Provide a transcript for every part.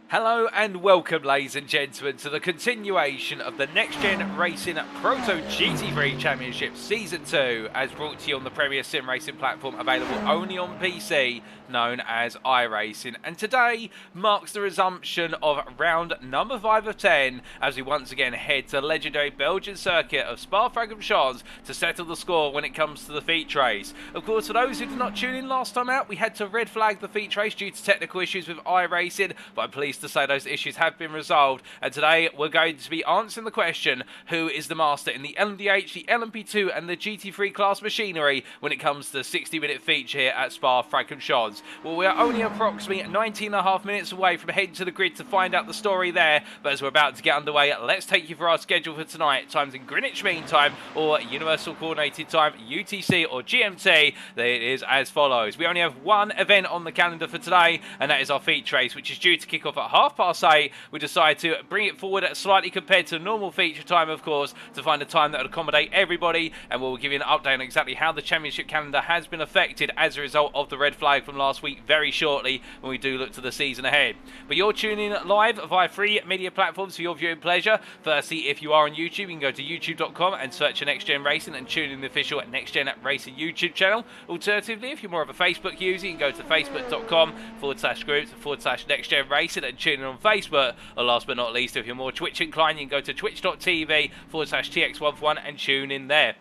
Hello and welcome, ladies and gentlemen, to the continuation of the Next Gen Racing Proto GT3 Championship Season 2, as brought to you on the premier sim racing platform available only on PC, known as iRacing. And today marks the resumption of round number 5 of 10, as we once again head to the legendary Belgian circuit of Spa-Francorchamps to settle the score when it comes to the feature race. Of course, for those who did not tune in last time out, we had to red flag the feature race due to technical issues with iRacing, but I'm pleased to say those issues have been resolved, and today we're going to be answering the question: who is the master in the LMDH, the LMP2 and the GT3 class machinery when it comes to the 60-minute feature here at Spa-Francorchamps? Well, we are only approximately 19.5 minutes away from heading to the grid to find out the story there, but as we're about to get underway, let's take you through our schedule for tonight. Times in Greenwich Mean Time or Universal Coordinated Time, UTC or GMT. It is as follows. We only have one event on the calendar for today, and that is our feature race, which is due to kick off at 8:30. We decided to bring it forward slightly compared to normal feature time, of course, to find a time that would accommodate everybody, and we'll give you an update on exactly how the championship calendar has been affected as a result of the red flag from last week very shortly when we do look to the season ahead. But you're tuning in live via free media platforms for your viewing pleasure. Firstly, if you are on YouTube, you can go to youtube.com and search for Next Gen Racing and tune in the official Next Gen Racing YouTube channel. Alternatively, if you're more of a Facebook user, you can go to facebook.com/groups/Next Gen Racing and tune in on Facebook. Or last but not least, if you're more Twitch inclined, you can go to twitch.tv/TX1 and tune in there.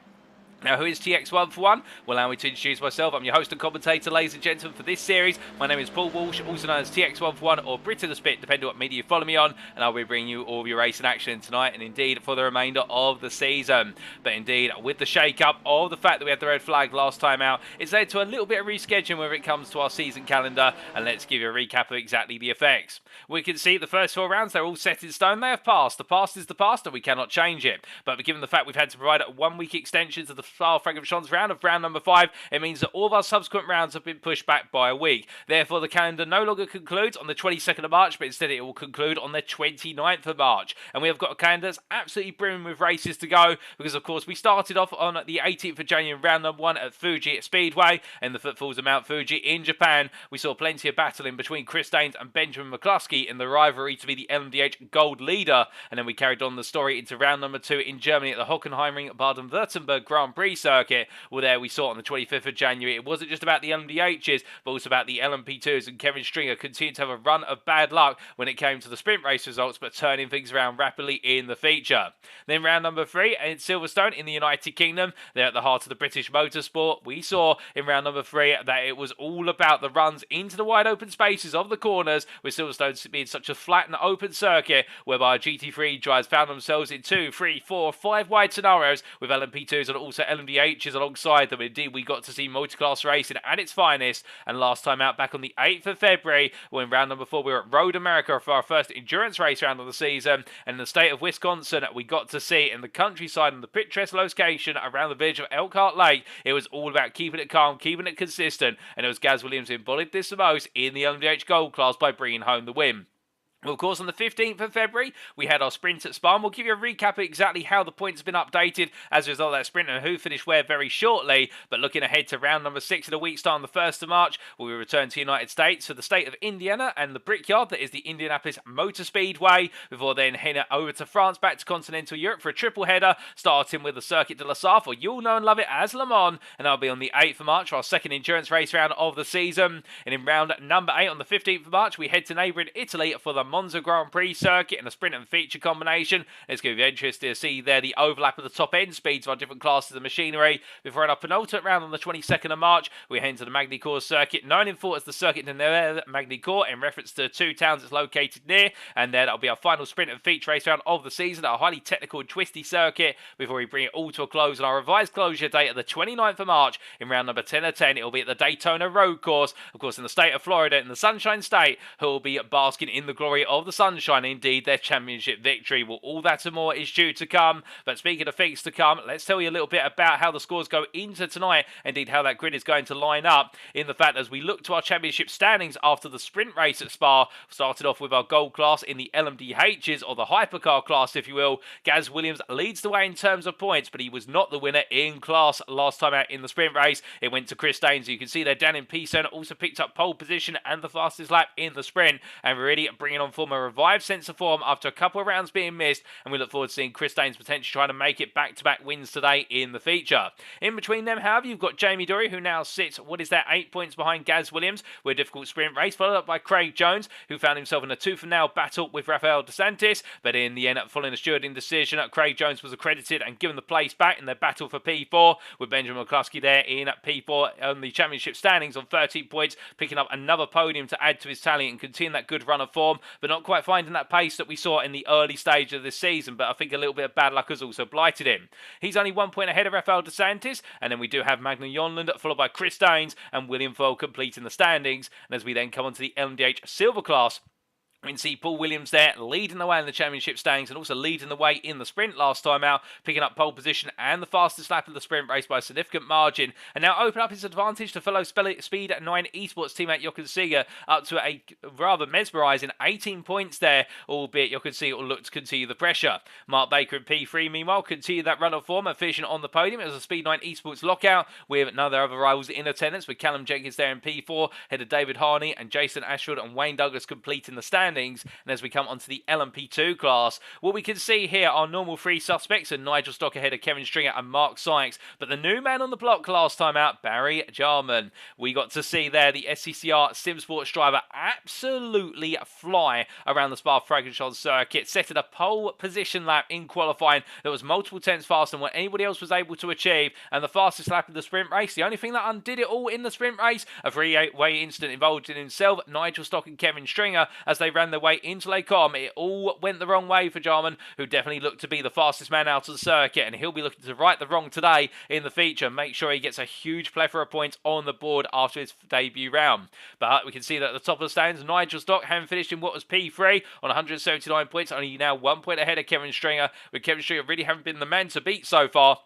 Now, who is TX1? Well, allow me to introduce myself. I'm your host and commentator, ladies and gentlemen, for this series. My name is Paul Walsh, also known as TX1 or Brit of the Spit, depending on what media you follow me on, and I'll be bringing you all of your racing action tonight and indeed for the remainder of the season. But indeed, with the shake-up of the fact that we had the red flag last time out, it's led to a little bit of rescheduling when it comes to our season calendar, and let's give you a recap of exactly the effects. We can see the first 4 rounds, they're all set in stone. They have passed. The past is the past, and we cannot change it. But given the fact we've had to provide a 1-week extension to the Spa-Francorchamps round of round number 5, it means that all of our subsequent rounds have been pushed back by a week. Therefore, the calendar no longer concludes on the 22nd of March, but instead it will conclude on the 29th of March. And we have got a calendar that's absolutely brimming with races to go, because of course we started off on the 18th of January, round number 1 at Fuji Speedway in the footfalls of Mount Fuji in Japan. We saw plenty of battling between Chris Danes and Benjamin McCluskey in the rivalry to be the LMDH Gold leader, and then we carried on the story into round number 2 in Germany at the Hockenheimring Baden-Württemberg Grand Prix circuit. Well, there we saw on the 25th of January, it wasn't just about the LMDHs, but also about the LMP2s, and Kevin Stringer continued to have a run of bad luck when it came to the sprint race results, but turning things around rapidly in the feature. Then round number 3 in Silverstone in the United Kingdom, there at the heart of the British motorsport, we saw in round number 3 that it was all about the runs into the wide open spaces of the corners, with Silverstone being such a flat and open circuit, whereby GT3 drivers found themselves in 2, 3, 4, 5 wide scenarios with LMP2s and also LMDHs alongside them. Indeed, we got to see multi-class racing at its finest, and last time out back on the 8th of February, when round number 4 we were at Road America for our first endurance race round of the season, and in the state of Wisconsin we got to see in the countryside and the picturesque location around the village of Elkhart Lake, it was all about keeping it calm, keeping it consistent, and it was Gareth Williams who embodied this the most in the LMDH Gold class by bringing home the win. Well, of course, on the 15th of February, we had our sprint at Spa, and we'll give you a recap of exactly how the points have been updated as a result of that sprint and who finished where very shortly. But looking ahead to round number 6 in a week's time on the 1st of March, we return to the United States for the state of Indiana and the Brickyard, that is the Indianapolis Motor Speedway, before then heading over to France, back to continental Europe for a triple header, starting with the Circuit de la Sarthe, or you'll know and love it as Le Mans, and that'll be on the 8th of March for our second endurance race round of the season. And in round number 8 on the 15th of March, we head to neighbouring Italy for the Monza Grand Prix circuit in a sprint and feature combination. It's going to be interesting to see there the overlap of the top end speeds of our different classes of machinery. Before our penultimate round on the 22nd of March, we head into the Magny-Cours circuit, known in full as the Circuit de Magny-Cours, in reference to 2 towns it's located near, and there that'll be our final sprint and feature race round of the season at a highly technical and twisty circuit, before we bring it all to a close on our revised closure date of the 29th of March in round number 10 of 10. It'll be at the Daytona Road Course, of course in the state of Florida, in the Sunshine State, who will be basking in the glory of the sunshine. Indeed, their championship victory. Well, all that and more is due to come. But speaking of things to come, let's tell you a little bit about how the scores go into tonight. Indeed, how that grid is going to line up. In the fact, as we look to our championship standings after the sprint race at Spa, started off with our gold class in the LMDHs, or the hypercar class, if you will. Gareth Williams leads the way in terms of points, but he was not the winner in class last time out in the sprint race. It went to Chris Danes. You can see there, Dan in P-Zone also picked up pole position and the fastest lap in the sprint, and really bringing on form a revived sense of form after a couple of rounds being missed, and we look forward to seeing Chris Danes potentially trying to make it back-to-back wins today in the feature. In between them, however, you've got Jamie Dorey, who now sits, 8 points behind Gareth Williams with a difficult sprint race, followed up by Craig Jones, who found himself in a tooth-and-nail battle with Rafael Dos Santos, but in the end, following a stewarding decision, Craig Jones was accredited and given the place back in their battle for P4, with Benjamin McCluskey there in P4 on the championship standings on 13 points, picking up another podium to add to his tally and continue that good run of form, but not quite finding that pace that we saw in the early stage of this season. But I think a little bit of bad luck has also blighted him. He's only 1 point ahead of Rafael Dos Santos, and then we do have Magnus Jonland followed by Chris Danes and William Foyle completing the standings. And as we then come on to the LMDH Silver class, we can see Paul Williams there leading the way in the championship standings and also leading the way in the sprint last time out, picking up pole position and the fastest lap of the sprint race by a significant margin, and now open up his advantage to fellow Speed 9 Esports teammate Jochen Siegert up to a rather mesmerising 18 points there, albeit Jochen Siegert will look to continue the pressure. Mark Baker in P3 meanwhile continue that run of form and finishing on the podium as a Speed 9 Esports lockout with none of their other rivals in attendance, with Callum Jenkins there in P4, ahead of David Harney and Jason Ashford and Wayne Douglas completing the standings. And as we come onto the LMP2 class, what we can see here are normal three suspects and Nigel Stock ahead of Kevin Stringer and Mark Sykes, but the new man on the block last time out, Barry Jarman. We got to see there the SCCR SimSports driver absolutely fly around the Spa-Francorchamps circuit, setting a pole position lap in qualifying that was multiple tenths faster than what anybody else was able to achieve, and the fastest lap of the sprint race. The only thing that undid it all in the sprint race, a three-way incident involved in himself, Nigel Stock and Kevin Stringer, as they ran their way into Lake Com. It all went the wrong way for Jarman, who definitely looked to be the fastest man out of the circuit, and he'll be looking to right the wrong today in the feature, make sure he gets a huge plethora of points on the board after his debut round. But we can see that at the top of the stands, Nigel Stock having finished in what was P3 on 179 points, only now 1 point ahead of Kevin Stringer, with Kevin Stringer really haven't been the man to beat so far.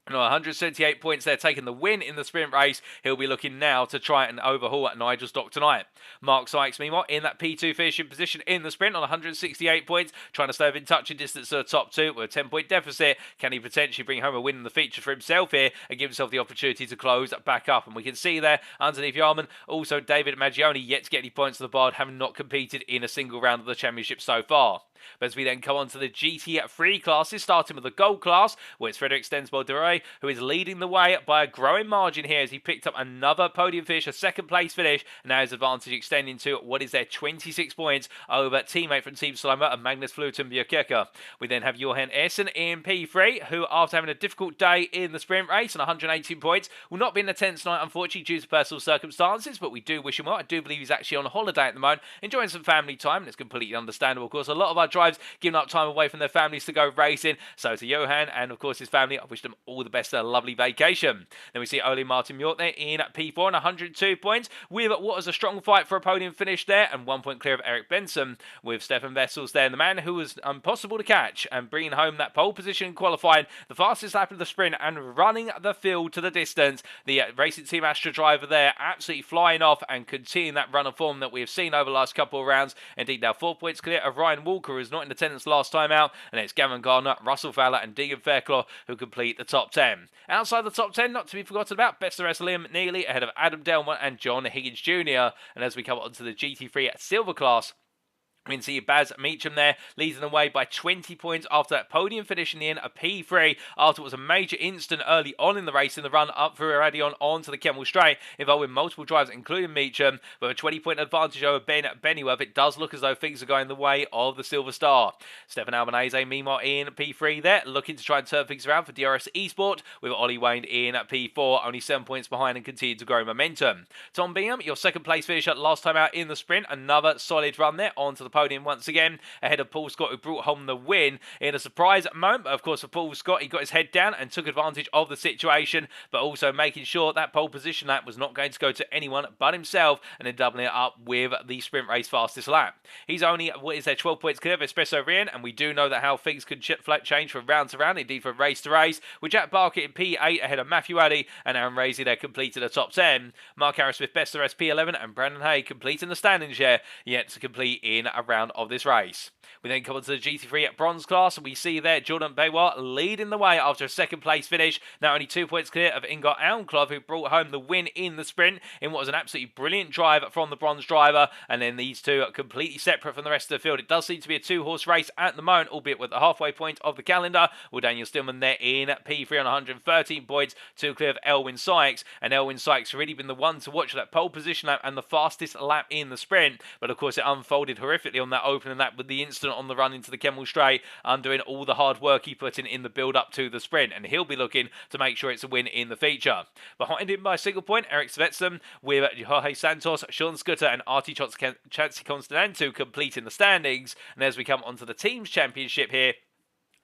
And on 178 points there, taking the win in the sprint race, he'll be looking now to try and overhaul at Nigel Stock tonight. Mark Sykes, meanwhile, in that P2 finishing position in the sprint on 168 points, trying to stay within touching distance to the top two with a 10-point deficit. Can he potentially bring home a win in the feature for himself here and give himself the opportunity to close back up? And we can see there, underneath Yarman, also David Maggioni yet to get any points to the board, having not competed in a single round of the championship so far. But as we then come on to the GT3 classes, starting with the gold class, where it's Frederic Stensbold-Duray, who is leading the way by a growing margin here as he picked up another podium finish, a second place finish, and now his advantage extending to what is there 26 points over teammate from Team Slimer and Magnus Fluten-Bjerkeke. We then have Johan Essen in P3, who after having a difficult day in the sprint race on 118 points, will not be in attendance tonight unfortunately due to personal circumstances, but we do wish him well. I do believe he's actually on holiday at the moment, enjoying some family time, and it's completely understandable. Of course, a lot of our drives giving up time away from their families to go racing. So to Johan and of course his family, I wish them all the best and a lovely vacation. Then we see Ole Martin Mjort there in P4 on 102 points with what was a strong fight for a podium finish there, and 1 point clear of Eric Benson, with Stefan Vessels there, the man who was impossible to catch and bringing home that pole position qualifying, the fastest lap of the sprint and running the field to the distance. The Racing Team Astra driver there absolutely flying off and continuing that run of form that we have seen over the last couple of rounds. Indeed, now 4 points clear of Ryan Walker, who's not in attendance last time out, and it's Gavin Gardner, Russell Fowler and Deegan Fairclough who complete the top 10. Outside the top 10, not to be forgotten about, best of the rest, Liam Neely ahead of Adam Delmont and John Higgins Jr. And as we come on to the GT3 Silver class, we can see Baz Meacham there leading the way by 20 points after that podium finish in the end of P3 after it was a major incident early on in the race in the run up through Radion onto the Kemmel Straight involving multiple drivers including Meacham. With a 20-point advantage over Ben Bennyworth, it does look as though things are going the way of the Silver Star. Stefan Albanese meanwhile in P3 there, looking to try and turn things around for DRS Esport, with Ollie Wayne in P4, only 7 points behind and continuing to grow momentum. Tom Bingham, your second place finisher last time out in the sprint, another solid run there onto the podium once again, ahead of Paul Scott, who brought home the win in a surprise moment. But of course, for Paul Scott, he got his head down and took advantage of the situation, but also making sure that pole position lap was not going to go to anyone but himself, and then doubling it up with the sprint race fastest lap. He's only, 12 points clear of Espresso Rien, and we do know that how things could change from round to round, indeed from race to race, with Jack Barker in P8 ahead of Matthew Addy, and Aaron Raisey there completed the top 10. Mark Harris with best of rest P11, and Brandon Hay completing the standings here, yet to complete in a round of this race. We then come on to the GT3 bronze class, and we see there Jordan Baywa leading the way after a second place finish. Now only 2 points clear of Ingar Almklov, who brought home the win in the sprint in what was an absolutely brilliant drive from the bronze driver. And then these two are completely separate from the rest of the field. It does seem to be a two-horse race at the moment, albeit with the halfway point of the calendar. With Daniel Stillman there in P3 on 113 points, 2 clear of Elwyn Sykes. And Elwyn Sykes really been the one to watch that pole position lap and the fastest lap in the sprint. But of course it unfolded horrifically on that opening lap with the incident on the run into the Kemmel Straight, undoing all the hard work he put in the build-up to the sprint. And he'll be looking to make sure it's a win in the feature. Behind him by a single point, Eric Svetsson with Jorge Santos, Sean Scudder and Artie Chansey Constantinou completing the standings. And as we come onto the team's championship here,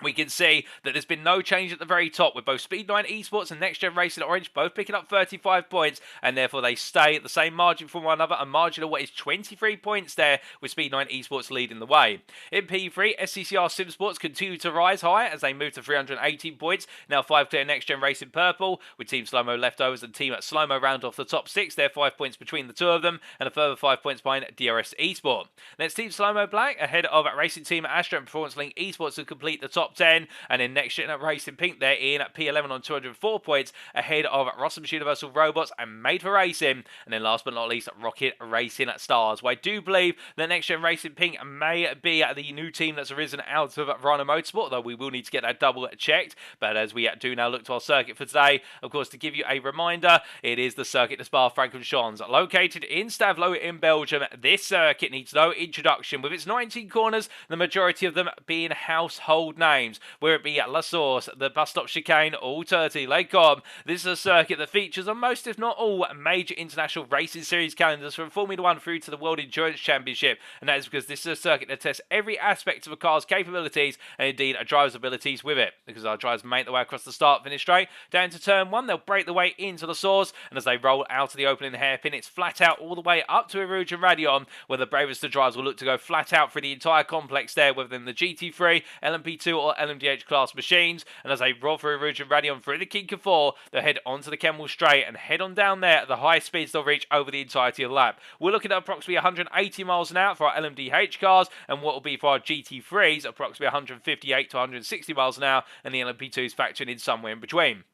we can see that there's been no change at the very top, with both Speed9 Esports and NXTGEN Racing Orange both picking up 35 points, and therefore they stay at the same margin from one another, a margin of what is 23 points there, with Speed9 Esports leading the way. In P3, SCCR Sim Sports continue to rise high as they move to 318 points, now 5 clear NXTGEN Racing Purple, with Team Slow-Mo Leftovers and Team Slow-Mo round off the top 6. They're 5 points between the two of them, and a further 5 points behind DRS Esport. Next, Team Slow-Mo Black ahead of Racing Team Astra and Performance Link Esports to complete the top 10, and then NXTGEN Racing Pink they're in at P11 on 204 points ahead of Rossum's Universal Robots and Made for Racing, and then last but not least Rocket Racing Stars. Well, I do believe that NXTGEN Racing Pink may be the new team that's arisen out of Rhino Motorsport, though we will need to get that double checked. But as we do now look to our circuit for today, of course, to give you a reminder, it is the circuit de Spa-Francorchamps, located in Stavelot in Belgium. This circuit needs no introduction, with its 19 corners, the majority of them being household names, whether it be La Source, the bus stop chicane, or Turty, Les Combes. This is a circuit that features on most, if not all, major international racing series calendars from Formula 1 through to the World Endurance Championship, and that is because this is a circuit that tests every aspect of a car's capabilities and indeed a driver's abilities with it. Because our drivers make their way across the start-finish straight, down to turn 1, they'll break the way into La Source, and as they roll out of the opening hairpin, it's flat out all the way up to Rouge and Radion, where the bravest of drivers will look to go flat out through the entire complex there, within the GT3, LMP2 or LMDH class machines. And as they roll through Rouge and Radion through the Kink of 4, they'll head onto the Kemmel Straight and head on down there at the highest speeds they'll reach over the entirety of the lap. We're looking at approximately 180 miles an hour for our LMDH cars, and what will be for our GT3s approximately 158 to 160 miles an hour, and the LMP2s factoring in somewhere in between.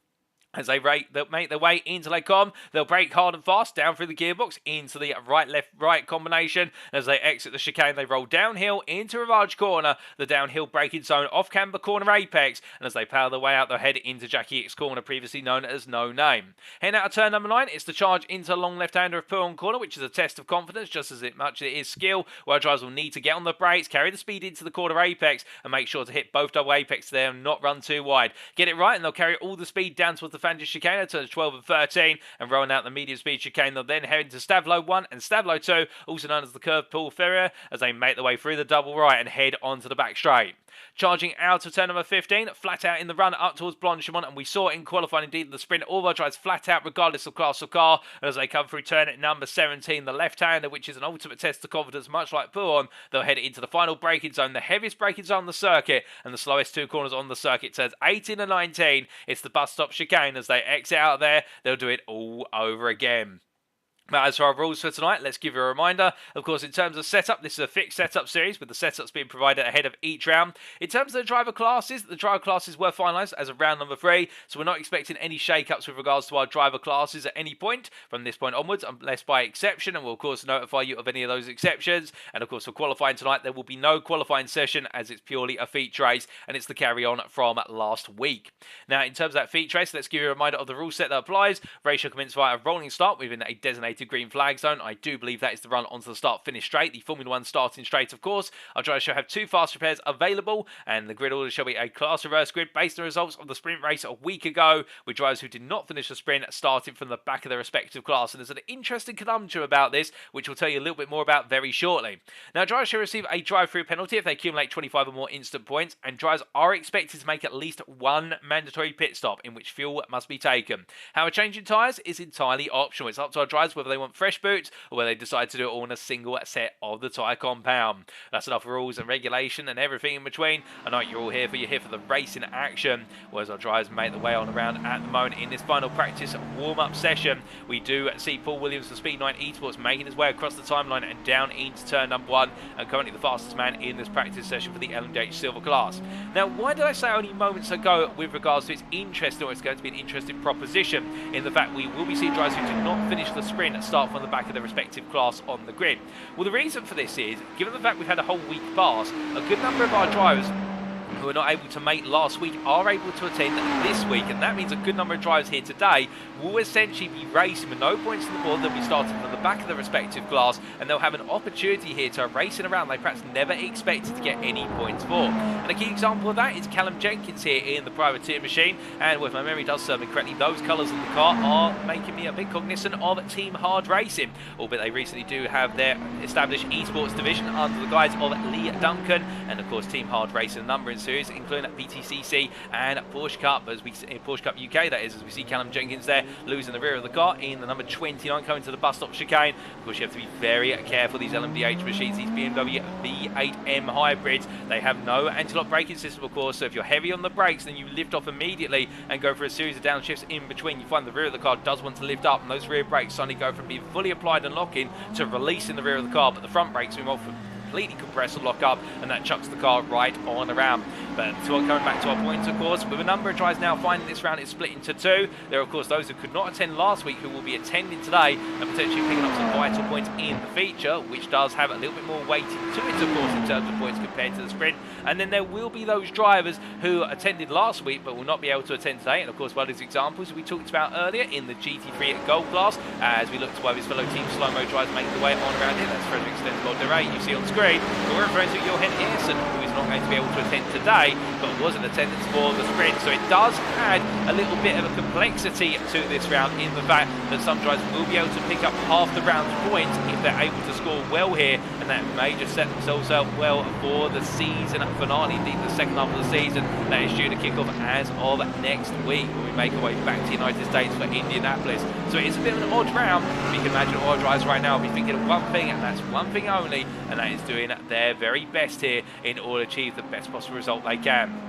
As they make their way into Les Combes, they'll brake hard and fast down through the gearbox into the right-left-right combination. As they exit the chicane, they roll downhill into Rivage Corner, the downhill braking zone off Camber Corner Apex. And as they power their way out, they'll head into Jackie X Corner, previously known as No Name. Heading out of turn number 9, it's the charge into long left-hander of Pouron Corner, which is a test of confidence just as much as it is skill, where drivers will need to get on the brakes, carry the speed into the corner Apex, and make sure to hit both double Apex there and not run too wide. Get it right, and they'll carry all the speed down towards the Fangers chicane at turns 12 and 13, and rolling out the medium speed chicane, they'll then head into Stavelot 1 and Stavelot 2, also known as the curved pool Ferrier, as they make their way through the double right and head onto the back straight. Charging out of turn number 15, flat out in the run up towards Blanchimont, and we saw in qualifying indeed the sprint, all our drives flat out regardless of class of car, and as they come through turn at number 17, the left-hander, which is an ultimate test of confidence much like Pouron, they'll head into the final braking zone, the heaviest braking zone on the circuit, and the slowest two corners on the circuit, turns 18 and 19, it's the bus stop chicane. As they exit out of there, they'll do it all over again. Now, as for our rules for tonight, let's give you a reminder. Of course, in terms of setup, this is a fixed setup series with the setups being provided ahead of each round. In terms of the driver classes were finalised as of round number 3, so we're not expecting any shake-ups with regards to our driver classes at any point from this point onwards, unless by exception, and we'll of course notify you of any of those exceptions. And of course, for qualifying tonight, there will be no qualifying session as it's purely a feature race, and it's the carry-on from last week. Now, in terms of that feature race, let's give you a reminder of the rule set that applies. Race shall commence via a rolling start within a designated green flag zone. I do believe that is the run onto the start-finish straight, the Formula 1 starting straight, of course. Our drivers shall have 2 fast repairs available, and the grid order shall be a class reverse grid based on the results of the sprint race a week ago, with drivers who did not finish the sprint starting from the back of their respective class. And there's an interesting conundrum about this, which we'll tell you a little bit more about very shortly. Now, drivers shall receive a drive-through penalty if they accumulate 25 or more instant points, and drivers are expected to make at least 1 mandatory pit stop in which fuel must be taken. However, changing tyres is entirely optional. It's up to our drivers whether whether they want fresh boots or whether they decide to do it all in a single set of the tyre compound. That's enough rules and regulation and everything in between. I know you're all here for. You're here for the racing action, whereas our drivers make the way on around at the moment in this final practice warm-up session. We do see Paul Williams from Speed 9 Esports making his way across the timeline and down into turn number 1, and currently the fastest man in this practice session for the LMDH Silver class. Now, why did I say only moments ago with regards to its interesting, or it's going to be an interesting proposition, in the fact we will be seeing drivers who did not finish the sprint and start from the back of their respective class on the grid? Well, the reason for this is, given the fact we've had a whole week pass, a good number of our drivers who are not able to make last week are able to attend this week, and that means a good number of drivers here today will essentially be racing with no points on the board. They'll be starting from the back of their respective class, and they'll have an opportunity here to racing around they perhaps never expected to get any points for. And a key example of that is Callum Jenkins here in the privateer machine, and if my memory does serve me correctly, those colours on the car are making me a bit cognizant of Team Hard Racing, albeit they recently do have their established esports division under the guise of Lee Duncan, and of course Team Hard Racing numbering series, including BTCC and Porsche Cup, as we see Porsche Cup UK, that is, as we see Callum Jenkins there losing the rear of the car in the number 29 coming to the bus stop chicane. Of course, you have to be very careful. These LMDH machines, these BMW V8M hybrids, they have no anti-lock braking system, of course, so if you're heavy on the brakes, then you lift off immediately and go for a series of downshifts in between. You find the rear of the car does want to lift up, and those rear brakes suddenly go from being fully applied and locking to releasing the rear of the car, but the front brakes move off completely compress and lock up, and that chucks the car right on around. But going back to our points, of course, with a number of drivers now finding this round is split into two. There are, of course, those who could not attend last week who will be attending today and potentially picking up some vital points in the feature, which does have a little bit more weighting to it, of course, in terms of points compared to the sprint. And then there will be those drivers who attended last week but will not be able to attend today. And of course, one of these examples we talked about earlier in the GT3 Gold class, as we look to one of his fellow Team Slow-Mo drivers making the way on around here. That's Frederick Stenzel you see on screen. But we're referring to Jochen Siegert, who is not going to be able to attend today, but was in attendance for the sprint. So it does add a little bit of a complexity to this round, in the fact that some drivers will be able to pick up half the round's points if they're able to score well here, and that may just set themselves up well for the season finale, indeed the second half of the season that is due to kick off as of next week when we make our way back to the United States for Indianapolis. So it's a bit of an odd round. You can imagine all drivers right now will be thinking of one thing, and that's one thing only, and that is doing their very best here in order to achieve the best possible result they can.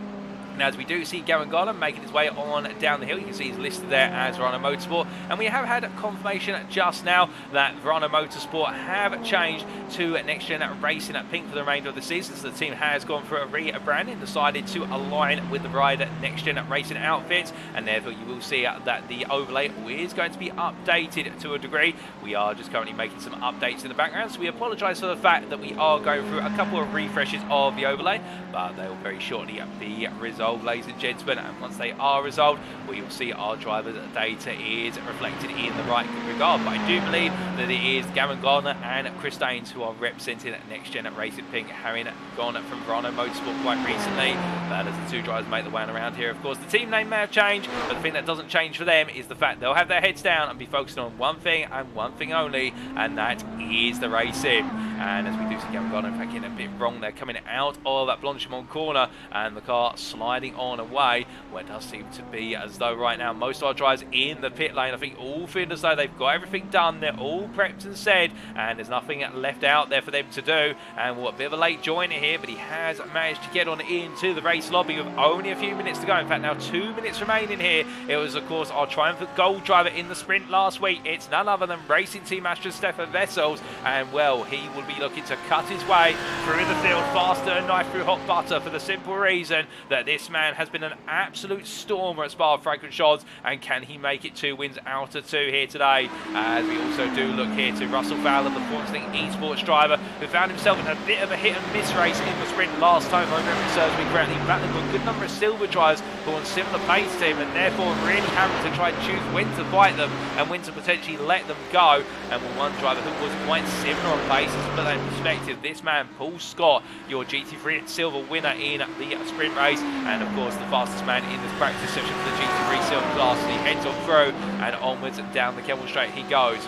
Now, as we do see Gavin Garland making his way on down the hill, you can see he's listed there as Verano Motorsport, and we have had confirmation just now that Verano Motorsport have changed to NXTGEN Racing at Pink for the remainder of the season. So the team has gone for a rebranding, decided to align with the Rider NXTGEN Racing outfits, and therefore you will see that the overlay is going to be updated to a degree. We are just currently making some updates in the background, so we apologise for the fact that we are going through a couple of refreshes of the overlay, but they will very shortly be resolved, ladies and gentlemen, and once they are resolved, we will see our driver's data is reflected in the right regard. But I do believe that it is Gavin Gardner and Chris Daines who are representing NXTGEN Racing Pink, having gone from Verano Motorsport quite recently. But as the two drivers make the way around here, of course, the team name may have changed, but the thing that doesn't change for them is the fact they'll have their heads down and be focused on one thing and one thing only, and that is the racing. And as we do see Gavin Gardner, in fact, getting a bit wrong there, coming out of that Blanchimont corner, and the car sliding on away, where it does seem to be as though right now most of our drivers in the pit lane, I think, all feel as though they've got everything done, they're all prepped and said, and there's nothing left out there for them to do. And what a bit of a late joiner here, but he has managed to get on into the race lobby with only a few minutes to go. In fact, now 2 minutes remaining here. It was, of course, our triumphant gold driver in the sprint last week. It's none other than Racing Team Astra Stefan Vessels, and well, he will be looking to cut his way through the field faster than knife through hot butter, for the simple reason that this man has been an absolute stormer at Spa-Francorchamps, and can he make it 2 wins out of 2 here today? As we also do look here to Russell Fowler, the Fortune esports driver, who found himself in a bit of a hit and miss race in the sprint last time, if I remember serves me correctly, battling with a good number of silver drivers who are on similar pace to him, and therefore really having to try and choose when to fight them and when to potentially let them go. And with one driver who was quite similar on pace, to put that in perspective, this man, Paul Scott, your GT3 Silver winner in the sprint race, and of course the fastest man in this practice session for the GT3 Silver class. He heads on through and onwards and down the Kemmel Straight he goes.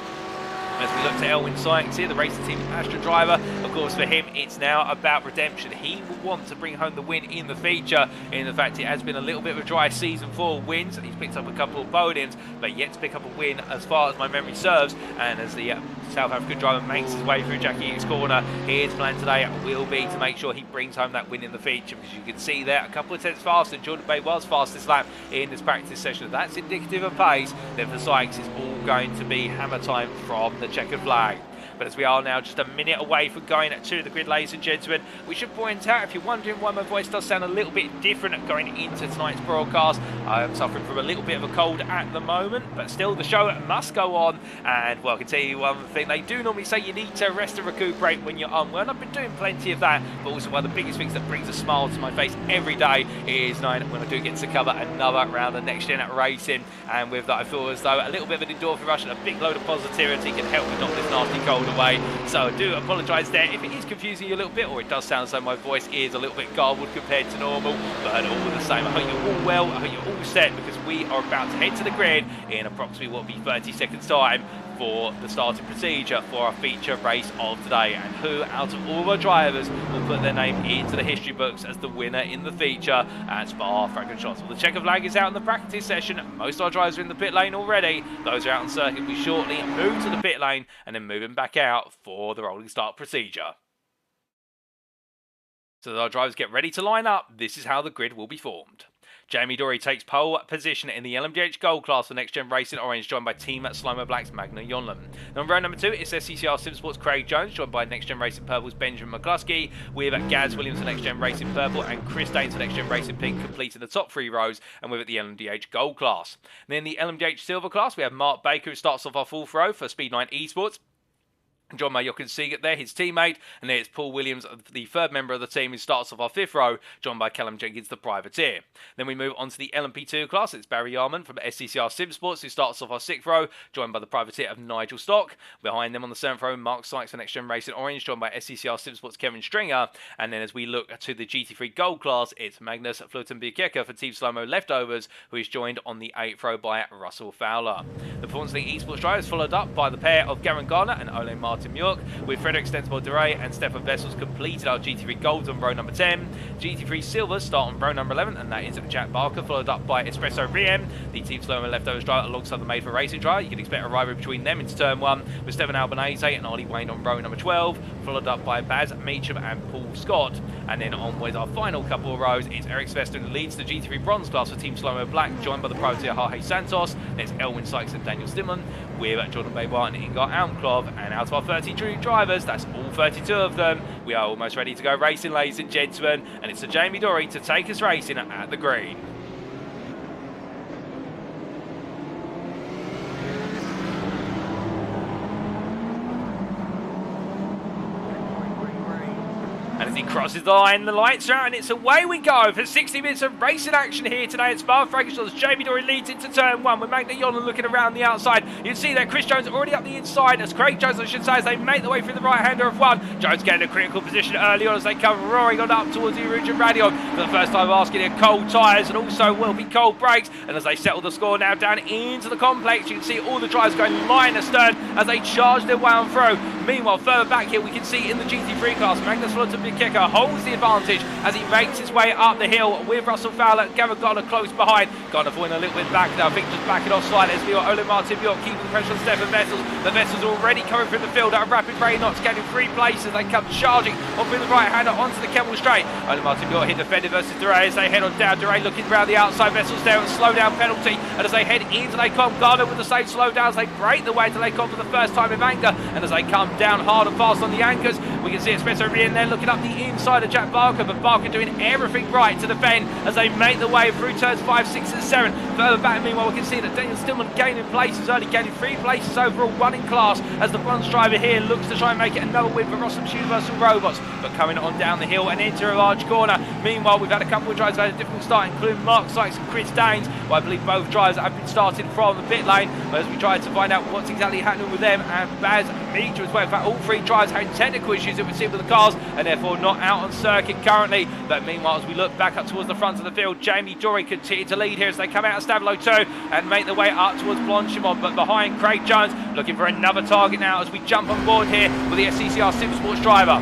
As we look to Elwin Sykes here, the racing team Astra driver, of course for him it's now about redemption. He will want to bring home the win in the feature. In the fact it has been a little bit of a dry season for wins. He's picked up a couple of podiums, but yet to pick up a win as far as my memory serves. And as the South African driver makes his way through Jackie Hicks' corner, his plan today will be to make sure he brings home that win in the feature, because you can see there a couple of tenths faster. Jordan Bay was fastest lap in this practice session. That's indicative of pace. Then for Sykes, it's all going to be hammer time from the checkered flag. But as we are now just a minute away from going to the grid, ladies and gentlemen, we should point out, if you're wondering why my voice does sound a little bit different going into tonight's broadcast, I am suffering from a little bit of a cold at the moment, but still the show must go on. And well, I can tell you one thing, they do normally say you need to rest and recuperate when you're unwell, and I've been doing plenty of that. But also one of the biggest things that brings a smile to my face every day is knowing when I do get to cover another round of next gen at racing. And with that, I feel as though a little bit of an endorphin rush and a big load of positivity can help me knock this nasty cold away. So I do apologise there if it is confusing you a little bit, or it does sound as though my voice is a little bit garbled compared to normal, but all the same, I hope you're all well, I hope you're all set, because we are about to head to the grid in approximately what will be 30 seconds time for the starting procedure for our feature race of today. And who out of all our drivers will put their name into the history books as the winner in the feature at Spa-Francorchamps? Well, the checker flag is out in the practice session. Most of our drivers are in the pit lane already. Those are out on circuit will shortly move to the pit lane and then moving back out for the rolling start procedure. So as our drivers get ready to line up, this is how the grid will be formed. Jamie Dorey takes pole position in the LMDH Gold class for Next Gen Racing Orange, joined by Team Slomo Black's Magna Yonlam. Then row number 2 is SCCR Simsports Craig Jones, joined by Next Gen Racing Purple's Benjamin McCluskey, with Gareth Williams for Next Gen Racing Purple and Chris Daines for Next Gen Racing Pink, completing the top 3 rows, and with it the LMDH Gold class. And then the LMDH Silver class, we have Mark Baker, who starts off our 4th row for Speed 9 Esports, joined by Jochen Siegert there, his teammate, and then it's Paul Williams, the 3rd member of the team, who starts off our 5th row, joined by Callum Jenkins, the privateer. Then we move on to the LMP2 class. It's Barry Yarman from SCCR Simsports, who starts off our 6th row, joined by the privateer of Nigel Stock. Behind them on the 7th row, Mark Sykes for Next Gen Racing Orange, joined by SCCR Simsports Kevin Stringer. And then as we look to the GT3 Gold class, it's Magnus Flutenbjerke for Team Slomo Leftovers, who is joined on the 8th row by Russell Fowler. The Performance League Esports drivers followed up by the pair of Garen Garner and Ole Martin Mjork, with Frederick Stensvold-Duray and Stefan Vessels completed our GT3 Golds on row number 10. GT3 Silvers start on row number 11, and that is Jack Barker, followed up by Espresso Riem, the Team Slomo Leftovers driver alongside the Made for Racing driver. You can expect a rivalry between them into turn 1, with Stefan Albanese and Ollie Wayne on row number 12, followed up by Baz Meacham and Paul Scott. And then on with our final couple of rows, it's Eric Sveston who leads the GT3 Bronze class for Team Slomo Black, joined by the privateer Jorge Santos. There's Elwin Sykes and Daniel Stimman, with Jordan Baybar and Ingar Almklov. And out of our 32 drivers, that's all 32 of them, we are almost ready to go racing, ladies and gentlemen, and it's to Jamie Dorey to take us racing at the green. And as he crosses the line, the lights are out, and it's away we go for 60 minutes of racing action here today at Spa-Francorchamps. Jamie Dorey leads into turn 1 with Magna Yonlan looking around the outside. You can see that Chris Jones already up the inside, as Craig Jones, I should say, as they make their way through the right-hander of 1. Jones getting a critical position early on as they come roaring on up towards the Erugian Radion for the first time, asking their cold tyres and also will be cold brakes. And as they settle the score now down into the complex, you can see all the drivers going line astern as they charge their way on through. Meanwhile, further back here, we can see in the GT3 class, Magnus Flutenbjerke holds the advantage as he makes his way up the hill with Russell Fowler and Gavin Garner close behind. Garner falling a little bit back now, I think just backing off slightly as we got Ole Martin Bjork keeping the pressure on Stefan Vessels. The Vessels already coming through the field at a rapid rate, not getting 3 places. They come charging off with the right hander onto the Kemmel straight. Ole Martin Bjork hit defended versus Duray as they head on down. Duray looking around the outside, Vessels there and slow down penalty. And as they head into Lake Com, Garner with the same slow downs, they break the way to Lake Com for the first time in anger. And as they come down hard and fast on the anchors, we can see Espresso Rien there looking up the inside of Jack Barker, but Barker doing everything right to defend as they make the way through turns 5, 6 and 7. Further back, meanwhile, we can see that Daniel Stillman gaining places, only gaining 3 places overall, 1 in class, as the bronze driver here looks to try and make it another win for Rossum's Universal Robots. But coming on down the hill and into a large corner. Meanwhile, we've had a couple of drivers who had a difficult start, including Mark Sykes and Chris Daines. Well, I believe both drivers have been starting from the pit lane, but as we try to find out what's exactly happening with them, and Baz Meacham as well. In fact, all 3 drivers had technical issues that we've seen with the cars, and therefore not out on circuit currently. But meanwhile, as we look back up towards the front of the field, Jamie Dorey continue to lead here as they come out of Stavelo 2 and make their way up towards Blanchimont. But behind, Craig Jones looking for another target now as we jump on board here with the SCCR Supersports driver.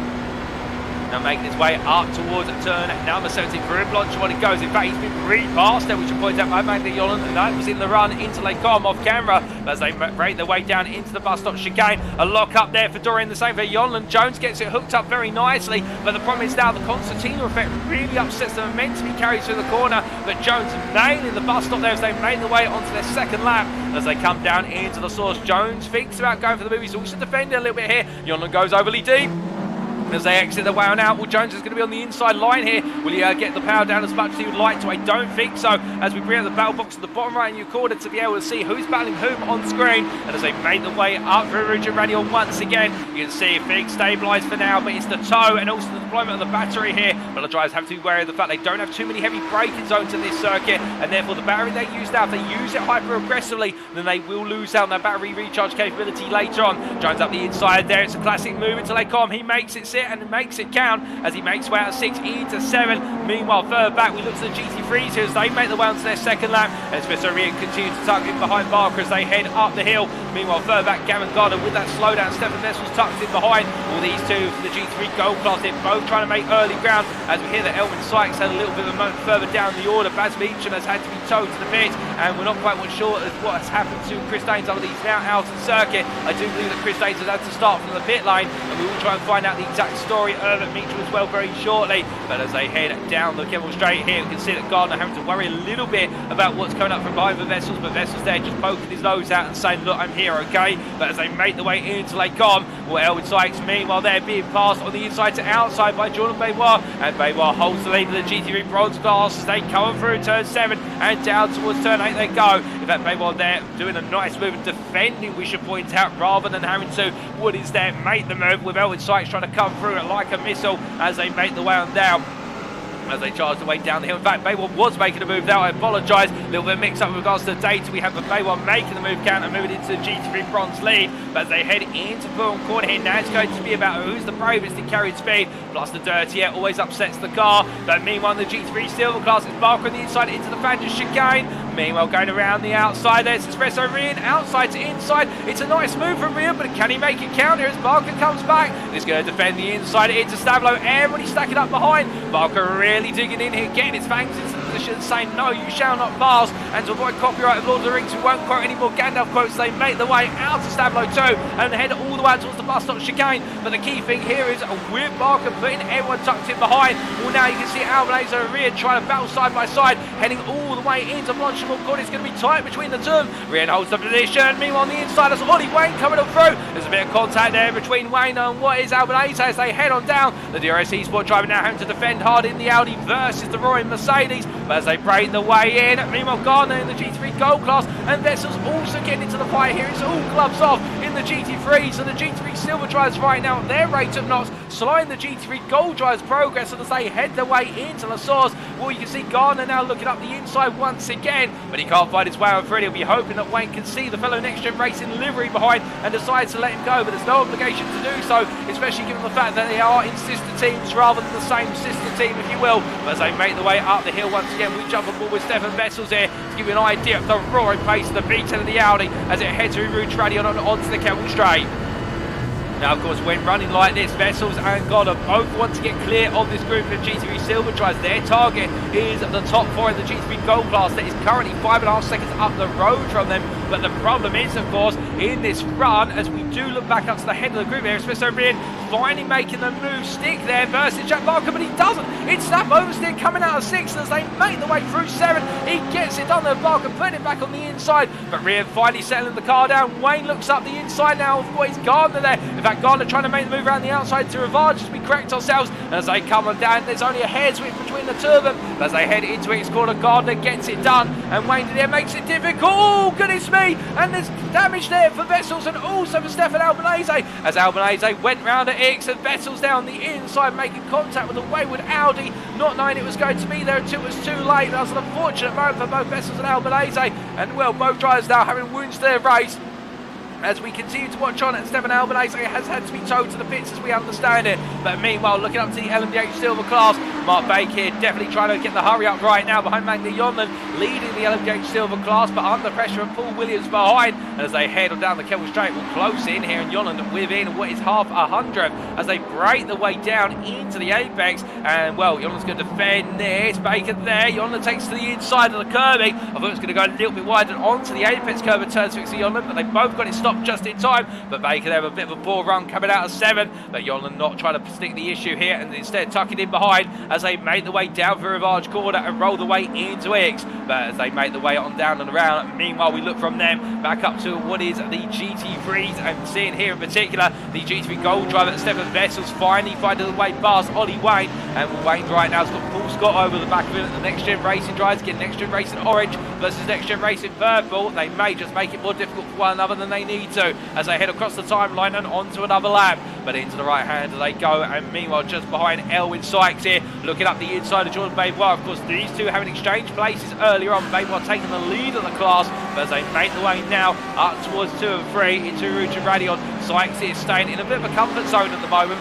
Now making his way up towards turn number 17 for Blanchimont. It goes. In fact, he's been re-passed there, we should point out by Magna Yolland, and that was in the run into Lake Com off camera as they break their way down into the bus stop chicane. A lock up there for Dorey and the same for Yolland. Jones gets it hooked up very nicely, but the problem is now the concertina effect really upsets the momentum he carries through the corner. But Jones nailing the bus stop there as they make their way onto their second lap as they come down into the source. Jones thinks about going for the move. He's also defending a little bit here. Yolland goes overly deep. As they exit the way on out, well, Jones is going to be on the inside line here. Will he get the power down as much as he would like to? I don't think so. As we bring up the battle box at the bottom right in your corner to be able to see who's battling whom on screen. And as they make the way up through Richard Radial once again, you can see things stabilised for now, but it's the tow and also the deployment of the battery here. But the drivers have to be wary of the fact they don't have too many heavy braking zones in this circuit, and therefore the battery they use now, if they use it hyper aggressively, then they will lose out on their battery recharge capability later on. Jones up the inside there. It's a classic move into Lake Com. He makes it sit and makes it count as he makes way out of 6 into 7. Meanwhile, further back, we look to the GT3s here as they make the way onto their second lap. And Smith Orion continues to tuck in behind Barker as they head up the hill. Meanwhile, further back, Gavin Gardner with that slowdown. Stefan Vessels tucked in behind. All these two for the GT3 Gold class, they're both trying to make early ground. As we hear that Elvin Sykes had a little bit of a moment further down the order. Baz Meacham has had to be towed to the pit, and we're not quite sure of what has happened to Chris Daines over these now out of circuit. I do believe that Chris Daines has had to start from the pit lane, and we will try and find out the exact story of Meacham as well very shortly. But as they head down the Kemmel Straight here, we can see that Gardner having to worry a little bit about what's coming up from behind the Vessels, but Vessels there just poking his nose out and saying, look, I'm here, okay? But as they make their way into Lake Com, well, Elwin Sykes, meanwhile, they're being passed on the inside to outside by Jordan Baybois, and Baybois holds the lead of the GT3 Bronze class as they come through turn 7 and down towards turn 8 they go. In fact, Baybois there doing a nice move and defending, we should point out, rather than having to. Wood is there, make the move with Elwin Sykes trying to come through it like a missile as they make the way on down. As they charge the way down the hill. In fact, Baybois was making a move there. I apologise. A little bit of mix up with regards to the data we have for Baybois making the move count and moving into the GT3 Bronze lead. But as they head into Bourne Corner here, now it's going to be about who's the bravest in carried speed. Plus the dirty air always upsets the car. But meanwhile, the GT3 Silver class is Barker on the inside into the Fangers chicane. Meanwhile, going around the outside, there's Espresso Rian, outside to inside. It's a nice move from Rian, but can he make it count here as Barker comes back? He's going to defend the inside into Stavelo. Everybody stacking up behind. Barker really digging in here, getting his fangs into the position, saying, no, you shall not pass. And to avoid copyright of Lord of the Rings, we won't quote any more Gandalf quotes. They make their way out to Stavelo 2 and head all the way towards the bus stop chicane. But the key thing here is with Barker putting everyone tucked in behind. Well, now you can see Albanese and Rian trying to battle side by side, heading all the way into Blanchimont Corner. It's going to be tight between the two. Rian holds the position. Meanwhile, on the inside, there's Ollie Wayne coming up through. There's a bit of contact there between Wayne and what is Albanese as they head on down. The DRS Esports driver now having to defend hard in the Audi versus the Roaring Mercedes. But as they break the way in, meanwhile, Gardner in the GT3 Gold class and Vessels also getting into the fight here. It's all gloves off in the GT3. So the GT3 Silver drivers right now, their rate of knots, slowing the GT3 Gold drivers' progress as they head their way into La Source. Well, you can see Gardner now looking up the inside once again, but he can't find his way on through. He'll be hoping that Wayne can see the fellow NXTGEN Racing livery behind and decides to let him go, but there's no obligation to do so, especially given the fact that they are in sister teams rather than the same sister team, if you will. But as they make the way up the hill once again, we jump on board with Stefan Vessels here to give you an idea of the roaring pace of the V10 of the Audi as it heads through Route Radion onto the Kemmel Straight. Now, of course, when running like this, Vessels and Gardner both want to get clear of this group of GT3 Silver drivers. Their target is the top 4 in the GT3 Gold class that is currently 5.5 seconds up the road from them. But the problem is, of course, in this run, as we do look back up to the head of the group here, Smith O'Brien finally making the move stick there versus Jack Barker, but he doesn't. It's Snap Oversteer coming out of 6 as they make the way through 7. He gets it done there, Barker putting it back on the inside, but Rian finally settling the car down. Wayne looks up the inside now of what is Gardner there. In fact, Gardner trying to make the move around the outside to Rivage as we correct ourselves. And as they come on down, there's only a hair's width between the two of them. But as they head into it, it's corner, Gardner gets it done, and Wayne there makes it difficult. Oh, goodness me! And there's damage there for Vessels and also for Stefan Albanese. As Albanese went round at X and Vessels down the inside, making contact with the wayward Audi, not knowing it was going to be there until it was too late. That was an unfortunate moment for both Vessels and Albanese. And well, both drivers now having wounds to their race. as we continue to watch on, and Stefan Albanese has had to be towed to the pits as we understand it. But meanwhile, looking up to the LMDH Silver class, Mark Baker here definitely trying to get the hurry up right now behind Magna Jonlund, leading the LMDH Silver class, but under pressure and Paul Williams behind. And as they head on down the Kemmel Straight, will close in here, and Jonlund within what is half a hundred as they break the way down into the apex. And well, Jonlund's going to defend this. Baker there. Jonlund takes to the inside of the curbing. I thought it was going to go a little bit wider onto the apex curve and turn 6 to Jonlund, but they both got it stopped just in time. But Baker there with a bit of a poor run coming out of 7, but Jonlund not trying to stick the issue here and instead tucking in behind as they make the way down for Rivage corner and roll the way into X. But as they make the way on down and around, meanwhile we look from them back up to what is the GT3s, and seeing here in particular the GT3 Gold driver Stefan Vessels finally finding the way past Ollie Wayne, and Wayne right now has got Paul Scott over the back of him at the Next Gen Racing drivers, getting Next Gen Racing Orange versus Next Gen Racing Purple. They may just make it more difficult for one another than they need to as they head across the timeline and onto another lap. But into the right hand they go, and meanwhile just behind Elwyn Sykes here, looking up the inside of Jordan Babois. Of course, these two having exchanged places earlier on. Babois taking the lead of the class, but as they make the way now up towards 2 and 3 into Rouge and Radion, Sykes is staying in a bit of a comfort zone at the moment.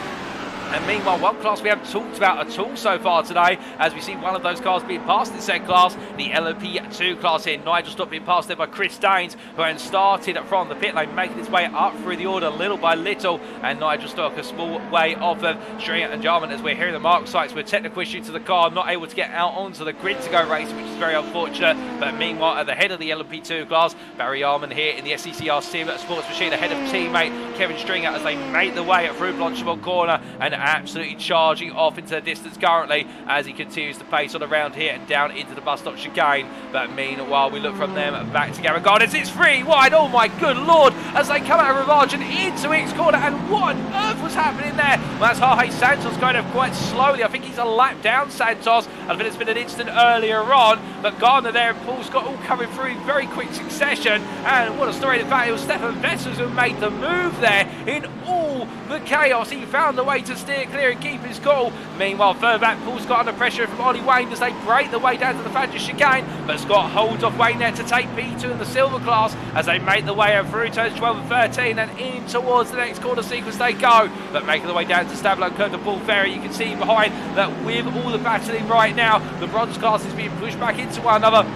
And meanwhile, one class we haven't talked about at all so far today, as we see one of those cars being passed in said class, the LMP2 class here. Nigel Stock being passed there by Chris Daines, who had started from the pit lane, making his way up through the order little by little. And Nigel Stock a small way off of Stringer and Jarman, as we're hearing the mark sites with technical issue to the car, not able to get out onto the grid to go race, which is very unfortunate. But meanwhile, at the head of the LMP2 class, Barry Arman here in the SCCR Sim Sports Machine, ahead of teammate Kevin Stringer as they make the way through Blanchimont corner and absolutely charging off into the distance currently as he continues to pace on around here and down into the bus stop chicane. But meanwhile, we look from them back to Gavin Gardens. It's 3 wide, oh my good lord, as they come out of Rivage and into X corner. And what on earth was happening there? Well, that's Jorge Santos going up quite slowly. I think he's a lap down, Santos. I think it's been an instant earlier on, but Gardner there and Paul Scott all coming through in very quick succession. And what a story. In fact, it was Stefan Vessels who made the move there in all the chaos. He found the way to steer clear and keep his cool. Meanwhile, further back, Paul Scott under pressure from Ollie Wayne as they break the way down to the Fadger chicane, but Scott holds off Wayne there to take P2 in the silver class as they make the way through turns 12 and 13 and in towards the next corner sequence they go. But making the way down to Stablo and Curve to Paul Ferry, you can see behind that with all the battling right now, the bronze class is being pushed back into one another.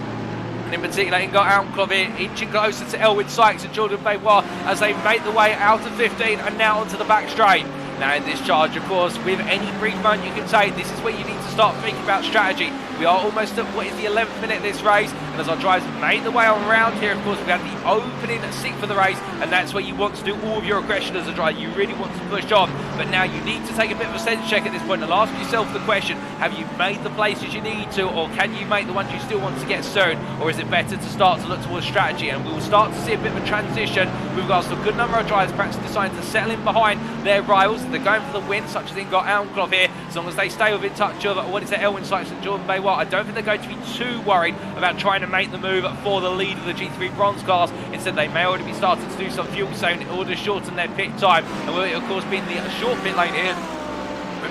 In particular, Ingot Almclov here, inching closer to Elwyn Sykes and Jordan Babois as they make the way out of 15 and now onto the back straight. Now in this charge, of course, with any brief moment you can take, this is where you need to start thinking about strategy. We are almost at what is the 11th minute of this race, and as our drivers made the way on around here, of course, we have the opening sixth for the race, and that's where you want to do all of your aggression as a driver. You really want to push on, but now you need to take a bit of a sense check at this point and ask yourself the question, have you made the places you need to, or can you make the ones you still want to get soon, or is it better to start to look towards strategy? And we will start to see a bit of a transition with regards to a good number of drivers perhaps deciding to settle in behind their rivals. They're going for the win, such as Ingot Almclov here, as long as they stay within touch of what is it, Elwyn Sykes and Jordan Babois. I don't think they're going to be too worried about trying to make the move for the lead of the GT3 bronze class. Instead, they may already be starting to do some fuel saving in order to shorten their pit time, and will, of course, being the short pit lane here,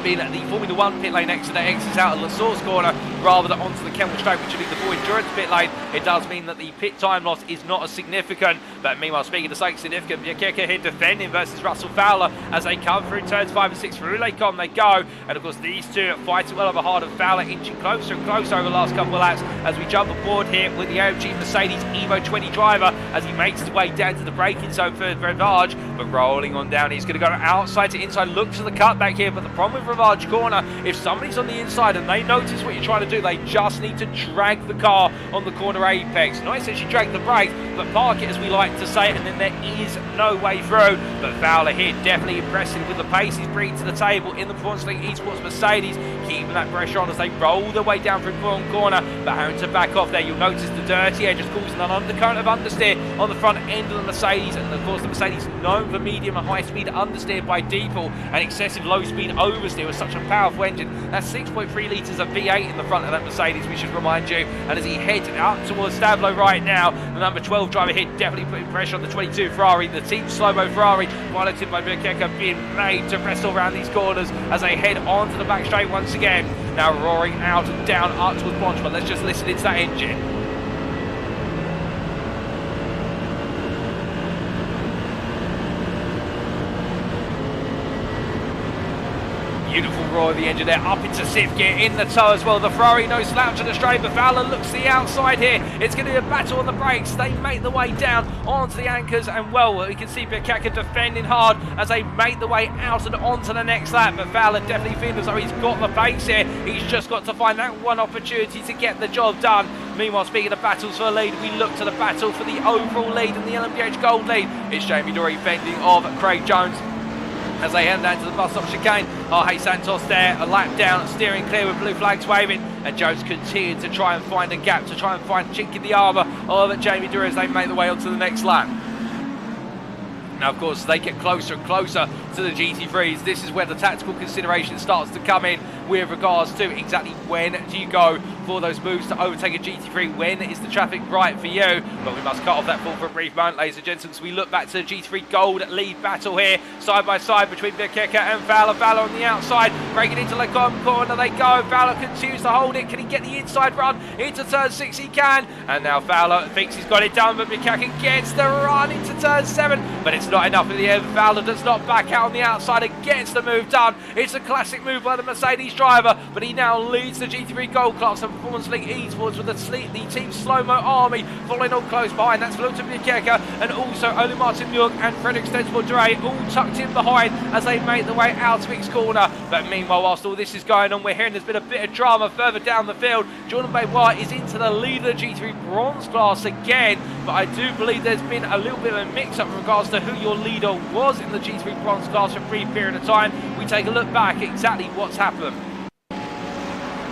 being the Formula 1 pit lane next to the exits out of the source corner rather than onto the Kemmel Straight, which will be the full endurance pit lane. It does mean that the pit time loss is not as significant. But meanwhile, speaking of something significant, Björkeka here defending versus Russell Fowler as they come through turns 5 and 6 through Lecom they go. And of course, these two fighting well over hard, and Fowler inching closer and closer over the last couple of laps as we jump aboard here with the AMG Mercedes Evo 20 driver as he makes his way down to the braking zone for Rivage. But rolling on down, he's going to go outside to inside, look to the cutback here. But the problem with Rivage corner, if somebody's on the inside and they notice what you're trying to do, they just need to drag the car on the corner apex. Not essentially drag the brakes, but park it, as we like to say, and then there is no way through. But Fowler here definitely impressive with the pace he's bringing to the table in the Performance League Esports Mercedes, keeping that pressure on as they roll their way down through the corner. But having to back off there, you'll notice the dirty edge is causing an undercurrent of understeer on the front end of the Mercedes, and of course the Mercedes known for medium and high speed understeer by default, and excessive low speed oversteer with such a powerful engine. That's 6.3 litres of V8 in the front of that Mercedes, we should remind you. And as he heads out towards Stablo right now, the number 12 driver here definitely putting pressure on the 22 Ferrari. The team slow-mo Ferrari, piloted by Björkeka, being made to wrestle around these corners as they head onto the back straight once again. Now roaring out and down up towards Bonch, but let's just listen into that engine. Beautiful roar of the engine there, up into 6th gear, in the toe as well. The Ferrari, no slouch on the straight, but Fowler looks to the outside here. It's going to be a battle on the brakes. They make the way down onto the anchors, and well, we can see Bikaka defending hard as they make the way out and onto the next lap. But Fowler definitely feels as though he's got the pace here. He's just got to find that one opportunity to get the job done. Meanwhile, speaking of battles for the lead, we look to the battle for the overall lead and the LMDH Gold lead. It's Jamie Dorey fending off Craig Jones as they head down to the bus stop chicane. Jorge Santos there, a lap down, steering clear with blue flags waving, and Jones continued to try and find a gap, to try and find a chink in the armour of Jamie Dorey as they make their way onto the next lap. Now, of course, as they get closer and closer to the GT3s, this is where the tactical consideration starts to come in with regards to exactly when do you go for those moves to overtake a GT3, when is the traffic right for you. But we must cut off that fall for a brief moment, ladies and gentlemen, so we look back to the GT3 Gold lead battle here, side by side between Bikaka and Fowler. Fowler on the outside, breaking into the corner they go. Fowler continues to hold it. Can he get the inside run into turn 6? He can, and now Fowler thinks he's got it done, but Bikaka gets the run into turn 7, but it's not enough in the end. Fowler does not back out on the outside and gets the move done. It's a classic move by the Mercedes driver, but he now leads the GT3 Gold class and Performance League esports with the team slow-mo army following on close behind. That's Valentin Bikaka and also Ole Martin York and Frederick Stensborg-Dre all tucked in behind as they make their way out of X corner. But meanwhile, whilst all this is going on, we're hearing there's been a bit of drama further down the field. Jordan Benoit is into the lead of the G3 Bronze class again, but I do believe there's been a little bit of a mix-up in regards to who your leader was in the G3 Bronze class for a brief period of time. We take a look back at exactly what's happened.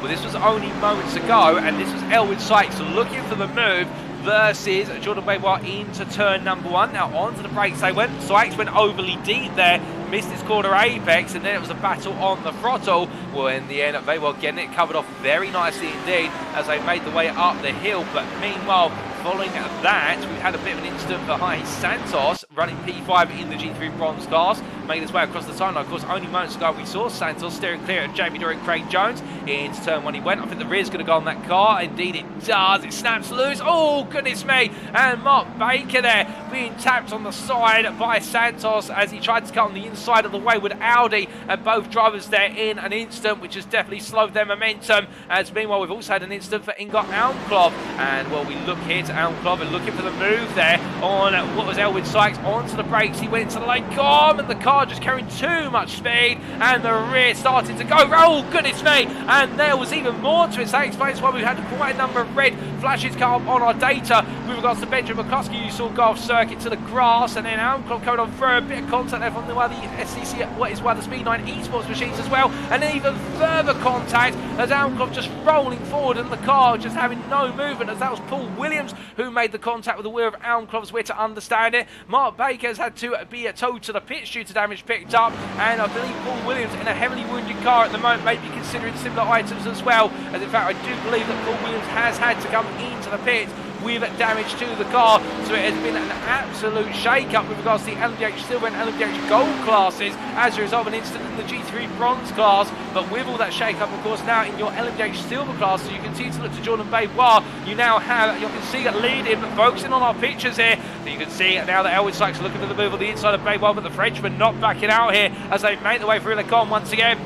Well, this was only moments ago, and this was Elwood Sykes looking for the move versus Jordan Benoit into turn number 1. Now onto the brakes they went. Sykes went overly deep there, missed his corner apex, and then it was a battle on the throttle. Well, in the end, Benoit getting it covered off very nicely indeed as they made the way up the hill. But meanwhile, following that, we had a bit of an incident for Jorge Santos running P5 in the G3 Bronze class, made his way across the timeline. Of course, only moments ago we saw Santos steering clear of Jamie Dorey and Craig Jones. Into turn 1 he went. I think the rear's going to go on that car. Indeed it does. It snaps loose. Oh, goodness me. And Mark Baker there being tapped on the side by Santos as he tried to cut on the inside of the wayward Audi, and both drivers there in an instant, which has definitely slowed their momentum. As meanwhile, we've also had an incident for Ingot Almklov, and well, we look here to Almklov and looking for the move there on what was Elwood Sykes onto the brakes. He went into the lane, and the car just carrying too much speed, and the rear started to go. Oh, goodness me. And there was even more to it. So that explains why we've had quite a number of red flashes come up on our data with regards to Benjamin McCluskey. You saw go off circuit to the grass, and then Almklov coming on through, a bit of contact there from one of the SCC, what is one of the Speed 9 esports machines as well, and then even further contact as Almklov just rolling forward and the car just having no movement, as that was Paul Williams who made the contact with the wheel of Almklov's. We're to understand it. Mark Baker has had to be towed to the pitch due to damage picked up, and I believe Paul Williams in a heavily wounded car at the moment may be considering similar items as well, as in fact I do believe that Paul Williams has had to come into the pit with damage to the car. So it has been an absolute shake-up with regards to the LMDH Silver and LMDH Gold classes as a result of an incident in the G3 Bronze class. But with all that shake-up, of course, now in your LMDH Silver class, so you continue to look to Jordan Benoit. You now have, you can see it leading, but focusing on our pictures here, you can see now that Elwood Sykes looking for the move on the inside of Benoit, but the Frenchman not backing out here as they make their way through the con once again.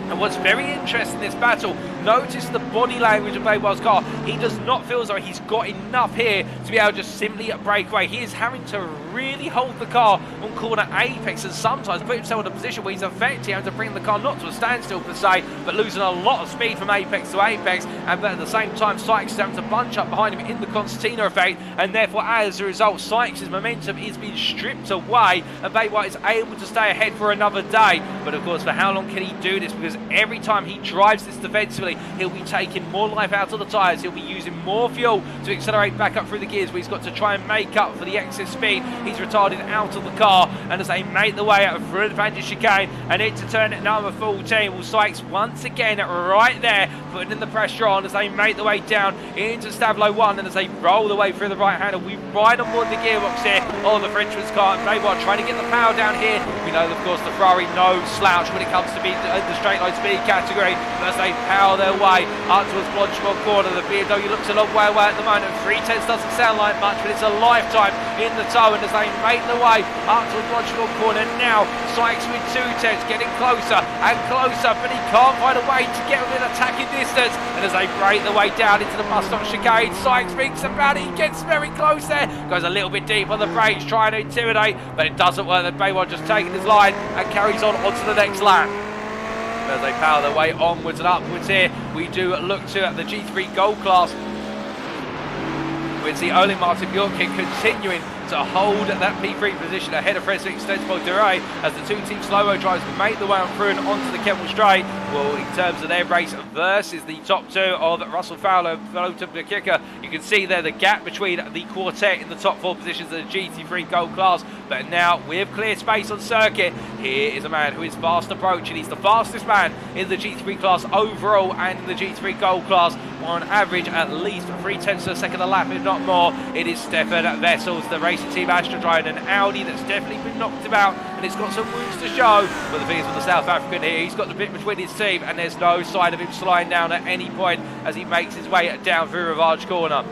And what's very interesting in this battle, notice the body language of Benoit's car. He does not feel as though he's got enough here to be able to just simply break away. He is having to really hold the car on corner apex and sometimes put himself in a position where he's effectively having to bring the car not to a standstill per se, but losing a lot of speed from apex to apex. And but at the same time, Sykes is having to bunch up behind him in the concertina effect, and therefore as a result, Sykes' momentum is being stripped away, and Benoit is able to stay ahead for another day. But of course, for how long can he do this? Because every time he drives this defensively, he'll be taking more life out of the tyres, he'll be using more fuel to accelerate back up through the gears, where he's got to try and make up for the excess speed he's retarded out of the car. And as they make the way out of through the advantage chicane and into turn at number 14, well, Sykes once again right there putting in the pressure on as they make the way down into Stablo 1, and as they roll the way through the right hander, we ride on board the gearbox here on the Frenchman's car. Benoit trying to get the power down here We know, of course, the Ferrari no slouch when it comes to being the straight line speed category, but as they power their way up towards Blanchimont corner, the BMW looks a long way away at the moment. 3/10 doesn't sound like much, but it's a lifetime in the toe, and as they make the way up towards Blanchimont corner, now Sykes with 2/10, getting closer and closer, but he can't find a way to get within attacking distance, and as they break the way down into the must-stop chicane, Sykes thinks about it, he gets very close there, goes a little bit deep on the brakes, trying to intimidate, but it doesn't work. The Baywatch just taking his line and carries on onto the next lap. As they power their way onwards and upwards here, we do look to the G3 Gold class. We see Ole Martin Bjorkin continuing to hold that P3 position ahead of Fredrik Stensvold-Durey as the two team slow-mo drivers make the way on through and onto the Kemmel Straight. Well, in terms of their race versus the top two of Russell Fowler and Floater Kicker, you can see there the gap between the quartet in the top four positions of the GT3 Gold class. But now, with clear space on circuit, here is a man who is fast approaching. He's the fastest man in the GT3 class overall and in the GT3 Gold class, on average at least 3/10 of a second a lap, if not more. It is Stefan Wessels, the Racing Team Astra, driving an Audi that's definitely been knocked about and it's got some wounds to show. But the thing is with the South African here, he's got the bit between his team and there's no sign of him slowing down at any point as he makes his way down through Rivage corner.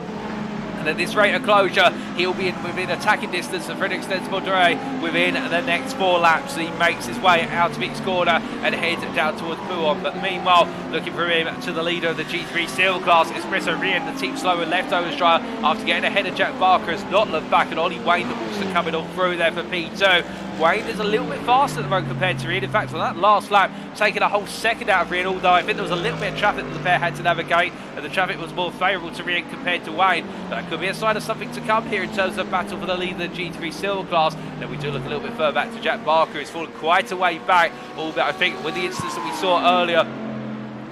And at this rate of closure, he'll be within attacking distance of Fredrik Stensvold-Durey within the next 4 laps. He makes his way out of his corner and heads down towards Pouhon. But meanwhile, looking for him to the leader of the G3 Silver class, Espresso Rien, the team slower leftovers driver, after getting ahead of Jack Barker, has not looked back, and Ollie Wayne also coming on through there for P2. Wayne is a little bit faster at the moment compared to Rien. In fact, on that last lap, taking a whole second out of Rien, although I think there was a little bit of traffic that the pair had to navigate, and the traffic was more favourable to Rien compared to Wayne. But that could be a sign of something to come here in terms of battle for the lead of the G3 Silver class. Then we do look a little bit further back to Jack Barker, who's fallen quite a way back, albeit I think with the instance that we saw earlier,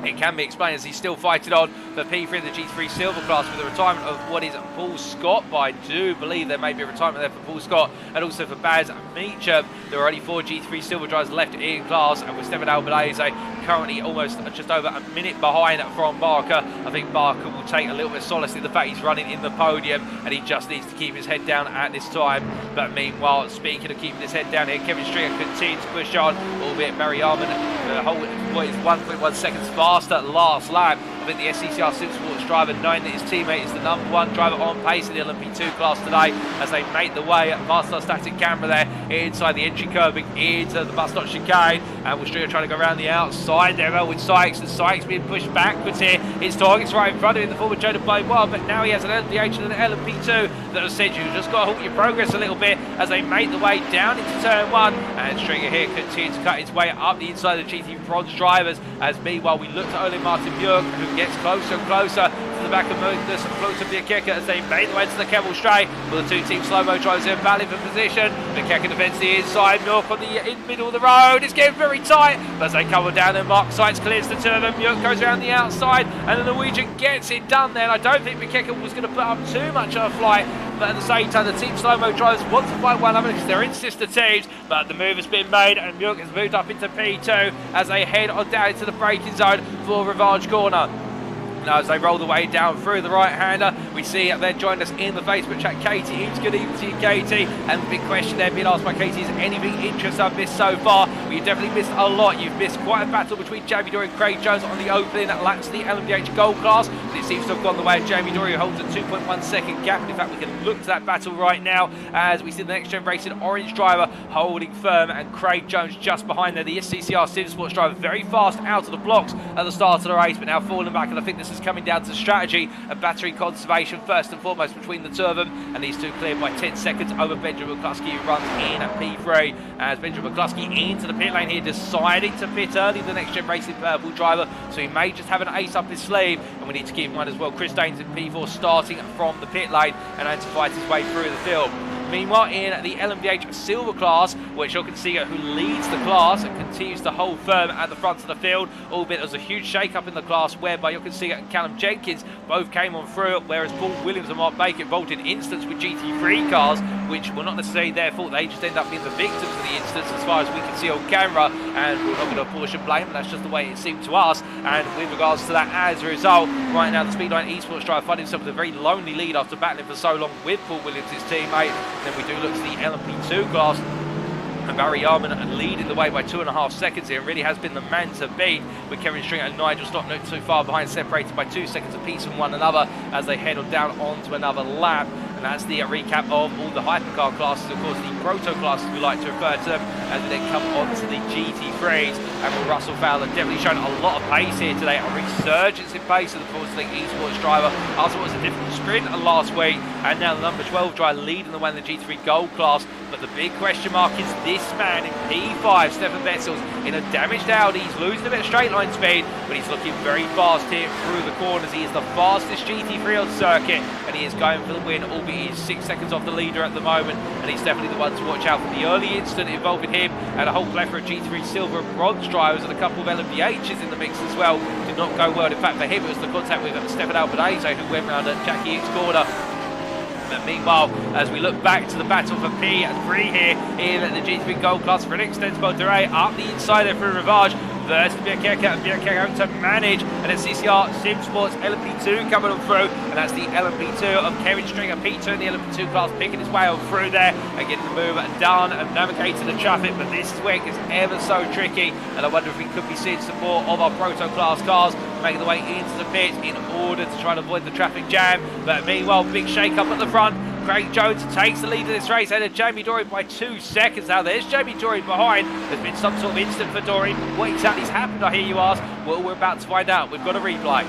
it can be explained as he's still fighting on for P3 in the G3 Silver class with the retirement of what is Paul Scott. But I do believe there may be a retirement there for Paul Scott and also for Baz Meacham. There are only 4 G3 Silver drivers left in class, and with Stefan Albanese currently almost just over a minute behind from Barker. I think Barker will take a little bit of solace in the fact he's running in the podium and he just needs to keep his head down at this time. But meanwhile, speaking of keeping his head down here, Kevin Stringer continues to push on, albeit Barry Arman, the whole is 1.1 seconds faster at last lap. I think the SCCR Supersports driver, knowing that his teammate is the #1 driver on pace in the LMP2 class today, as they make the way past our static camera there inside the entry curbing into the bus stop chicane, and we're still trying to go around the outside there with Sykes, and Sykes being pushed backwards here. His target's right in front of him, the former Jonah Blaine-Wild, but now he has an LMDH and an LMP2 that has said you've just got to halt your progress a little bit as they make the way down into turn 1, and Stringer here continues to cut his way up the inside of the GT Bronze drivers, as meanwhile we look to Ole Martin Björk, who gets closer and closer to the back of Magnus and Floater Kicker as they make the way to the Kemmel Straight. Well, the two team slow-mo drivers in battling for position. The Kicker defends the inside, Milk on the middle of the road. It's getting very tight, but as they come down and Mark Sykes clears the two of them. Björk goes around the outside, and the Norwegian gets it done there. And I don't think Kicker was going to put up too much of a flight, but at the same time, the team slow-mo drivers want to fight one another because they're in sister teams. But the move has been made, and Björk has moved up into P2 as they head on down into the braking zone for Rivage corner. Now, as they roll the way down through the right-hander, we see they're joining us in the Facebook chat, Katie. Good evening to you, Katie. And the big question there being asked by Katie is anything interesting I've missed so far? Well, you've definitely missed a lot. You've missed quite a battle between Jamie Dorey and Craig Jones on the opening laps of the LMDH Gold class. But it seems to have gone the way of Jamie Dorey, who holds a 2.1 second gap. And in fact, we can look to that battle right now as we see the NXTGEN Racing orange driver holding firm and Craig Jones just behind there. The SCCR Supersports driver very fast out of the blocks at the start of the race, but now falling back. And I think this is coming down to strategy and battery conservation first and foremost between the two of them, and these two cleared by 10 seconds over Benjamin McCluskey, who runs in at P3 as Benjamin McCluskey into the pit lane here, deciding to pit early, the NXTGEN Racing purple driver, so he may just have an ace up his sleeve. And we need to keep in mind as well, Chris Danes in P4 starting from the pit lane and having to fight his way through the field. Meanwhile, in the LMDH Silver class, where Jochen Siegert, who leads the class and continues to hold firm at the front of the field, albeit there was a huge shake-up in the class whereby Jochen Siegert and Callum Jenkins both came on through, whereas Paul Williams and Mark Baker involved in incidents with GT3 cars, which were not necessarily their fault. They just end up being the victims of the incidents as far as we can see on camera, and we're not going to apportion blame, but that's just the way it seemed to us. And with regards to that, as a result, right now the Speedline Esports driver finding himself with a very lonely lead after battling for so long with Paul Williams, his teammate. Then we do look to the LMP2 class, And Barry Yarman leading the way by 2.5 seconds here. It really has been the man to beat, with Kevin Stringer and Nigel Stock not too far behind, separated by 2 seconds apiece from one another as they head on down onto another lap. And that's the recap of all the hypercar classes, of course the proto classes we like to refer to them, as we then come on to the GT3s. And Russell Fowler definitely shown a lot of pace here today, a resurgence in pace of the Force Link Esports driver after what was a different sprint last week, and now the number 12 driver leading the way in the GT3 Gold class. But the big question mark is this man in P5, Stefan Wetzel's in a damaged Audi. He's losing a bit of straight line speed, but he's looking very fast here through the corners. He is the fastest GT3 on circuit, and he is going for the win, albeit he's 6 seconds off the leader at the moment, and he's definitely the one to watch out for. The early incident involving him and a whole plethora of GT3 Silver and Bronze drivers and a couple of LMDHs in the mix as well did not go well. In fact, for him it was the contact with Stefan Albanese who went round at Jackie Hicks' corner. But meanwhile, as we look back to the battle for P3 here in the GT3 Gold class for NXTGEN Dorey up the inside there for Rivage versus Bierkeka, and Bierkeka to manage, and it's CCR Sim Sports LMP2 coming on through, and that's the LMP2 of Kevin Stringer. P2 in the LMP2 class picking his way on through there and getting the move done and navigating the traffic. But this is where it gets ever so tricky, and I wonder if we could be seeing some more of our proto class cars making the way into the pit in order to try and avoid the traffic jam. But meanwhile, big shake up at the front. Craig Jones takes the lead of this race ahead of Jamie Dorey by 2 seconds. Now there's Jamie Dorey behind. There's been some sort of incident for Dorey. What exactly has happened, I hear you ask? Well, we're about to find out. We've got a replay.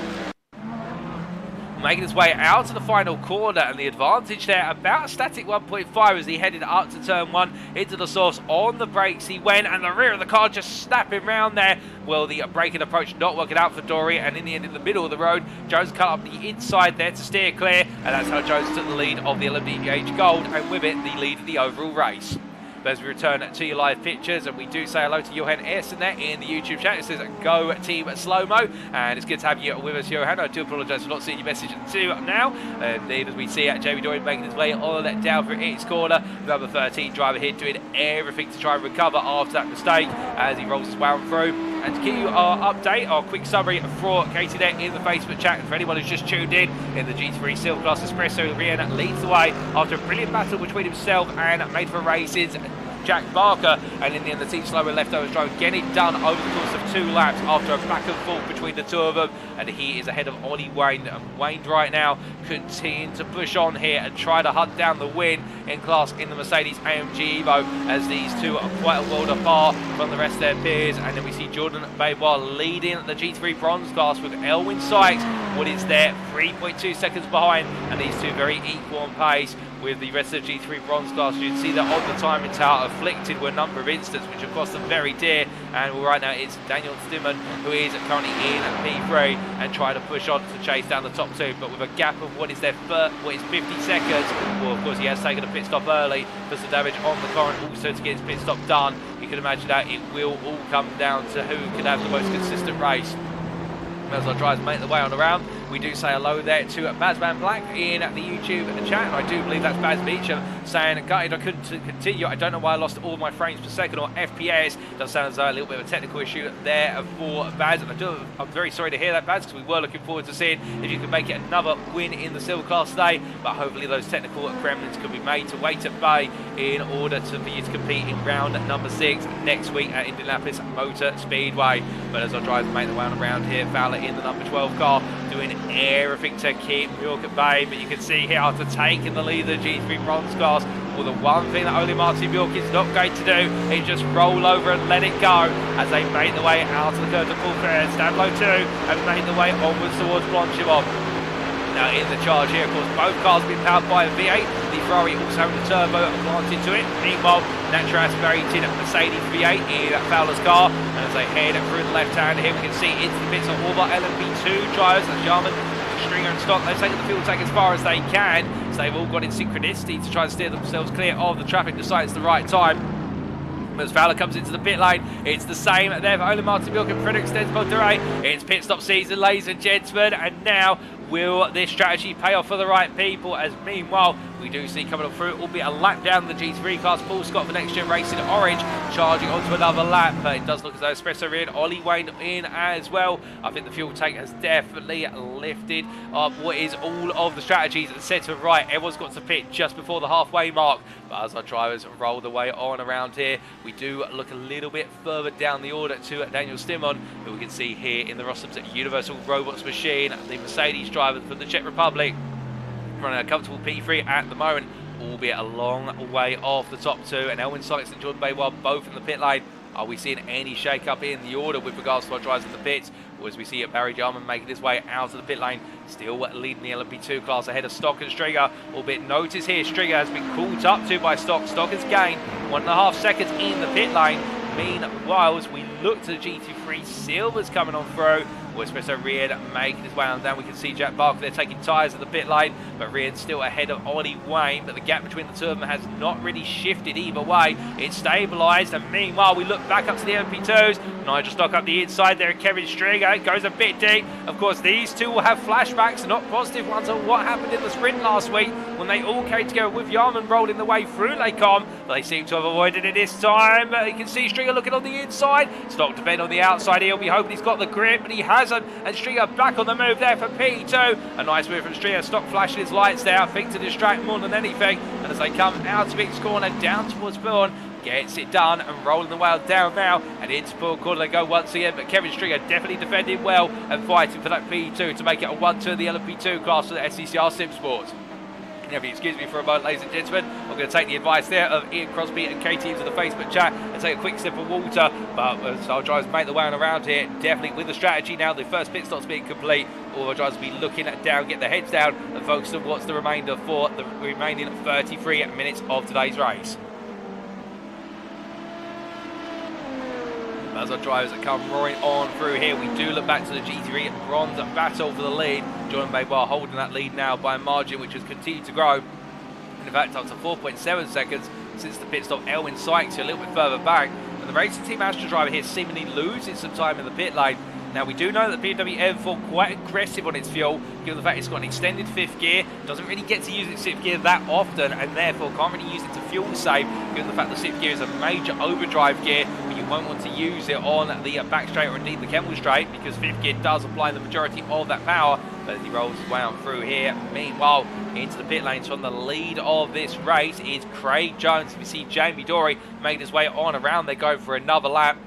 Making his way out to the final corner, and the advantage there about a static 1.5 as he headed up to turn 1 into the source. On the brakes he went, and the rear of the car just snapping round there. Well, the braking approach not working out for Dorey, and in the end, in the middle of the road, Jones cut up the inside there to steer clear, and that's how Jones took the lead of the LMDH Gold, and with it, the lead of the overall race. But as we return to your live pictures, and we do say hello to Jochen Siegert there in the YouTube chat. It says, go Team Slow-Mo, and it's good to have you with us, Jochen. I do apologise for not seeing your message until now. Indeed, as we see Jamie Dorey making his way on that down for its corner. Number 13 driver here doing everything to try and recover after that mistake as he rolls his way on through. And to give you our update, our quick summary for Katie there in the Facebook chat, and for anyone who's just tuned in the GT3 Silver Class Espresso, Rihanna leads the way after a brilliant battle between himself and Made for Racing's Jack Barker, and in the end the Team Slower leftovers driver getting it done over the course of 2 laps after a back and forth between the two of them, and he is ahead of Ollie Wayne. And Wayne right now continuing to push on here and try to hunt down the win in class in the Mercedes AMG Evo, as these two are quite a world apart from the rest of their peers. And then we see Jordan Baybois leading the GT3 Bronze class with Elwin Sykes, what is there, 3.2 seconds behind, and these two very equal on pace with the rest of the G3 Bronze class. You can see that on the time in tower afflicted were a number of incidents which have cost them very dear, and right now it's Daniel Stimman who is currently in P3 and trying to push on to chase down the top two, but with a gap of what is 50 seconds. Well, of course he has taken a pit stop early for some damage on the car, and also to get his pit stop done. You can imagine that it will all come down to who can have the most consistent race. As our drivers make their way on around, we do say hello there to Bazman Black in the YouTube chat, and I do believe that's Baz Beecham saying, gutted I couldn't continue. I don't know why I lost all my frames per second or FPS. Does sound as though a little bit of a technical issue there for Baz, and I'm very sorry to hear that, Baz, because we were looking forward to seeing if you could make it another win in the Silver Class today, but hopefully those technical gremlins can be made to wait at bay in order for you to compete in round number 6 next week at Indianapolis Motor Speedway. But as our drivers make their way on around here, Fowler in the number 12 car doing everything to keep New York at bay, but you can see here after taking the lead of the G3 Bronze class, well, the one thing that only Martin Bjork is not going to do is just roll over and let it go as they make their way out of the curve to full fair. Stand low 2 and make their way onwards towards Blanchimont. Now in the charge here, of course, both cars have been powered by a V8. The Ferrari also having the turbo planted to it. Meanwhile, naturally aspirated Mercedes V8 in Fowler's car. And as they head through the left hand here, we can see into the bits of all our LMP2 drivers. As Jarman, Stringer and Stock, they've taken the fuel tank as far as they can. So they've all got in synchronicity to try and steer themselves clear of the traffic, decide it's the right time. As Fowler comes into the pit lane, it's the same there for Ole Martin Bjork and Frederick Stensbold-Durey. It's pit stop season, ladies and gentlemen, and now will this strategy pay off for the right people? As meanwhile, we do see coming up through, albeit a lap down the GT3 class. Paul Scott for Next Gen Racing Orange charging onto another lap, but it does look as though Espresso in, Ollie Wayne in as well. I think the fuel tank has definitely lifted up what is all of the strategies set to right. Everyone's got to pit just before the halfway mark, but as our drivers roll the way on around here, we do look a little bit further down the order to Daniel Stimon, who we can see here in the Rossum's Universal Robots machine, the Mercedes driver from the Czech Republic, running a comfortable P3 at the moment, albeit a long way off the top two. And Elwin Sykes and Jordan Baywell both in the pit lane. Are we seeing any shake-up in the order with regards to our drivers in the pits? Or as we see Barry Jarman making his way out of the pit lane, still leading the LMP2 class ahead of Stock and Stringer. Albeit notice here, Stringer has been caught up to by Stock. Stock has gained 1.5 seconds in the pit lane. Meanwhile, as we look to the GT3, Silver's coming on through. Espresso Rian making his way on down. We can see Jack Barker there taking tyres at the pit lane, but Rian's still ahead of Ollie Wayne, but the gap between the two of them has not really shifted either way. It's stabilised, and meanwhile we look back up to the MP2s. Nigel Stock up the inside there, and Kevin Stringer goes a bit deep. Of course, these two will have flashbacks, not positive ones, on what happened in the sprint last week when they all came together with Yarman rolling the way through Lacombe, but they seem to have avoided it this time. You can see Stringer looking on the inside, Stock to bend on the outside. He'll be hoping he's got the grip, but he hasn't. And Stringer back on the move there for P2. A nice move from Stringer. Stock flashing his lights there, I think to distract more than anything. And as they come out of Vic's corner, down towards Bourne, gets it done and rolling the way down now. And into Bourne corner they go once again. But Kevin Stringer definitely defending well and fighting for that P2 to make it a 1-2 in the LMP2 class for the SCCR Sim Sports. If you excuse me for a moment, ladies and gentlemen, I'm going to take the advice there of Ian Crosby and KT into the Facebook chat and take a quick sip of water. But as our drivers make the way on around here, definitely with the strategy now, the first pit stop's being complete, all our drivers will be looking down, get their heads down and focus on what's the remainder for the remaining 33 minutes of today's race. As our drivers come roaring on through here, we do look back to the GT3 bronze battle for the lead. Jordan Baywell holding that lead now by a margin which has continued to grow. In fact, up to 4.7 seconds since the pit stop. Elwin Sykes a little bit further back. And the Racing Team Astra driver here seemingly losing some time in the pit lane. Now, we do know that the BMW M4 quite aggressive on its fuel, given the fact it's got an extended fifth gear, doesn't really get to use its fifth gear that often, and therefore can't really use it to fuel save, given the fact the fifth gear is a major overdrive gear, but you won't want to use it on the back straight or indeed the Kemmel straight, because fifth gear does apply the majority of that power. But as he rolls his way on through here, meanwhile, into the pit lanes from the lead of this race is Craig Jones. We see Jamie Dorey making his way on around. They go for another lap.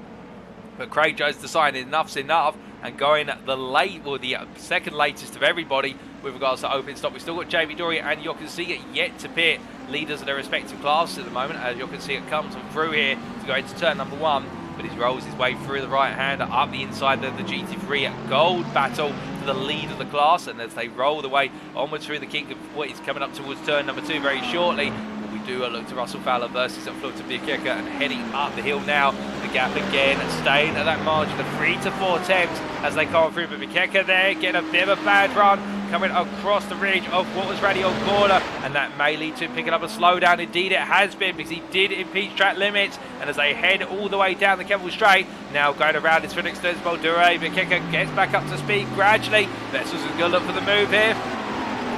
But Craig Jones decided enough's enough and going the second latest of everybody with regards to opening stop. We've still got Jamie Dorey and Jochen Siegert yet to pit, leaders of their respective classes at the moment, as Jochen Siegert comes on through here to go into turn number 1. But he rolls his way through the right hand up the inside of the GT3 Gold battle for the lead of the class. And as they roll the way onwards through the kick of what is coming up towards turn number 2 very shortly, we do look to Russell Fowler versus Floto GT3 and heading up the hill now. The gap again, staying at that margin of 3 to 4 tenths as they come through. But GT3 there getting a bit of a bad run, coming across the ridge of what was Radio corner, and that may lead to him picking up a slowdown. Indeed it has been, because he did impeach track limits. And as they head all the way down the Kemmel straight, now going around his Phoenix Moldure, GT3 gets back up to speed gradually. Vessels is going to look for the move here.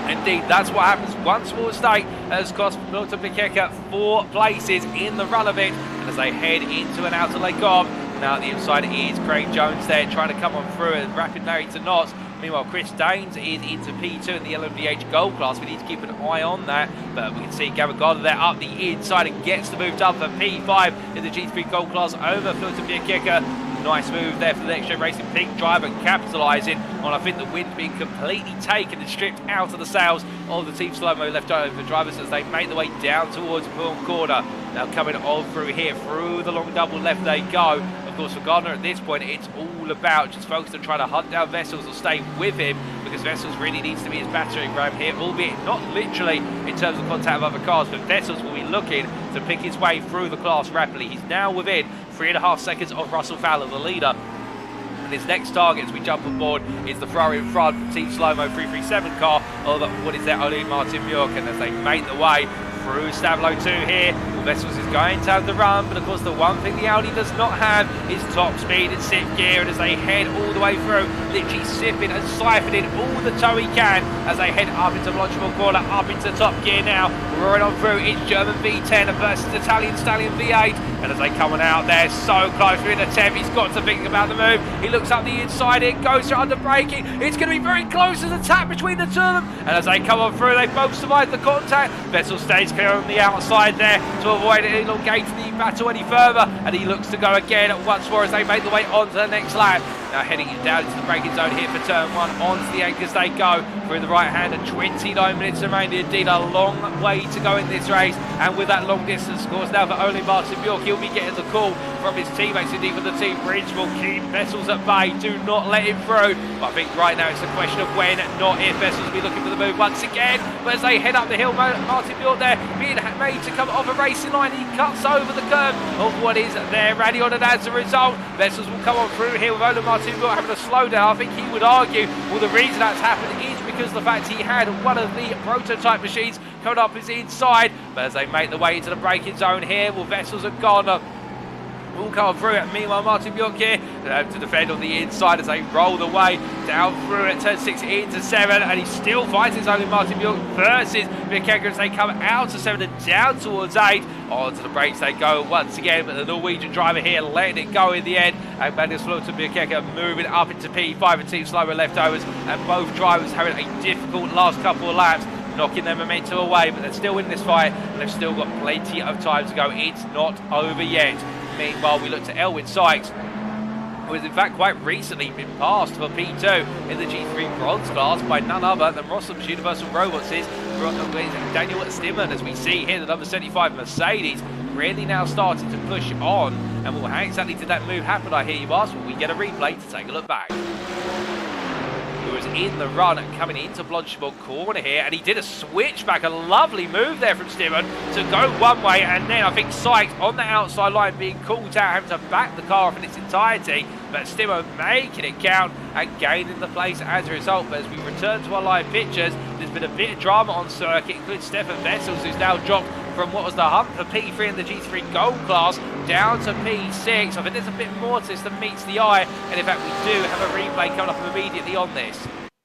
Indeed, that's what happens. One small mistake has cost Floto GT3 4 places in the run of it. And as they head into and out of Lacombe, now at the inside is Craig Jones there trying to come on through a rapid Larry to knots. Meanwhile, Chris Daines is into P2 in the LMDH Gold class. We need to keep an eye on that. But we can see Gareth Williams there up the inside and gets the move done for P5 in the GT3 Gold class over Floto GT3. Nice move there for the Next Gen Racing Pink driver, capitalising on, I think, the wind being completely taken and stripped out of the sails of the Team Slow-Mo left over drivers as they make their way down towards Bourne corner. Now coming on through here, through the long double left they go. Of course, for Gardner at this point, it's all about just focused on trying to hunt down Vessels or stay with him, because Vessels really needs to be his battering ram here, albeit not literally in terms of contact with other cars, but Vessels will be looking to pick his way through the class rapidly. He's now within 3.5 seconds of Russell Fowler, the leader. And his next target as we jump on board is the Ferrari in front from Team Slow-Mo 337 car, or what is their Ole Martin Bjork. And as they make the way through Stavlo 2 here, Vessels is going to have the run, but of course the one thing the Audi does not have is top speed and sixth gear. And as they head all the way through, literally sipping and siphoning all the tow he can as they head up into Blanchimont corner, up into top gear now. roaring on through. It's German V10 versus Italian Stallion V8. And as they come on out, they're so close. We're in a 10. He's got to think about the move. He looks up the inside. It goes for under braking. It's going to be very close. There's a tap between the two of them. And as they come on through, they both survive the contact. Vettel stays clear on the outside there to avoid it elongating the battle any further. And he looks to go again once more as they make the way onto the next lap. Now heading down into the braking zone here for turn 1. Onto the anchors they go through the right hand. And 29 minutes remain. Indeed, a long way to go in this race. And with that long distance, of course, now for only Martin Bjork, he'll be getting the call from his teammates. Indeed, for the team, Bridge will keep Vessels at bay. Do not let him through. But I think right now it's a question of when, not if. Vessels will be looking for the move once again. But as they head up the hill, Martin Bjork there being made to come off a racing line. He cuts over the curve of what is their rally on, and as a result, Vessels will come on through here with only Martin Bjork having a slowdown. I think he would argue, well, the reason that's happened is because the fact he had one of the prototype machines coming up his inside. But as they make the way into the braking zone here, well, Vessels are gone. Will come through it. Meanwhile, Martin Bjork here to defend on the inside as they roll the way down through it. Turn 6 into 7, and he still fights his only Martin Bjork versus Bjerke as they come out to 7 and down towards 8. Onto the brakes they go once again, but the Norwegian driver here letting it go in the end. And Magnus Float and Bjerke moving up into P5 and Team Slower leftovers, and both drivers having a difficult last couple of laps, knocking their momentum away, but they're still in this fight and they've still got plenty of time to go. It's not over yet. Meanwhile, we look to Elwin Sykes, who has in fact quite recently been passed for P2 in the G3 bronze class by none other than Rossum's Universal Robots' Daniel Stimman, as we see here the number 75 Mercedes really now starting to push on. And well, how exactly did that move happen, I hear you ask? Well, we get a replay to take a look back. Who was in the run and coming into Blanchimont corner here, and he did a switchback, a lovely move there from Stimman to go one way, and then I think Sykes on the outside line being called out, having to back the car off in its entirety, but Stimman making it count and gaining the place as a result. But as we return to our live pictures, there's been a bit of drama on circuit, including Stefan Vessels, who's now dropped from what was the hunt for P3 in the G3 Gold class down to P6. I think there's a bit more to this than meets the eye, and in fact we do have a replay coming up immediately on this.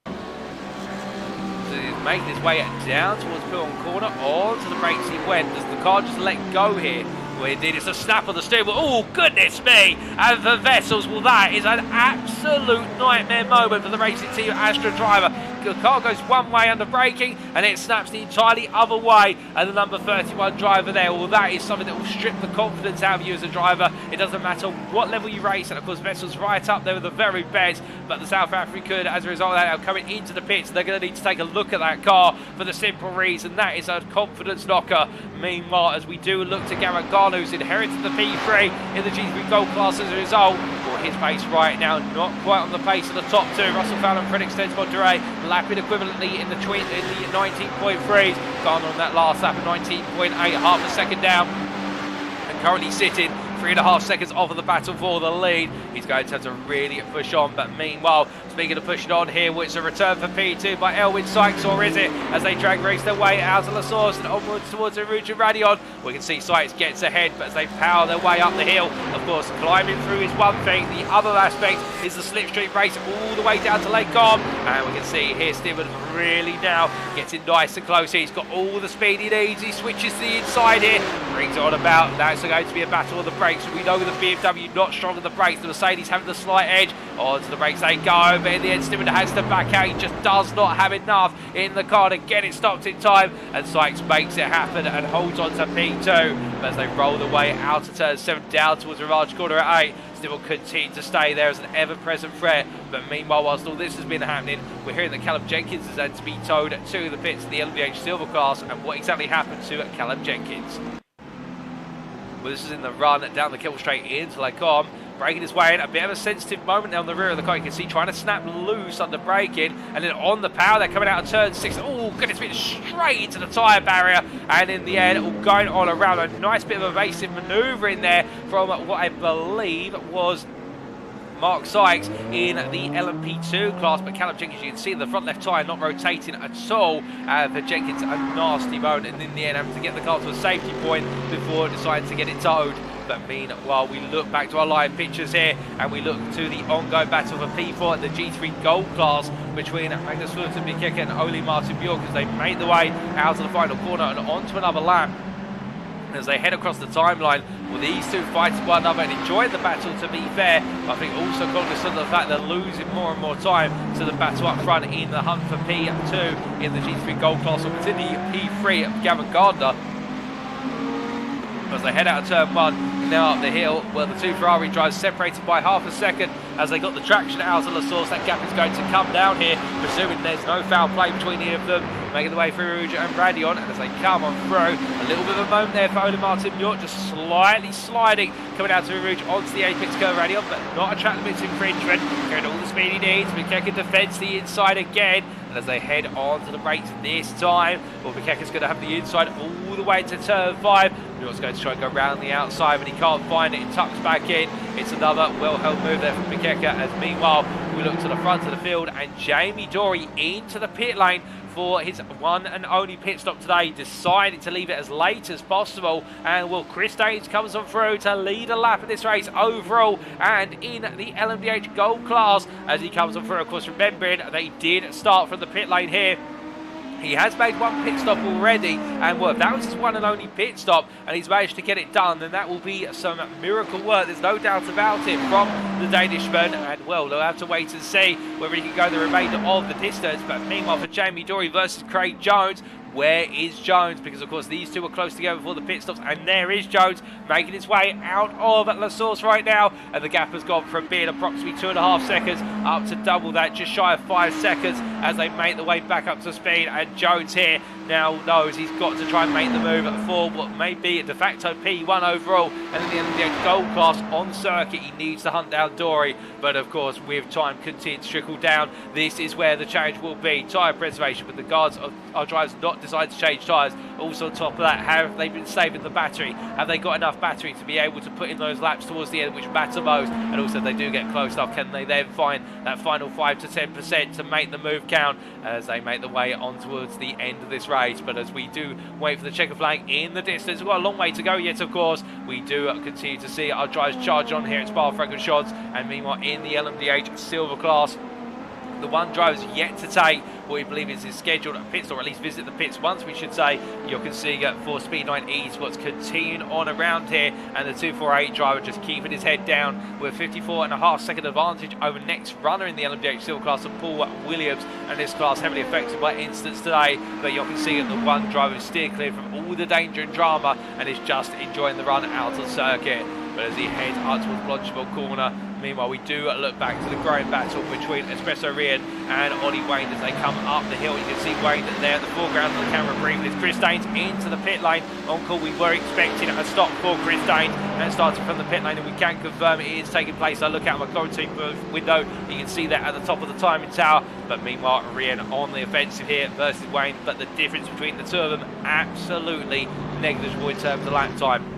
So he's making his way down towards Pillon corner, onto the brakes he went. Does the car just let go here? Well, indeed, it's a snap on the steering wheel. Oh, goodness me! And for Vessels, well, that is an absolute nightmare moment for the racing team Astra driver. The car goes one way under braking, and it snaps the entirely other way. And the number 31 driver there, well, that is something that will strip the confidence out of you as a driver. It doesn't matter what level you race, and of course, Vessels right up there with the very best. But the South African, as a result of that, are coming into the pits. They're going to need to take a look at that car for the simple reason that is a confidence knocker. Meanwhile, as we do look to Gareth Garner, who's inherited the P3 in the G3 Gold class as a result, well, his pace right now not quite on the pace of the top two. Russell Fallon, Fred Extends Monterey, lapping equivalently in the 19.3s. Garner on that last lap of 19.8, half a second down, and currently sitting 3.5 seconds off of the battle for the lead. He's going to have to really push on, but meanwhile, speaking of pushing on here, well, it's a return for P2 by Elwin Sykes, or is it? As they drag race their way out of La Source and onwards towards Aruja Radion, we can see Sykes gets ahead, but as they power their way up the hill, of course, climbing through is one thing. The other aspect is the slipstream race all the way down to Lake Garm, and we can see here Stevens really now getting nice and close. He's got all the speed he needs. He switches to the inside here, brings it on about. Now it's going to be a battle on the brakes. We know the BMW not strong on the brakes. The Mercedes having the slight edge. Onto the brakes they go, but in the end, Stewart has to back out. He just does not have enough in the car to get it stopped in time, and Sykes makes it happen and holds on to P2. But as they roll the way out of turn 7 down towards the large corner at 8, Stewart continue to stay there as an ever-present threat. But meanwhile, whilst all this has been happening, we're hearing that Callum Jenkins has had to be towed to the pits in the LMDH Silver class, and what exactly happened to Callum Jenkins? Well, this is in the run down the kill straight into Lake Garm, breaking his way in. A bit of a sensitive moment down the rear of the car. You can see trying to snap loose under braking, and then on the power, they're coming out of turn 6. Oh, goodness me, straight into the tyre barrier, and in the end, all going on around. A nice bit of evasive manoeuvre in there from what I believe was Mark Sykes in the LMP2 class, but Callum Jenkins, you can see the front left tyre not rotating at all. For Jenkins, a nasty moment, and in the end having to get the car to a safety point before deciding to get it towed. But meanwhile, we look back to our live pictures here, and we look to the ongoing battle for P4 at the G3 Gold class between Magnus Fulton Mikeke and Ole Martin Bjork as they make the way out of the final corner and onto another lap. As they head across the timeline, well, these two fighting one another and enjoying the battle, to be fair. I think also cognizant of the fact they're losing more and more time to the battle up front in the hunt for P2 in the G3 Gold class, or particularly P3 of Gavin Gardner. As they head out of turn 1, now up the hill, where the two Ferrari drivers separated by half a second as they got the traction out of the source. That gap is going to come down here, presuming there's no foul play between either of them, making the way through Rouge and Bradion. And as they come on through, a little bit of a moment there for Ole Martin Bjork, just slightly sliding, coming out to Rouge onto the apex curve Bradion, but not a track limits infringement, carrying all the speed he needs. Mikeke defends the inside again, and as they head on to the brakes this time, well, Mikeke's going to have the inside all the way to turn 5. Bjork's going to try and go around the outside, but he can't find it. It tucks back in. It's another well-held move there from Mikeke, as meanwhile we look to the front of the field, and Jamie Dorey into the pit lane for his one and only pit stop today, decided to leave it as late as possible. And well, Chris Danes comes on through to lead a lap in this race overall and in the LMDH Gold class as he comes on through. Of course, remembering they did start from the pit lane here. He has made one pit stop already, and well, if that was his one and only pit stop and he's managed to get it done, then that will be some miracle work. There's no doubt about it from the Danishman, and well, they'll have to wait and see whether he can go the remainder of the distance. But meanwhile, for Jamie Dorey versus Craig Jones, where is Jones? Because of course these two were close together before the pit stops, and there is Jones making his way out of La Source right now, and the gap has gone from being approximately 2.5 seconds up to double that, just shy of 5 seconds as they make the way back up to speed. And Jones here now knows he's got to try and make the move for what may be a de facto P1 overall, and in the LMDH Gold class on circuit he needs to hunt down Dorey. But of course, with time continuing to trickle down, this is where the challenge will be. Tyre preservation, with the guards of our drivers not decide to change tyres. Also on top of that, have they been saving the battery? Have they got enough battery to be able to put in those laps towards the end which matter most? And also, if they do get close enough, can they then find that final 5 to 10% to make the move count as they make the way on towards the end of this race? But as we do wait for the checker flag in the distance, we've got a long way to go yet, of course. We do continue to see our drivers charge on here at Spa-Francorchamps, and meanwhile in the LMDH Silver class, the one driver's yet to take what we believe is his scheduled pits, or at least visit the pits once, we should say. Jochen Siegert for Speed 9 Esports continuing on around here, and the 248 driver just keeping his head down with 54.5 second advantage over next runner in the LMDH Silver class of Paul Williams, and this class heavily affected by incidents today. But Jochen Siegert, the one driver, is steer clear from all the danger and drama and is just enjoying the run out on circuit. But as he heads up towards Blancheville corner, meanwhile we do look back to the growing battle between Espresso Rian and Ollie Wayne as they come up the hill. You can see Wayne there at the foreground of the camera briefly. As Chris Danes into the pit lane. On call, we were expecting a stop for Chris Danes, and starting from the pit lane, and we can confirm it is taking place. I look out my commentating window, you can see that at the top of the timing tower. But meanwhile, Rian on the offensive here versus Wayne, but the difference between the two of them absolutely negligible in terms of lap time.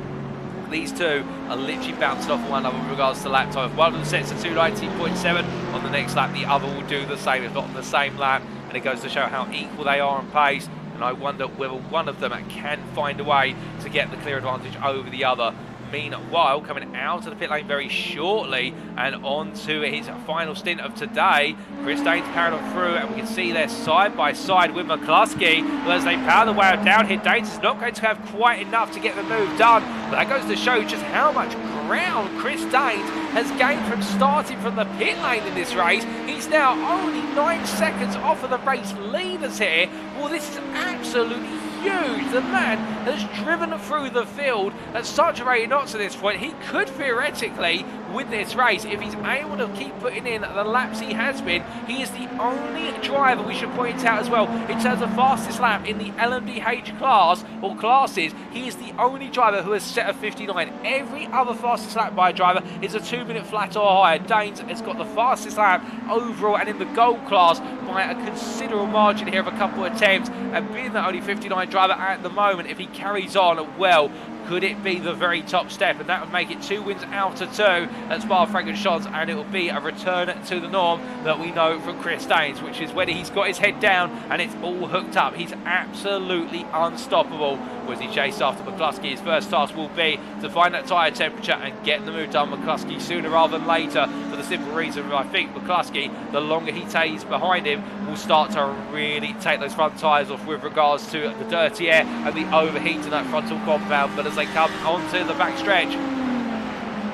These two are literally bouncing off one another with regards to lap time. If one of them sets a 2:19.7 on the next lap, the other will do the same, if not on the same lap. And it goes to show how equal they are on pace. And I wonder whether one of them can find a way to get the clear advantage over the other. Meanwhile, coming out of the pit lane very shortly and on to his final stint of today, Chris Danes carrying on through, and we can see they're side by side with McCluskey. Well, as they power the way down here, Danes is not going to have quite enough to get the move done, but that goes to show just how much ground Chris Danes has gained from starting from the pit lane in this race. He's now only 9 seconds off of the race leaders here. Well, this is absolutely huge. The man has driven through the field at such a rate of knots at this point. He could theoretically win this race if he's able to keep putting in the laps he has been. He is the only driver, we should point out as well, in terms of fastest lap in the LMDH class or classes. He is the only driver who has set a 59. Every other fastest lap by a driver is a 2-minute flat or higher. Danes has got the fastest lap overall and in the gold class by a considerable margin here of a couple of attempts, and being the only 59 driver at the moment, if he carries on well, Could it be the very top step? And that would make it 2 wins out of 2 at Spa-Francorchamps, and it will be a return to the norm that we know from Chris Danes, which is when he's got his head down and it's all hooked up. He's absolutely unstoppable. Was he chased after McCluskey? His first task will be to find that tyre temperature and get the move done McCluskey sooner rather than later, for the simple reason I think McCluskey, the longer he stays behind him, will start to really take those front tyres off with regards to the dirty air and the overheat in that frontal compound. But as they come onto the back stretch,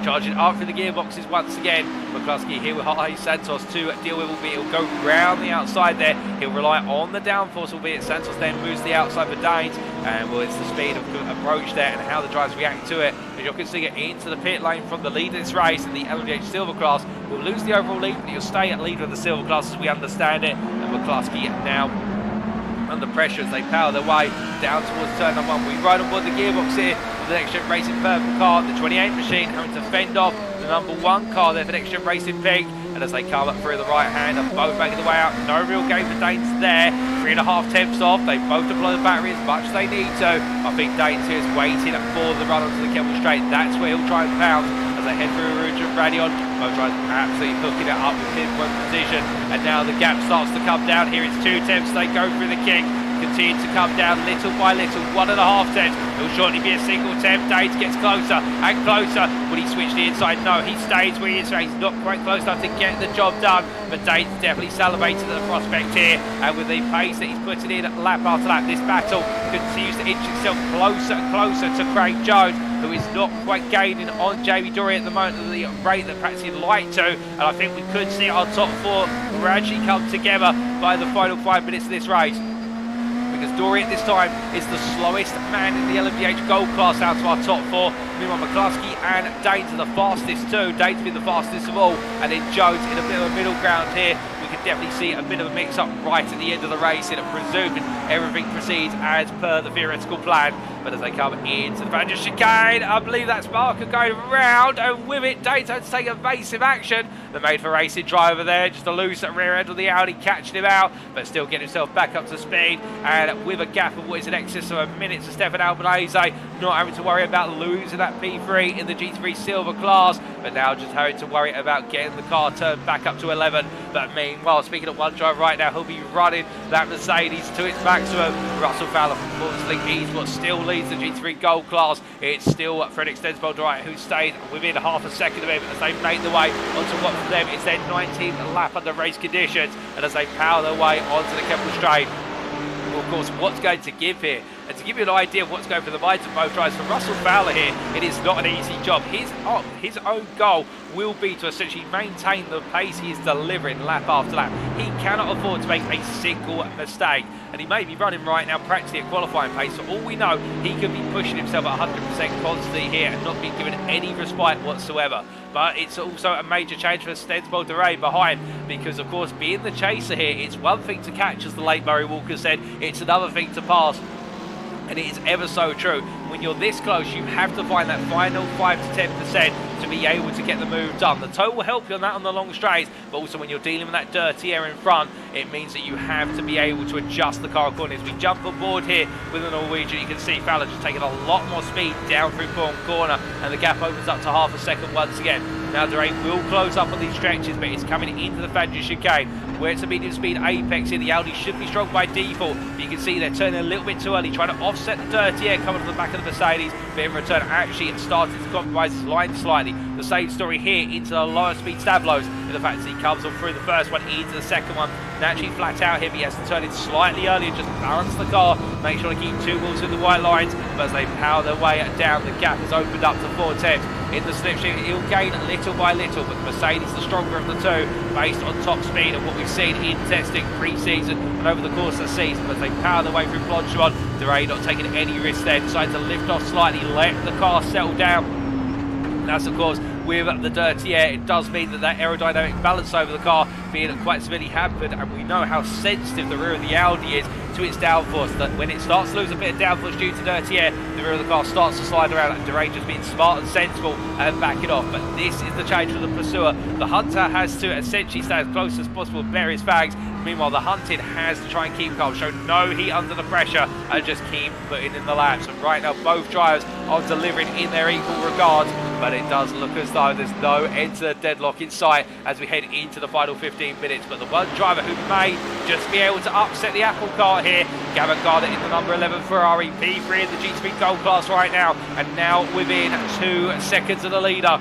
charging up through the gearboxes once again, McCluskey here with High Santos to deal with, albeit he'll go round the outside there. He'll rely on the downforce, albeit Santos then moves the outside for Danes. And well, it's the speed of approach there and how the drivers react to it. As Jochen Siegert into the pit lane from the lead of this race in the LMDH Silver class, will lose the overall lead, but he'll stay at leader of the Silver class as we understand it. And McCluskey now under pressure as they power their way down towards turn number 1. We ride on board the gearbox here with the NXTGEN Racing purple car, the 28 machine having to fend off the number 1 car there for NXTGEN Racing pink. And as they come up through the right hand, and both making the way out, no real game for Danes there. 3.5 tenths off, they both deploy the battery as much as they need to. I think Danes here is waiting for the run onto the Kemmel Straight. That's where he'll try and pounce as they head through Rouge and Radion. Both drivers absolutely hooking it up with pinpoint position. And now the gap starts to come down. Here it's 2 tenths, they go through the kick. Continue to come down little by little, 1.5 tenths. It'll shortly be a single tenth. Danes gets closer and closer. Will he switch the inside? No, he stays where he is. He's not quite close enough to get the job done. But Danes definitely salivated at the prospect here. And with the pace that he's putting in lap after lap, this battle continues to inch itself closer and closer to Craig Jones, who is not quite gaining on Jamie Dorey at the moment at the rate that perhaps he'd like to. And I think we could see our top 4 gradually come together by the final 5 minutes of this race. Because Dorey at this time is the slowest man in the LMDH Gold class out of our top 4. Meanwhile, McCluskey and Danes are the fastest too. Danes being the fastest of all, and then Jones in a bit of a middle ground here. We can definitely see a bit of a mix-up right at the end of the race, and presuming everything proceeds as per the theoretical plan. But as they come into the Belgian chicane, I believe that's Marker going round, and with it, Danes had to take evasive action. The made-for-racing driver there, just a loose at rear end of the Audi, catching him out, but still getting himself back up to speed. And with a gap of what is in excess of a minute to Stefan Albanese, not having to worry about losing that P3 in the GT3 Silver class, but now just having to worry about getting the car turned back up to 11. But meanwhile, speaking of one driver right now, he'll be running that Mercedes to its maximum. Russell Fowler, unfortunately, he's what still leads the GT3 Gold class. It's still Frederick Stensbold who stayed within half a second of him as they make the way onto what for them is their 19th lap under race conditions. And as they power their way onto the Kemmel Straight, of course, what's going to give here? And to give you an idea of what's going through the minds of both drivers, for Russell Fowler here, it is not an easy job. His own goal will be to essentially maintain the pace he is delivering lap after lap. He cannot afford to make a single mistake. And he may be running right now practically at qualifying pace. For all we know, he could be pushing himself at 100% constantly here and not being given any respite whatsoever. But it's also a major change for Stensbold behind, because of course, being the chaser here, it's one thing to catch, as the late Murray Walker said, it's another thing to pass. And it is ever so true. When you're this close, you have to find that final 5 to 10% to be able to get the move done. The toe will help you on that on the long straights, but also when you're dealing with that dirty air in front, it means that you have to be able to adjust the car accordingly. As we jump on board here with the Norwegian, you can see Fowler just taking a lot more speed down through Pawn Corner, and the gap opens up to half a second once again. Now Dorey will close up on these stretches, but it's coming into the Fangio chicane, where it's a medium speed apex here. The Audi should be strong by default, but you can see they're turning a little bit too early, trying to offset the dirty air coming to the back of the Mercedes, but in return actually it started to compromise his line slightly. The same story here into the lower speed stablos, in the fact that he comes on through the first one into the second one. Naturally flat out here, but he has to turn it slightly earlier, just balance the car, make sure to keep 2 wheels in the white lines. But as they power their way down, the gap has opened up to 4 tenths. In the slipstream, he'll gain little by little, but the Mercedes the stronger of the two, based on top speed and what we've seen in testing pre-season and over the course of the season. But they power their way through Blonchemont. Dorey not taking any risks there, decided to lift off slightly, let the car settle down. And that's of course with the dirty air, it does mean that that aerodynamic balance over the car being quite severely hampered, and we know how sensitive the rear of the Audi is to its downforce, that when it starts to lose a bit of downforce due to dirty air, the rear of the car starts to slide around, and Dorey just being smart and sensible and back it off. But this is the change for the pursuer. The Hunter has to essentially stay as close as possible, bear his fags, Meanwhile, the hunted has to try and keep calm, show no heat under the pressure, and just keep putting in the laps. And right now, both drivers are delivering in their equal regards, but it does look as though there's no end to the deadlock in sight as we head into the final 15 minutes. But the one driver who may just be able to upset the apple cart here, Gareth Williams in the number 11 Ferrari, P3 in the GT3 Gold class right now, and now within 2 seconds of the leader.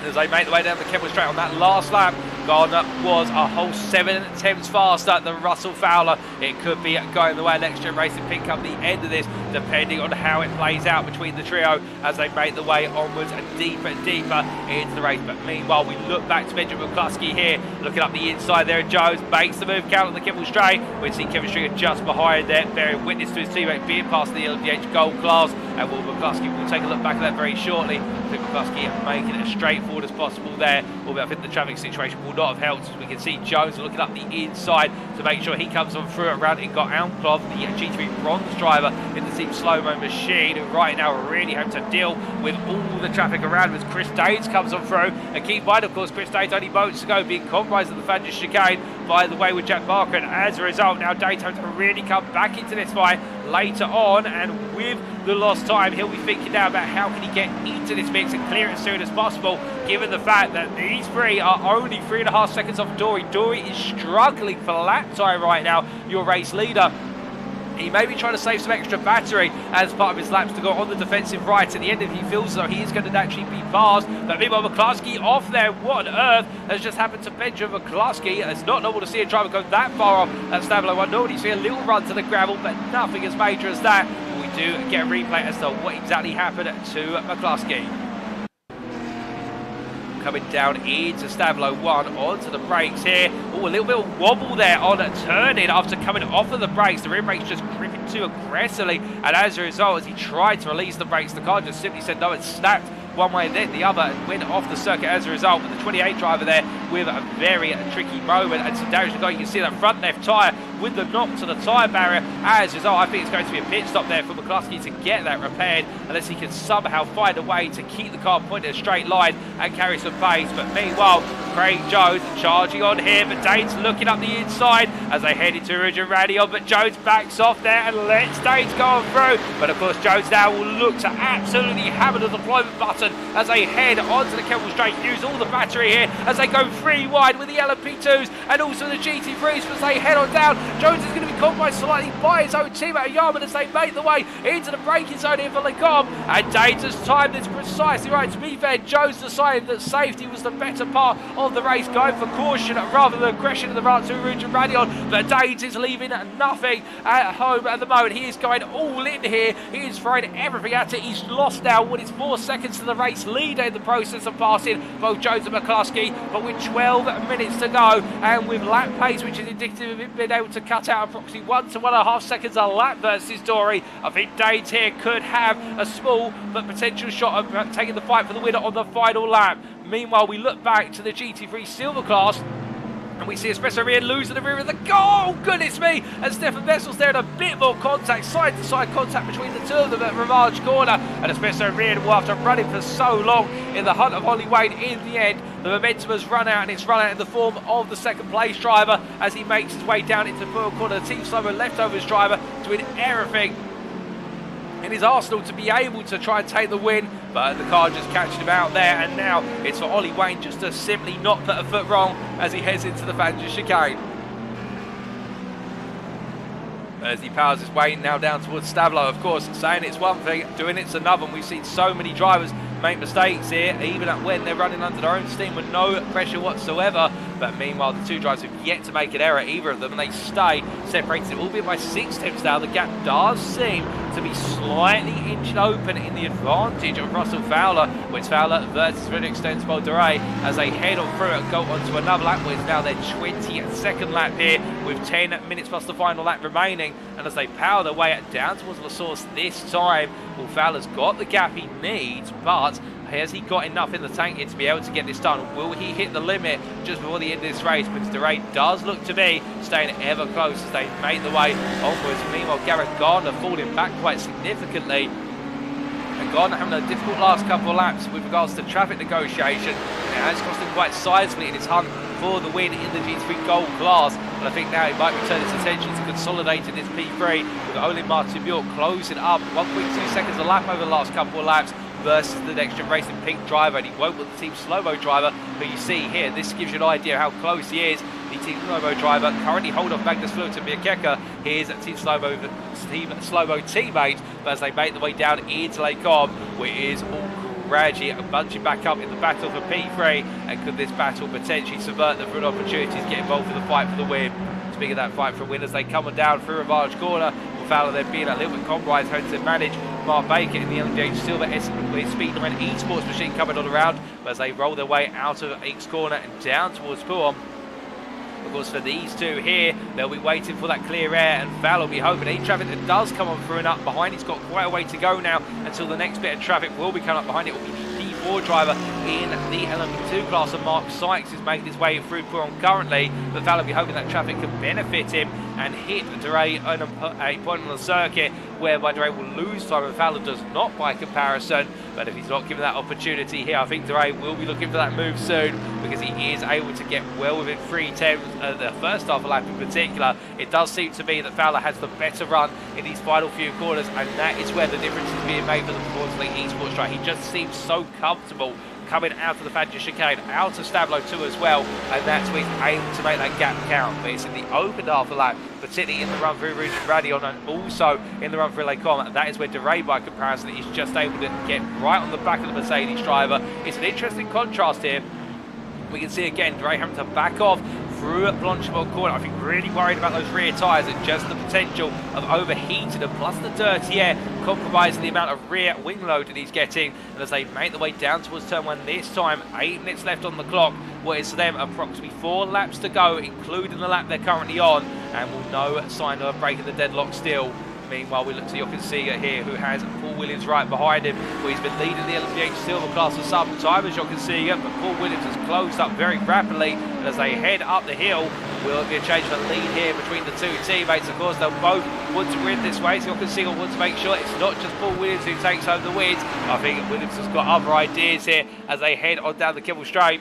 As they make the way down the Kemmel straight on that last lap, Gardner was a whole 7/10 faster than Russell Fowler. It could be going the way of NXTGEN Racing pick up the end of this, depending on how it plays out between the trio as they make the way onwards and deeper into the race. But meanwhile, we look back to Benjamin McCluskey here, looking up the inside there. Jones makes the move, count on the Kemmel straight. We see Kevin Stringer just behind there, bearing witness to his teammate being past the LMDH Gold class. And Will McCluskey will take a look back at that very shortly. I think McCluskey making it as straightforward as possible there, although I think the traffic situation will not have helped, as we can see Jones looking up the inside to make sure he comes on through around and got Almclov, the G3 bronze driver in the Team Slow-Mo machine, who right now really having to deal with all the traffic around him as Chris Danes comes on through. And keep in mind, of course, Chris Danes only moments ago being compromised at the Fanders chicane by the way with Jack Barker, and as a result now Danes having to really come back into this fight later on, and with the lost time he'll be thinking now about how can he get into this mix and clear it as soon as possible, given the fact that these three are only 3.5 seconds off Dorey. Dorey is struggling for lap time right now, your race leader. He may be trying to save some extra battery as part of his laps to go on the defensive right. At the end, if he feels as though he is going to actually be passed. But meanwhile, McCluskey off there. What on earth has just happened to Benjamin McCluskey? It's not normal to see a driver go that far off at Stabilo 1. Normally you see a little run to the gravel, but nothing as major as that. We do get a replay as to what exactly happened to McCluskey. Coming down into Stabilo 1 onto the brakes here. Oh, a little bit of wobble there on turning after coming off of the brakes. The rear brakes just gripping too aggressively, and as a result, as he tried to release the brakes, the car just simply said no and snapped one way and then the other and went off the circuit as a result. But the 28 driver there with a very tricky moment and some damage to go. You can see that front left tyre with the knock to the tyre barrier. As a result, I think it's going to be a pit stop there for McCluskey to get that repaired, unless he can somehow find a way to keep the car pointed in a straight line and carry some pace. But meanwhile, Craig Jones charging on here, but Danes looking up the inside as they head into Original Radion, but Jones backs off there and lets Danes go on through. But of course, Jones now will look to absolutely hammer the deployment button as they head onto the Kemmel straight, use all the battery here as they go 3 wide with the LMP2s and also the GT3s as they head on down. Jones is going to be compromised slightly by his own teammate Yarman as they make the way into the braking zone here for Lecom, and Danes has timed this precisely right. To be fair, Jones decided that safety was the better part of the race, going for caution rather than aggression in the run to Original Radion. But Danes is leaving nothing at home at the moment. He is going all in here. He is throwing everything at it. He's lost now what is 4 seconds to the race leader in the process of passing both Jones and McCluskey, but with 12 minutes to go and with lap pace which is indicative of him being able to cut out approximately 1 to 1.5 seconds a lap versus Dorey, I think Danes here could have a small but potential shot of taking the fight for the winner on the final lap. Meanwhile, we look back to the GT3 Silver class and we see Espresso Rian losing the rear of the goal. Oh, goodness me! And Stefan Vessel's there, and a bit more contact, side-to-side contact between the two of them at Ravage Corner. And Espresso Rian, well, after running for so long in the hunt of Ollie Wayne, in the end, the momentum has run out, and it's run out in the form of the second place driver as he makes his way down into the fourth corner. The Team Slow-Mo leftovers driver doing everything in his arsenal to be able to try and take the win, but the car just catching him out there, and now it's for Ollie Wayne just to simply not put a foot wrong as he heads into the Fanders chicane. As he powers his way now down towards Stabilo, of course, saying it's one thing, doing it's another, and we've seen so many drivers make mistakes here, even at when they're running under their own steam with no pressure whatsoever. But meanwhile, the two drivers have yet to make an error, either of them, and they stay separated, albeit by 6 tenths now. The gap does seem to be slightly inching open in the advantage of Russell Fowler, with Fowler versus Extensible Dorey as they head on through and go on to another lap, with now their 22nd lap here, with 10 minutes plus the final lap remaining. And as they power their way down towards the source this time, well, Fowler's got the gap he needs, but has he got enough in the tank here to be able to get this done? Will he hit the limit just before the end of this race? Because Dorey does look to be staying ever close as they make the way onwards. Meanwhile, Gareth Gardner falling back quite significantly. And Gardner having a difficult last couple of laps with regards to traffic negotiation. It has cost him quite sizably in his hunt for the win in the GT3 Gold class. But I think now he might be turning his attention to consolidating this P3 with only Martin Bjork closing up 1.2 seconds a lap over the last couple of laps versus the NXTGEN Racing pink driver, and he won't with the Team Slow-Mo driver, who you see here. This gives you an idea how close he is. The Team Slow-Mo driver currently hold off Magnus Fluent and Miakeka, his Team Slow-Mo teammate, but as they make their way down into Lake Com, where it is all gradually bunching back up in the battle for P3, and could this battle potentially subvert the front opportunities, get involved in the fight for the win? Speaking of that fight for a win, as they come on down through a large corner, Fowler then being a little bit compromised, hoping to manage Mark Baker in the LMDH Silver Speed9 Esports machine coming on around, but as they roll their way out of X corner and down towards Puon. Of course, for these two here, they'll be waiting for that clear air, and Fowler will be hoping any traffic that does come on through and up behind. He's got quite a way to go now until the next bit of traffic will be coming up behind. It will be P4 driver in the LMP2 class, and Mark Sykes is making his way through Puron currently, but Fowler will be hoping that traffic can benefit him and hit Dorey on a point on the circuit whereby Dorey will lose time and Fowler does not by comparison. But if he's not given that opportunity here, I think Dorey will be looking for that move soon, because he is able to get well within 3:10 the first half of lap in particular. It does seem to be that Fowler has the better run in these final few corners, and that is where the difference is being made for the Performance League Esports track. He just seems so comfortable coming out of the Fadja chicane, out of Stablo too as well, and that's where he's able to make that gap count. But it's in the open half of lap, particularly in the run through Region Radion and also in the run through Lake Com, and that is where Dorey by comparison is just able to get right on the back of the Mercedes driver. It's an interesting contrast here. We can see again Dorey having to back off through Blanchimont corner. I think really worried about those rear tyres and just the potential of overheating them, plus the dirty air compromising the amount of rear wing load that he's getting. And as they make their way down towards turn 1 this time, 8 minutes left on the clock, what is to them approximately 4 laps to go, including the lap they're currently on, and will no sign of breaking the deadlock still. Meanwhile, we look to Jochen Siegert here, who has Paul Williams right behind him, where he's been leading the LMDH Silver class for some time as Jochen Siegert, but Paul Williams has closed up very rapidly, and as they head up the hill, will be a change of lead here between the two teammates. Of course, they'll both want to win this way, so Jochen Siegert wants to make sure it's not just Paul Williams who takes home the wins. I think Williams has got other ideas here as they head on down the Kibble Straight.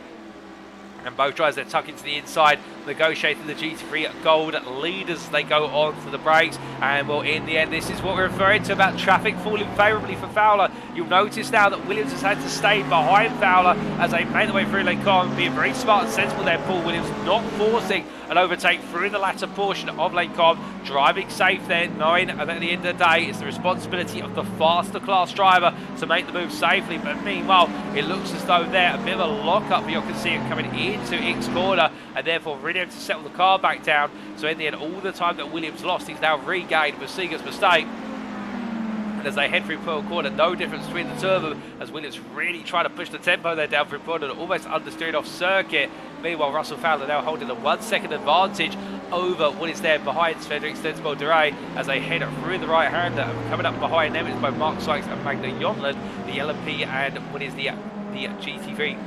And both drivers, they're tucked into the inside, negotiating the GT3 Gold leaders as they go on to the brakes. And well, in the end, this is what we're referring to about traffic falling favourably for Fowler. You'll notice now that Williams has had to stay behind Fowler as they make their way through Lake Com, being very smart and sensible there. Paul Williams not forcing an overtake through the latter portion of Lake Com, driving safe there, knowing that at the end of the day it's the responsibility of the faster class driver to make the move safely. But meanwhile, it looks as though they're a bit of a lock-up for Jochen Siegert coming into X corner, and therefore really able to settle the car back down. So in the end, all the time that Williams lost, he's now regained with Siegert's mistake. And as they head through Pearl Corner, no difference between the two of them, as Williams really trying to push the tempo there down through Corner, almost understeered off circuit. Meanwhile, Russell Fowler now holding a 1 second advantage over what is there behind Frederick Stenspel Dorey as they head through the right-hander. Coming up behind them is both Mark Sykes and Magna Jonlund, the LMP and what is the GT3.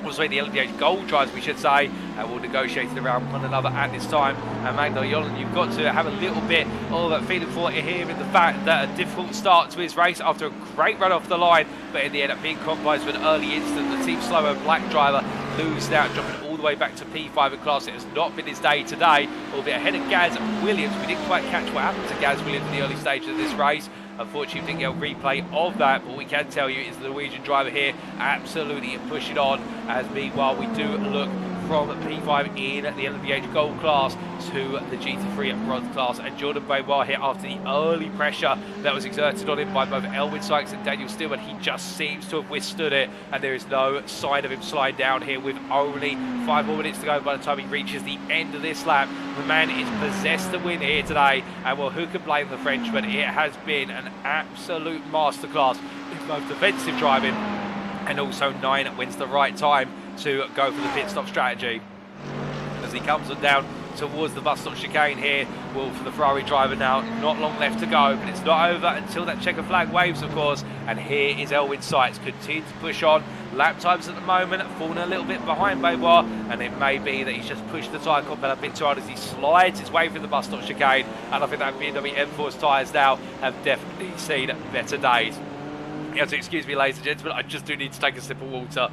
Also the LMDH Gold drives, we should say, will negotiate around one another at this time. And Magna Jonlund, you've got to have a little bit of a feeling for it here in the fact that a difficult start to his race after a great run off the line, but in the end up being compromised with an early instant. The Team Slow-Mo black driver loses out, dropping all the way back to P5 in class. It has not been his day today, albeit ahead of Gaz Williams. We didn't quite catch what happened to Gaz Williams in the early stages of this race. Unfortunately, we didn't get a replay of that, but what we can tell you is the Norwegian driver here absolutely pushing on, as meanwhile we do look from P5 in the LMDH Gold class to the GT3 Bronze class. And Jordan Beauvoir here, after the early pressure that was exerted on him by both Elwin Sykes and Daniel Stillman, he just seems to have withstood it, and there is no sign of him sliding down here with only 5 more minutes to go by the time he reaches the end of this lap. The man is possessed to win here today, and well, who can blame the Frenchman? It has been an absolute masterclass in both defensive driving and also 9 wins the right time to go for the pit stop strategy. As he comes on down towards the bus stop chicane here, well, for the Ferrari driver now, not long left to go, but it's not over until that checker flag waves, of course. And here is Elwin Sykes, continue to push on. Lap times at the moment falling a little bit behind Beauvoir, and it may be that he's just pushed the tyre compound a bit too hard as he slides his way through the bus stop chicane. And I think that BMW M4's tyres now have definitely seen better days. You have to excuse me, ladies and gentlemen, I just do need to take a sip of water.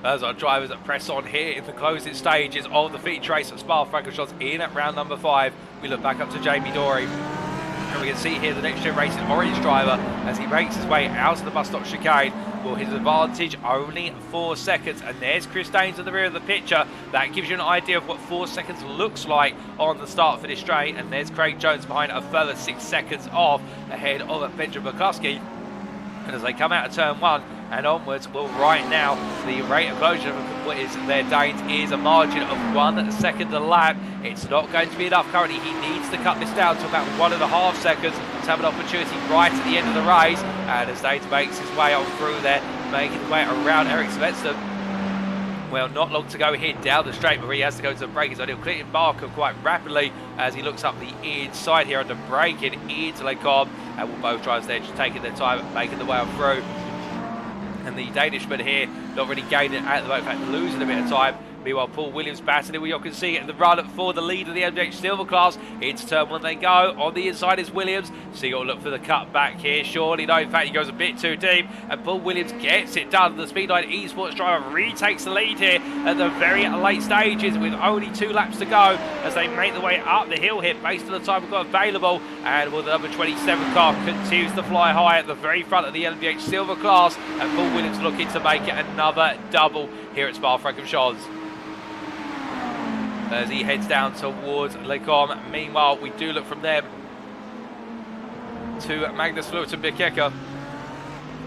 As our drivers press on here in the closing stages of the feature race at Spa-Francorchamps in at round number 5. We look back up to Jamie Dorey. And we can see here the NXTGEN Racing orange driver as he makes his way out of the bus stop chicane. Well, his advantage only 4 seconds. And there's Chris Daines in the rear of the picture. That gives you an idea of what 4 seconds looks like on the start for this straight. And there's Craig Jones behind a further 6 seconds off ahead of Benjamin McCluskey. And as they come out of turn 1 and onwards, well, right now the rate of version of what is their Danes is a margin of 1 second a lap. It's not going to be enough currently. He needs to cut this down to about 1.5 seconds to have an opportunity right at the end of the race. And as Danes makes his way on through there, making his way around Eric Svensson. Well, not long to go here down the straight, but he has to go to the break. He's only clearing Barker quite rapidly as he looks up the inside here under braking into Les Combes. And will both drivers there just taking their time, making the way on through. And the Danishman here not really gaining at the moment, in fact losing a bit of time. Meanwhile, Paul Williams battling with Jochen Siegert in the run for the lead of the LMDH Silver class. Into turn 1 they go. On the inside is Williams. Siegert will look for the cut back here. Surely, no, in fact, he goes a bit too deep. And Paul Williams gets it done. The Speedline Esports driver retakes the lead here at the very late stages with only 2 laps to go as they make their way up the hill here based on the time we've got available. And well, the number 27 car continues to fly high at the very front of the LMDH Silver class. And Paul Williams looking to make it another double here at Spa-Francorchamps as he heads down towards Les Combes. Meanwhile, we do look from them to Magnus Flutenberg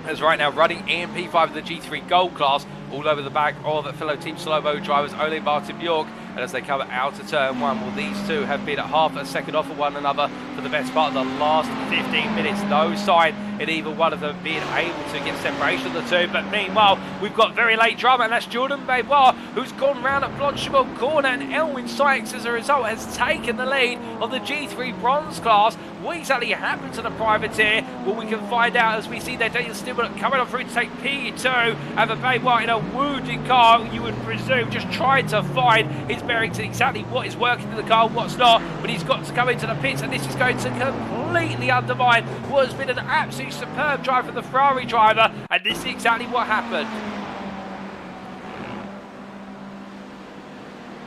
as right now running in P5 of the G3 Gold class all over the back of fellow Team Slow-Mo drivers Ole Martin Bjork. And as they come out to turn 1, well, these two have been at half a second off of one another for the best part of the last 15 minutes. No sign in either one of them being able to get separation of the two. But meanwhile, we've got very late drama, and that's Jordan Benoit, who's gone round at Blanchimont corner, and Elwin Sykes, as a result, has taken the lead of the G3 bronze class. What exactly happened to the privateer? Well, we can find out as we see their Daniel Stibble coming on through to take P2, and the Benoit in a wounded car, you would presume, just trying to find his bearings and exactly what is working in the car, what's not. But he's got to come into the pits, and this is going to completely undermine what has been an absolutely superb drive from the Ferrari driver, and this is exactly what happened.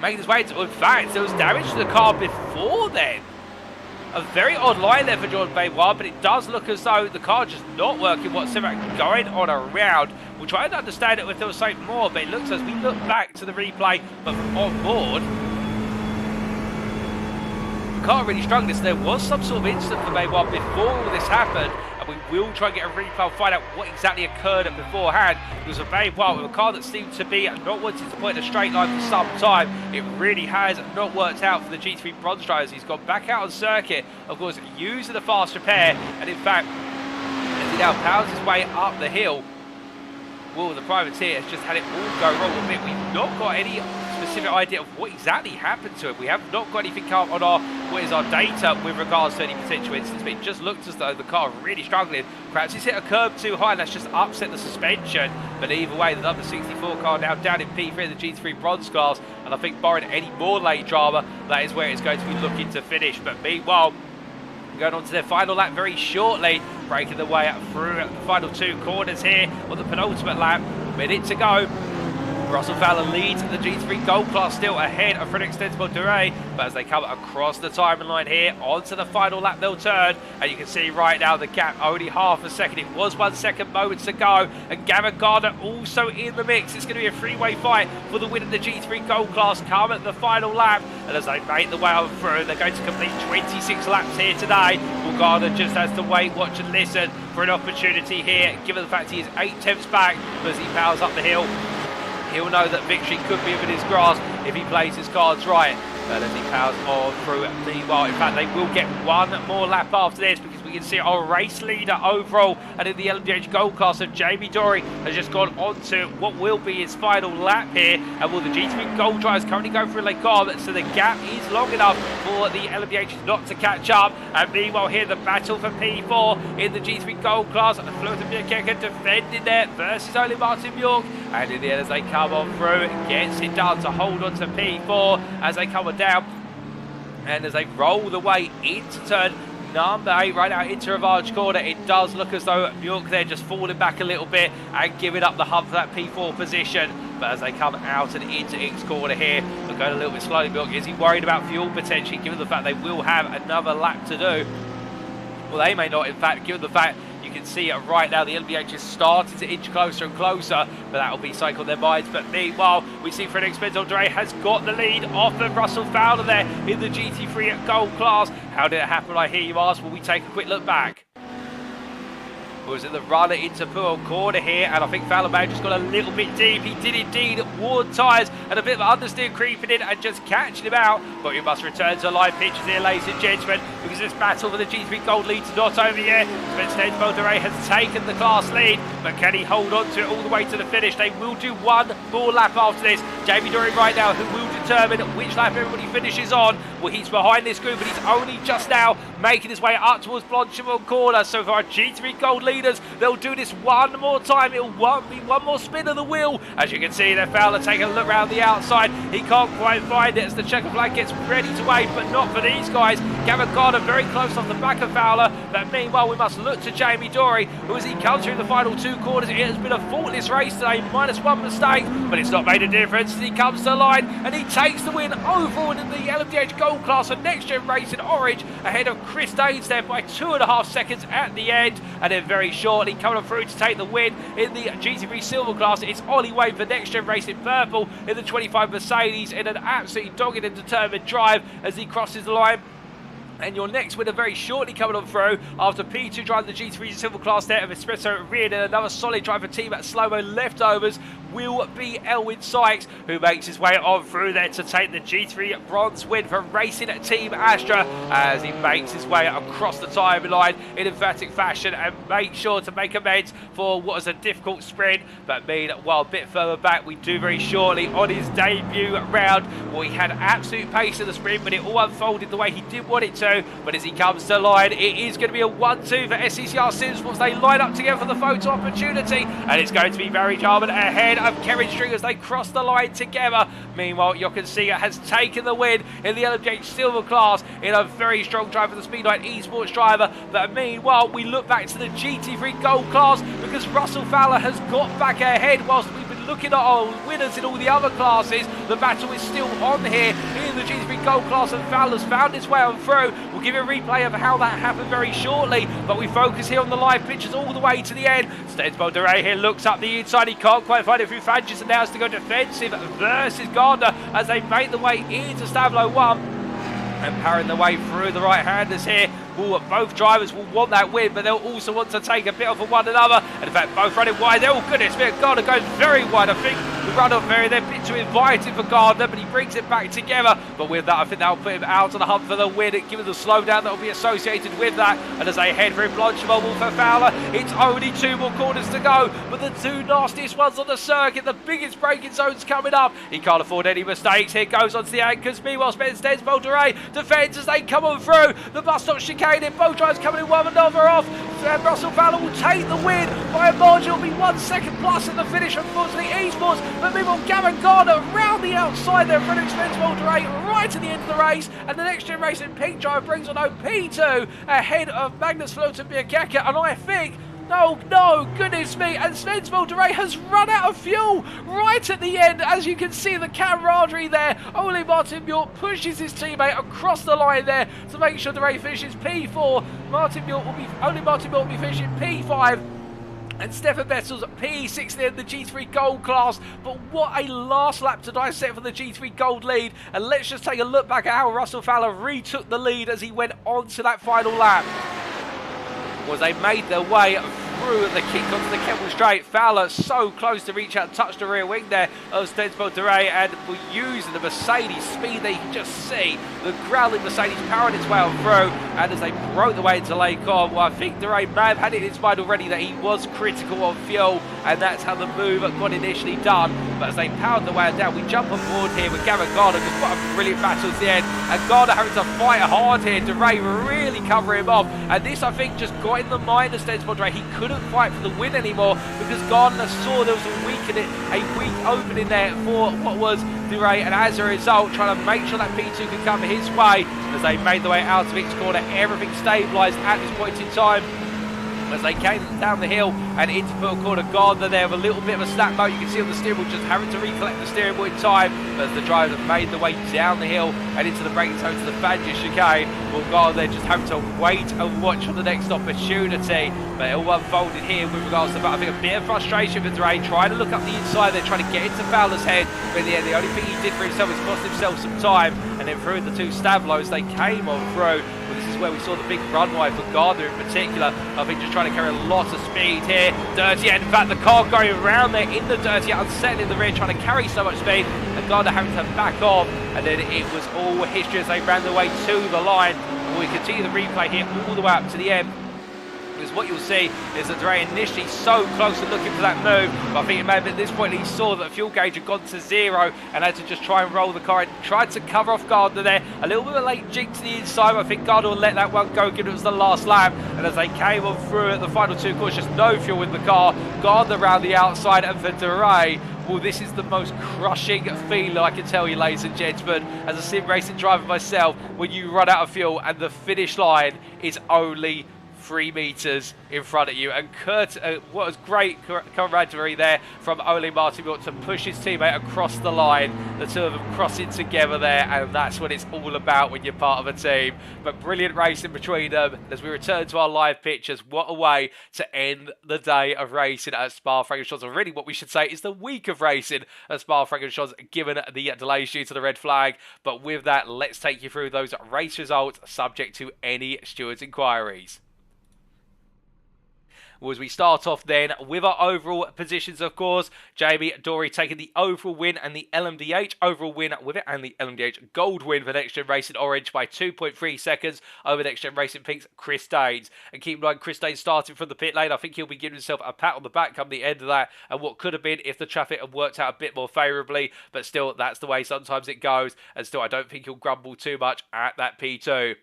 Making his way to, in fact, there was damage to the car before then. A very odd line there for Jordan Benoit, but it does look as though the car just not working whatsoever, going on around. We'll try and understand it if there was something more, but it looks as we look back to the replay, but on board, the car really struggled. There was some sort of incident for Benoit before all this happened, and we will try and get a replay and find out what exactly occurred beforehand. It was a Benoit with a car that seemed to be not wanting to point a straight line for some time. It really has not worked out for the G3 bronze drivers. He's gone back out on circuit, of course, using the fast repair, and in fact, as he now powers his way up the hill, well, the privateer has just had it all go wrong a bit. We've not got any specific idea of what exactly happened to him. We have not got anything on our data with regards to any potential incidents, but it just looked as though the car really struggling. Perhaps he's hit a curb too high and that's just upset the suspension. But either way, the number 64 car now down in P3 in the G3 bronze class, and I think barring any more late drama, that is where it's going to be looking to finish. But meanwhile, going on to their final lap very shortly, breaking the way up through the final 2 corners here on the penultimate lap. Minute to go. Russell Fowler leads the G3 Gold class, still ahead of Frederic Stensbold-Duray, but as they come across the timing line here, onto the final lap they'll turn, and you can see right now the gap only half a second. It was 1 second moments to go, and Gavin Gardner also in the mix. It's going to be a 3-way fight for the win of the G3 Gold class come at the final lap, and as they make the way on through, they're going to complete 26 laps here today. Well, Gardner just has to wait, watch and listen for an opportunity here, given the fact he is 8 tenths back as he powers up the hill. He'll know that victory could be within his grasp if he plays his cards right. But as he powers on through, meanwhile, in fact, they will get one more lap after this because we can see our race leader overall and in the LMDH Gold class of Jamie Dorey has just gone on to what will be his final lap here. And will the G3 Gold drivers currently go through Les Combes, so the gap is long enough for the LMDH not to catch up. And meanwhile, here the battle for P4 in the G3 Gold class, and Flutenberg defending there versus Ole Martin Bjork. And in the end, as they come on through, gets it done to hold on to P4 as they come on down. And as they roll the way into turn number 8 right now into Rivage corner. It does look as though Bjork there just falling back a little bit and giving up the hunt for that P4 position. But as they come out and into X corner here, they're going a little bit slowly. Bjork, is he worried about fuel potentially, given the fact they will have another lap to do? Well, they may not, in fact, given the fact you can see it right now, the LMDH is starting to inch closer and closer, but that will be cycle on their minds. But meanwhile, we see Nigel Stock has got the lead off of Russell Fowler there in the GT3 Gold class. How did it happen, I hear you ask? Will we take a quick look back? Was it the runner into Poole corner here, and I think Fowler may have just got a little bit deep. He did indeed warn tyres, and a bit of understeer creeping in and just catching him out. But we must return to live pitches here, ladies and gentlemen, because this battle for the GT3 Gold lead's not over yet. Nigel Stock has taken the class lead, but can he hold on to it all the way to the finish? They will do one more lap after this. Jamie Dorey right now, who will determine which lap everybody finishes on. Well, he's behind this group, but he's only just now making his way up towards Blanchimont corner. So for our GT3 Gold leaders, they'll do this one more time. It'll be one more spin of the wheel. As you can see there, Fowler taking a look around the outside. He can't quite find it as the checker flag gets ready to wave, but not for these guys. Gavin Gardner very close off the back of Fowler. But meanwhile, we must look to Jamie Dorey, who as he comes through the final 2 corners, it has been a faultless race today, -1 mistake, but it's not made a difference as he comes to the line and he takes the win overall in the LMDH Gold class of Next Gen Racing Orange, ahead of Chris Danes there by 2.5 seconds at the end. And then very shortly coming through to take the win in the GT3 Silver class, it's Ollie Wayne for Next Gen Racing Purple in the 25 Mercedes in an absolutely dogged and determined drive as he crosses the line. And your next winner very shortly coming on through after P2 driving the GT3 Silver class there of Espresso Rear, and another solid driver team at slow-mo leftovers will be Elwyn Sykes, who makes his way on through there to take the G3 bronze win for Racing Team Astra as he makes his way across the timeline in emphatic fashion and makes sure to make amends for what was a difficult sprint. But meanwhile, a bit further back, we do very shortly on his debut round. Well, he had absolute pace in the sprint, but it all unfolded the way he did want it to. But as he comes to the line, it is going to be a 1-2 for SCCR Sims once they line up together for the photo opportunity. And it's going to be Barry Jarman ahead of Kevin String as they cross the line together. Meanwhile, Jochen Siegert has taken the win in the LMDH Silver class in a very strong drive for the Speed 9 esports driver. But meanwhile, we look back to the GT3 Gold class because Russell Fowler has got back ahead whilst we've been looking at our winners in all the other classes. The battle is still on here in the GT3 Gold class, and Fowler's found his way on through. We'll give you a replay of how that happened very shortly, but we focus here on the live pictures all the way to the end. Nigel Stock here looks up the inside. He can't quite find it through Fanges and now has to go defensive versus Gardner as they make the way into Stavlo 1. And powering the way through the right-handers here. Both drivers will want that win, but they'll also want to take a bit off of one another. And in fact, both running wide. Oh, goodness me, Gardner goes very wide. I think the run-off area, they're a bit too inviting for Gardner, but he brings it back together. But with that, I think that'll put him out on the hunt for the win, given the slowdown that will be associated with that. And as they head through Blanchimont for Fowler, it's only 2 more corners to go. But the 2 nastiest ones on the circuit, the biggest braking zones coming up. He can't afford any mistakes. Here goes onto the anchors. Meanwhile, Nigel Stock defends as they come on through. The bus stop chicane. Both drivers coming in one another off. Russell Fowler will take the win by a margin. It'll be 1 second plus in the finish, unfortunately, esports. But meanwhile, Gavin Gardner round the outside there for an expensive right at the end of the race. And the Next Gen Racing pink driver brings on home P2 ahead of Magnus Flotenberg-Kaka. And I think, no, goodness me, and Nigel Stock has run out of fuel right at the end. As you can see, the camaraderie there. Only Martin Bjork pushes his teammate across the line there to make sure Dorey finishes P4. Only Martin Bjork will be finishing P5. And Stefan Bettel's P6 there in the G3 Gold class. But what a last lap to dissect for the G3 Gold lead. And let's just take a look back at how Russell Fowler retook the lead as he went on to that final lap. Was they made their way through the kick onto the Kemmel straight. Fowler so close to reach out and touch the rear wing there of Nigel Stock, and we're using the Mercedes speed there. You can just see the growling Mercedes powering its way on through, and as they broke the way into Lake On, well, I think Dorey may have had it in his mind already that he was critical on fuel, and that's how the move got initially done. But as they powered the way down, we jump on board here with Gavin Gardner, because what a brilliant battle at the end, and Gardner having to fight hard here. Dorey really covering him off, and this I think just got in the mind of Nigel Stock. He could have couldn't fight for the win anymore because Gardner saw there was a weak opening there for what was Dorey, and as a result, trying to make sure that P2 could come his way. As they made their way out of Vic's corner, everything stabilised at this point in time. As they came down the hill and into Pearl Corner, Gardner there with a little bit of a snap mode. You can see on the steering wheel just having to recollect the steering wheel in time as the drivers made their way down the hill and into the braking zone to the Fangio chicane. Well, Gardner just having to wait and watch for the next opportunity. But it all unfolded here with regards to, I think, a bit of frustration for Dorey, trying to look up the inside there, trying to get into Fowler's head. But in the end, the only thing he did for himself was cost himself some time. And then through the two Stavlos, they came on through. Well, this is where we saw the big runway for Gardner in particular. I think just trying to carry a lot of speed here. Dirty, and in fact, the car going around there in the dirty, unsettling the rear, trying to carry so much speed. And Gardner having to back off. And then it was all history as they ran their way to the line. We continue the replay here all the way up to the end. Because what you'll see is that Dorey initially so close to looking for that move, but I think it may have been at this point he saw that the fuel gauge had gone to 0 and had to just try and roll the car and tried to cover off Gardner there. A little bit of a late jig to the inside, but I think Gardner will let that one go given it was the last lap. And as they came on through at the final two corners, just no fuel in the car. Gardner around the outside, and for Dorey, well, this is the most crushing feeling I can tell you, ladies and gentlemen, as a sim racing driver myself, when you run out of fuel and the finish line is only 3 meters in front of you. And what was great camaraderie there from Ole Martin to push his teammate across the line. The two of them crossing together there, and that's what it's all about when you're part of a team. But brilliant racing between them as we return to our live pictures. What a way to end the day of racing at Spa-Francorchamps, or really what we should say is the week of racing at Spa-Francorchamps, given the delays due to the red flag. But with that, let's take you through those race results subject to any stewards' inquiries. Well, as we start off then with our overall positions, of course, Jamie Dorey taking the overall win and the LMDH overall win with it, and the LMDH Gold win for NXTGEN Racing Orange by 2.3 seconds over NXTGEN Racing Pink's Chris Danes. And keep in mind, Chris Danes starting from the pit lane. I think he'll be giving himself a pat on the back come the end of that, and what could have been if the traffic had worked out a bit more favourably, but still, that's the way sometimes it goes, and still, I don't think he'll grumble too much at that P2.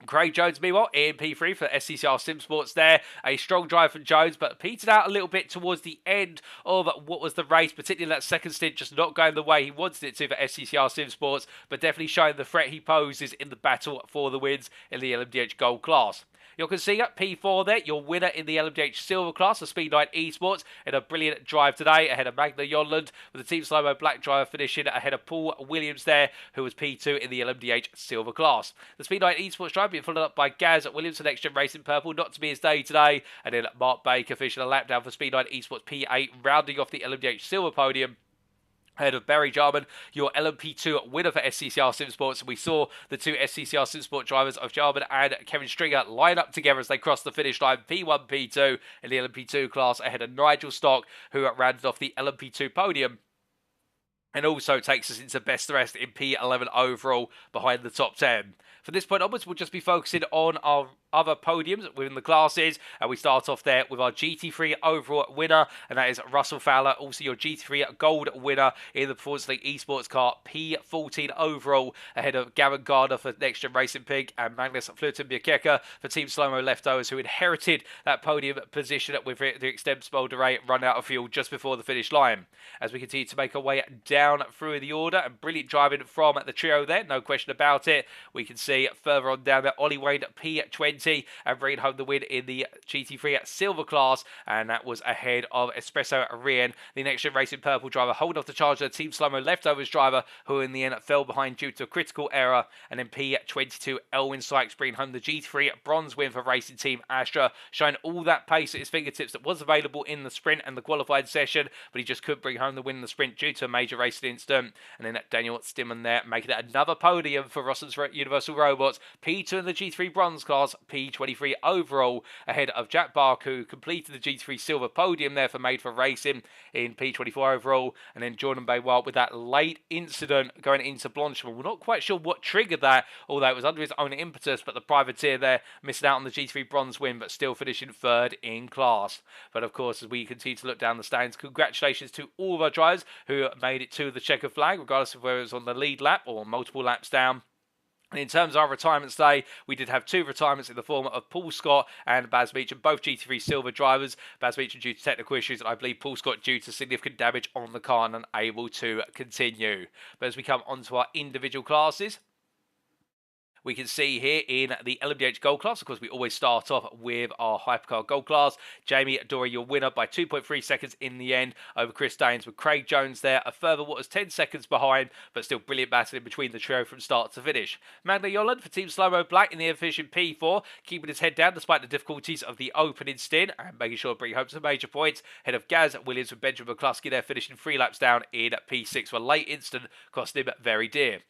Craig Jones, meanwhile, in P3 for SCCR Sim Sports there. A strong drive from Jones, but petered out a little bit towards the end of what was the race, particularly that second stint, just not going the way he wanted it to for SCCR Sim Sports, but definitely showing the threat he poses in the battle for the wins in the LMDH Gold class. Jochen Siegert, P4 there, your winner in the LMDH Silver class of Speed 9 Esports, in a brilliant drive today ahead of Magna Yonland, with the Team Slow-Mo Black driver finishing ahead of Paul Williams there, who was P2 in the LMDH Silver class. The Speed 9 Esports drive being followed up by Gaz Williams for NXTGEN Racing Purple, not to be his day today, and then Mark Baker finishing a lap down for Speed 9 Esports P8, rounding off the LMDH Silver podium. Ahead of Barry Jarman, your LMP2 winner for SCCR Sim Sports. We saw the two SCCR Sim Sport drivers of Jarman and Kevin Stringer line up together as they crossed the finish line. P1, P2 in the LMP2 class ahead of Nigel Stock, who rounded off the LMP2 podium. And also takes us into best of the rest in P11 overall behind the top 10. From this point onwards, we'll just be focusing on our other podiums within the classes. And we start off there with our GT3 overall winner, and that is Russell Fowler, also your GT3 Gold winner in the Performance League Esports car, P14 overall, ahead of Gavin Gardner for NXTGEN Racing Pig and Magnus Fluten-Bjerkeke for Team Slow-Mo Leftovers, who inherited that podium position with the Extempsable Dorey run out of fuel just before the finish line. As we continue to make our way down through the order, and brilliant driving from the trio there, no question about it. We can see further on down there, Ollie Wayne P20 and bringing home the win in the GT3 Silver class, and that was ahead of Espresso Rien, the NXTGEN Racing Purple driver, holding off the charge of the Team Slow-Mo Leftovers driver, who in the end fell behind due to a critical error. And then P22 Elwin Sykes bringing home the GT3 Bronze win for Racing Team Astra, showing all that pace at his fingertips that was available in the sprint and the qualified session, but he just couldn't bring home the win in the sprint due to a major racing incident. And then Daniel Stimman there making it another podium for Rosson's Universal Robots, P2 in the GT3 Bronze class, P23 overall, ahead of Jack Bark, who completed the GT3 Silver podium there for Made for Racing in P24 overall. And then Jordan Baywell with that late incident going into Blanchimont. We're not quite sure what triggered that, although it was under his own impetus, but the privateer there missing out on the GT3 Bronze win, but still finishing third in class. But of course, as we continue to look down the stands, congratulations to all of our drivers who made it to the checker flag, regardless of whether it was on the lead lap or multiple laps down. And in terms of our retirements day, we did have 2 retirements in the form of Paul Scott and Baz Meacham, both GT3 Silver drivers. Baz Meacham due to technical issues, and I believe Paul Scott due to significant damage on the car and unable to continue. But as we come on to our individual classes, we can see here in the LMDH Gold class, of course, we always start off with our Hypercar Gold class. Jamie Dorey, your winner by 2.3 seconds in the end over Chris Daines, with Craig Jones there a further, what was 10 seconds behind, but still brilliant battle in between the trio from start to finish. Magna Yolland for Team Slow-Mo Black in the efficient P4, keeping his head down despite the difficulties of the opening stint and making sure to bring home some major points. Head of Gareth Williams with Benjamin McCluskey there, finishing 3 laps down in P6 for a late instant, cost him very dear.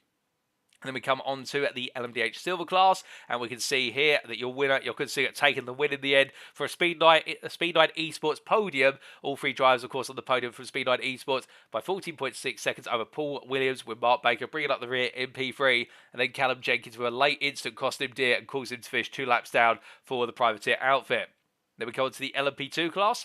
And then we come on to the LMDH Silver class, and we can see here that your winner, Jochen Siegert, taking the win in the end for a Speed 9 Esports podium. All 3 drivers, of course, on the podium from Speed 9 Esports by 14.6 seconds over Paul Williams, with Mark Baker bringing up the rear in P3, and then Callum Jenkins with a late instant cost him dear and caused him to finish 2 laps down for the privateer outfit. Then we go on to the LMP2 class.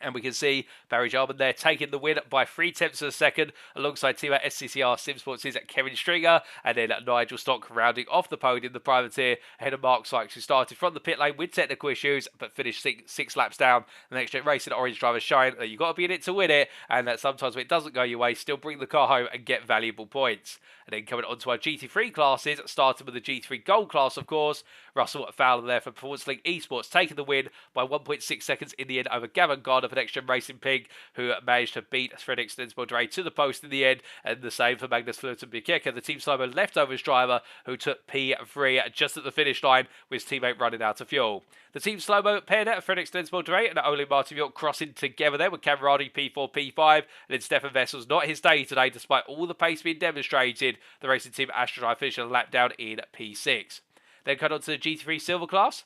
And we can see Barry Jarman there taking the win by 0.3 of a second alongside teammate SCCR Simsports' Kevin Stringer, and then Nigel Stock rounding off the podium, the privateer, ahead of Mark Sykes, who started from the pit lane with technical issues but finished 6 laps down. The NXTGEN Racing Orange driver showing that you've got to be in it to win it, and that sometimes when it doesn't go your way, still bring the car home and get valuable points. And then coming on to our GT3 classes, starting with the GT3 Gold class, of course, Russell Fowler there for Performance League Esports, taking the win by 1.6 seconds in the end over Gavin Gardner for NXTGEN Racing Pig, who managed to beat Fredrik Stensborg to the post in the end, and the same for Magnus Fullerton-Bukeke, the Team Slow-Mo leftovers driver, who took P3 just at the finish line with his teammate running out of fuel. The Team Slow-Mo paired out Fredrik Stensborg and Ole Martin Bjork crossing together there with Camerati P4, P5, and then Stefan Vessel's not his day today despite all the pace being demonstrated. The racing team Astrodrive finishing a lap down in P6. Then cut on to the GT3 Silver class.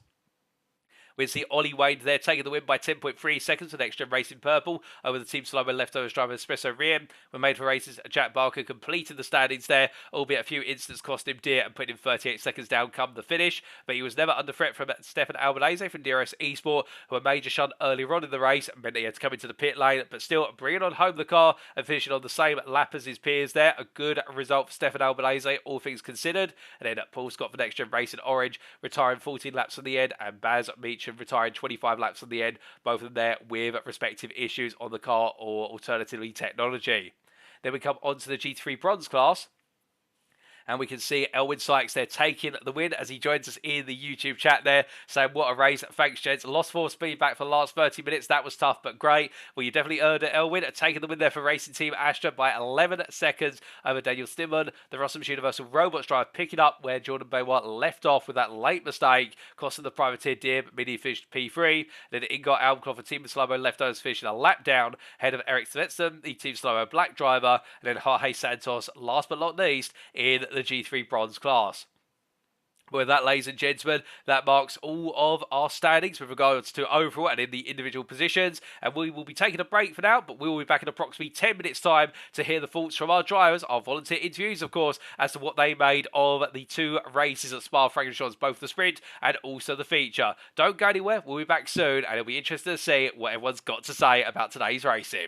We see Ollie Wade there taking the win by 10.3 seconds with NXTGEN Racing Purple over the Team Slow-Mo leftovers driver Espresso Riem. When made for races, Jack Barker completed the standings there, albeit a few instants cost him dear and put him 38 seconds down come the finish. But he was never under threat from Stefan Albanese from DRS Esport, who a major shunt earlier on in the race, and meant he had to come into the pit lane, but still bringing on home the car and finishing on the same lap as his peers there. A good result for Stefan Albanese, all things considered. And then Paul Scott for NXTGEN Racing Orange, retiring 14 laps on the end, and Baz Meacham retiring 25 laps on the end, both of them there with respective issues on the car or alternatively technology. Then we come on to the GT3 Bronze class. And we can see Elwyn Sykes there taking the win as he joins us in the YouTube chat there, saying, what a race. Thanks, gents. Lost 4 speed back for the last 30 minutes. That was tough, but great. Well, you definitely earned it, Elwyn. Taking the win there for Racing Team Astra by 11 seconds over Daniel Stimman. The Rossums Universal Robots drive picking up where Jordan Baywatt left off with that late mistake, costing the privateer dear, but Mini finished P3. Then Ingot Almclough for Team Slow-Mo leftovers finishing a lap down ahead of Eric Svensson, the Team Slow-Mo Black driver, and then Jorge Santos, last but not least, in the G3 Bronze class. With that, ladies and gentlemen, that marks all of our standings with regards to overall and in the individual positions. And we will be taking a break for now, but we will be back in approximately 10 minutes' time to hear the thoughts from our drivers, our volunteer interviews, of course, as to what they made of the 2 races at Spa-Francorchamps, both the sprint and also the feature. Don't go anywhere. We'll be back soon, and it'll be interesting to see what everyone's got to say about today's racing.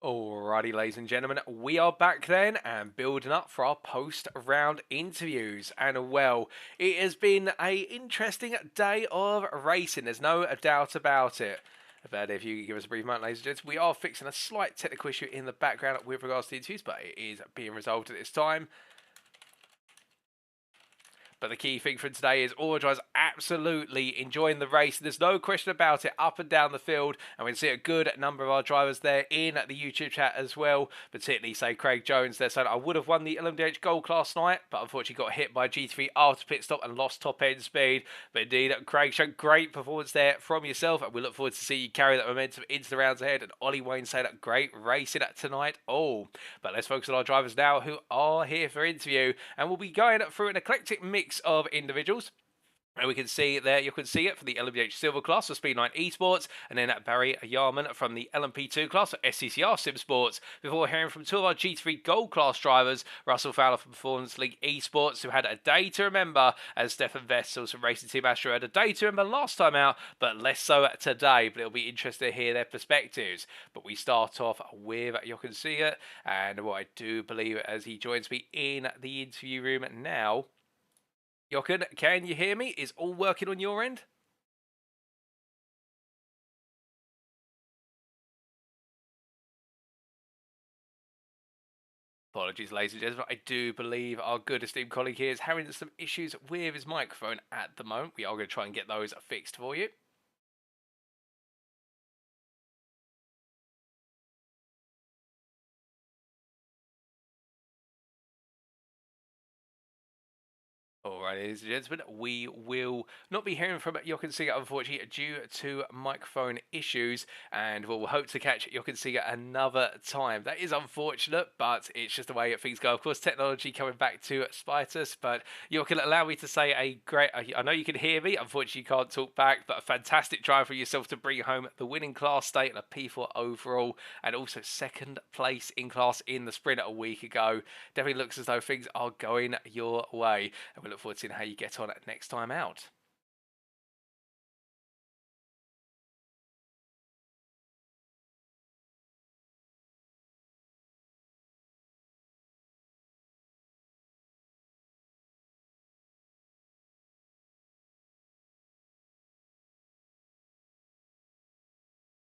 Alrighty, ladies and gentlemen, we are back then and building up for our post-round interviews. And well, it has been a interesting day of racing. There's no doubt about it. But if you could give us a brief moment, ladies and gents, we are fixing a slight technical issue in the background with regards to the interviews, but it is being resolved at this time. But the key thing for today is all drivers absolutely enjoying the race. There's no question about it, up and down the field. And we can see a good number of our drivers there in the YouTube chat as well. Particularly, say, Craig Jones there saying, I would have won the LMDH Gold last night, but unfortunately got hit by GT3 after pit stop and lost top end speed. But indeed, Craig, showed great performance there from yourself. And we look forward to see you carry that momentum into the rounds ahead. And Ollie Wayne saying that great racing tonight. But let's focus on our drivers now who are here for interview. And we'll be going through an eclectic mix of individuals. And we can see there, you can see it for the LMDH Silver class for Speed9 Esports, and then Barry Yarman from the LMP2 class for SCCR Sim Sports, before hearing from two of our GT3 Gold class drivers, Russell Fowler from Performance League Esports, who had a day to remember, as Stefan Vessels from Racing Team Astro had a day to remember last time out, but less so today. But it'll be interesting to hear their perspectives. But we start off with Jochen Siegert, and what I do believe as he joins me in the interview room now. Jochen, can you hear me? Is all working on your end? Apologies, ladies and gentlemen. I do believe our good esteemed colleague here is having some issues with his microphone at the moment. We are going to try and get those fixed for you. Alright, ladies and gentlemen, we will not be hearing from Jochen Siegert, unfortunately, due to microphone issues, and we'll hope to catch Jochen Siegert another time. That is unfortunate, but it's just the way things go. Of course, technology coming back to spite us, but Jochen, allow me to say I know you can hear me, unfortunately you can't talk back, but a fantastic drive for yourself to bring home the winning class state and a P4 overall, and also second place in class in the sprint a week ago. Definitely looks as though things are going your way, and we look forward to seeing how you get on next time out.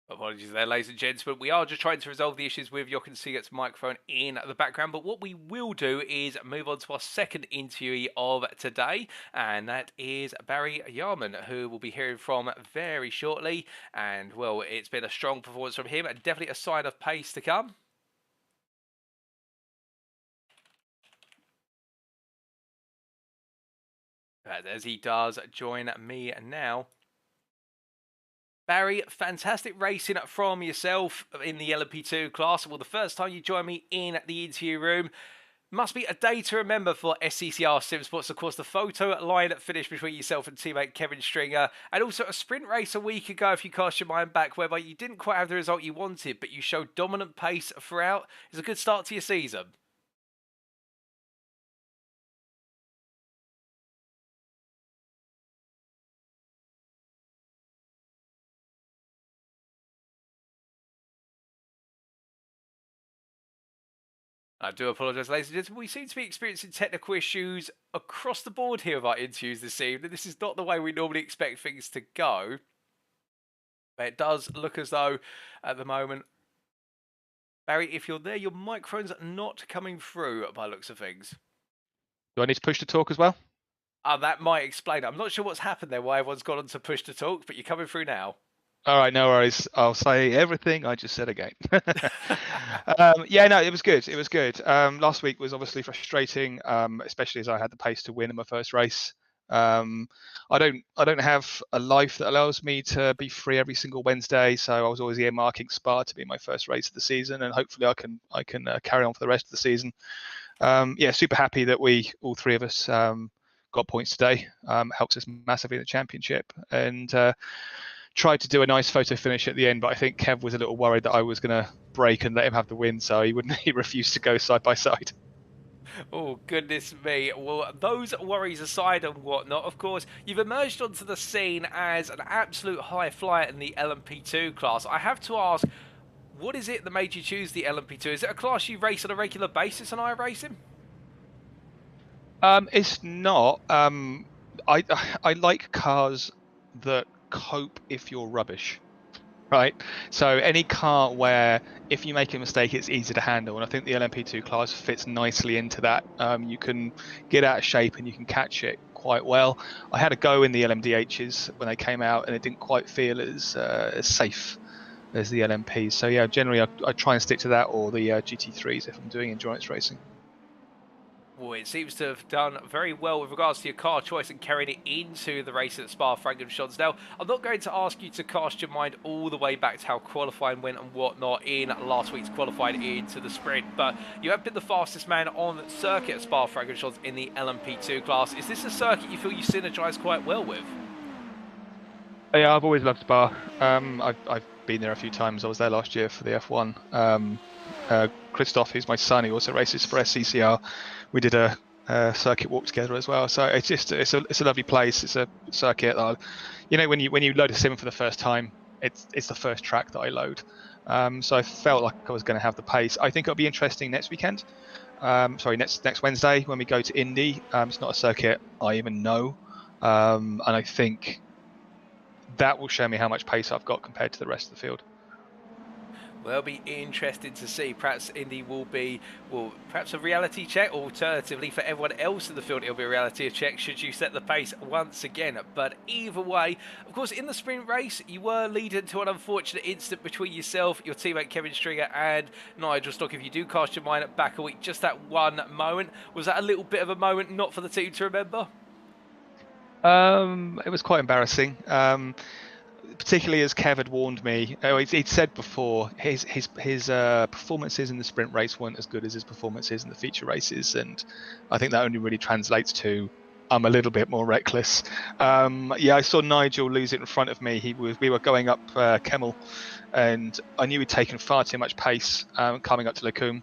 Apologies there, ladies and gentlemen. We are just trying to resolve the issues with Jochen Siegert's microphone in the background. But what we will do is move on to our second interviewee of today. And that is Barry Yarman, who we'll be hearing from very shortly. And, well, it's been a strong performance from him and definitely a sign of pace to come. As he does join me now. Barry, fantastic racing from yourself in the LMP2 class. Well, the first time you joined me in the interview room. Must be a day to remember for SCCR Sim Sports. Of course, the photo line finish between yourself and teammate Kevin Stringer. And also a sprint race a week ago, if you cast your mind back, whereby you didn't quite have the result you wanted, but you showed dominant pace throughout. It's a good start to your season. I do apologise, ladies and gentlemen. We seem to be experiencing technical issues across the board here of our interviews this evening. This is not the way we normally expect things to go. But it does look as though, at the moment, Barry, if you're there, your microphone's not coming through by looks of things. Do I need to push to talk as well? That might explain it. I'm not sure what's happened there, why everyone's gone on to push to talk, but you're coming through now. All right, no worries. I'll say everything I just said again. Yeah, no, it was good. It was good. Last week was obviously frustrating, especially as I had the pace to win in my first race. I don't have a life that allows me to be free every single Wednesday, so I was always earmarking Spa to be my first race of the season, and hopefully I can carry on for the rest of the season. Yeah, super happy that we all three of us got points today. Helps us massively in the championship, and tried to do a nice photo finish at the end, but I think Kev was a little worried that I was going to break and let him have the win, so he refused to go side by side. Oh, goodness me. Well, those worries aside and whatnot, of course, you've emerged onto the scene as an absolute high flyer in the LMP2 class. I have to ask, What is it that made you choose the LMP2? Is it a class you race on a regular basis on iRacing? It's not. I I like cars that cope if you're rubbish, right? So any car where if you make a mistake, it's easy to handle, and I think the LMP2 class fits nicely into that. You can get out of shape and you can catch it quite well. I had a go in the LMDHs when they came out, and it didn't quite feel as safe as the LMPs. So yeah, generally I try and stick to that or the GT3s if I'm doing endurance racing. Well, it seems to have done very well with regards to your car choice and carrying it into the race at Spa-Francorchamps. Now, I'm not going to ask you to cast your mind all the way back to how qualifying went and whatnot in last week's qualifying into the sprint, but you have been the fastest man on circuit at Spa-Francorchamps in the LMP2 class. Is this a circuit you feel you synergise quite well with? Yeah, I've always loved Spa. I've been there a few times. I was there last year for the F1. Christoph, who's my son, he also races for SCCR. We did a circuit walk together as well. So it's just it's a lovely place. It's a circuit that, you know, when you load a sim for the first time, it's the first track that I load. So I felt like I was going to have the pace. I think it'll be interesting next weekend. Sorry, next Wednesday when we go to Indy. It's not a circuit I even know, and I think that will show me how much pace I've got compared to the rest of the field. Well, it'll be interesting to see. Perhaps Indy will be, well, perhaps a reality check. Alternatively, for everyone else in the field, it'll be a reality check should you set the pace once again. But either way, of course, in the sprint race, you were leading to an unfortunate incident between yourself, your teammate Kevin Stringer, and Nigel Stock. If you do cast your mind back a week, just that one moment, was that a little bit of a moment not for the team to remember? It was quite embarrassing. Particularly as Kev had warned me. He'd said before his performances in the sprint race weren't as good as his performances in the feature races, and I think that only really translates to I'm a little bit more reckless. Yeah, I saw Nigel lose it in front of me. We were going up Kemmel, and I knew he'd taken far too much pace coming up to Lecombe.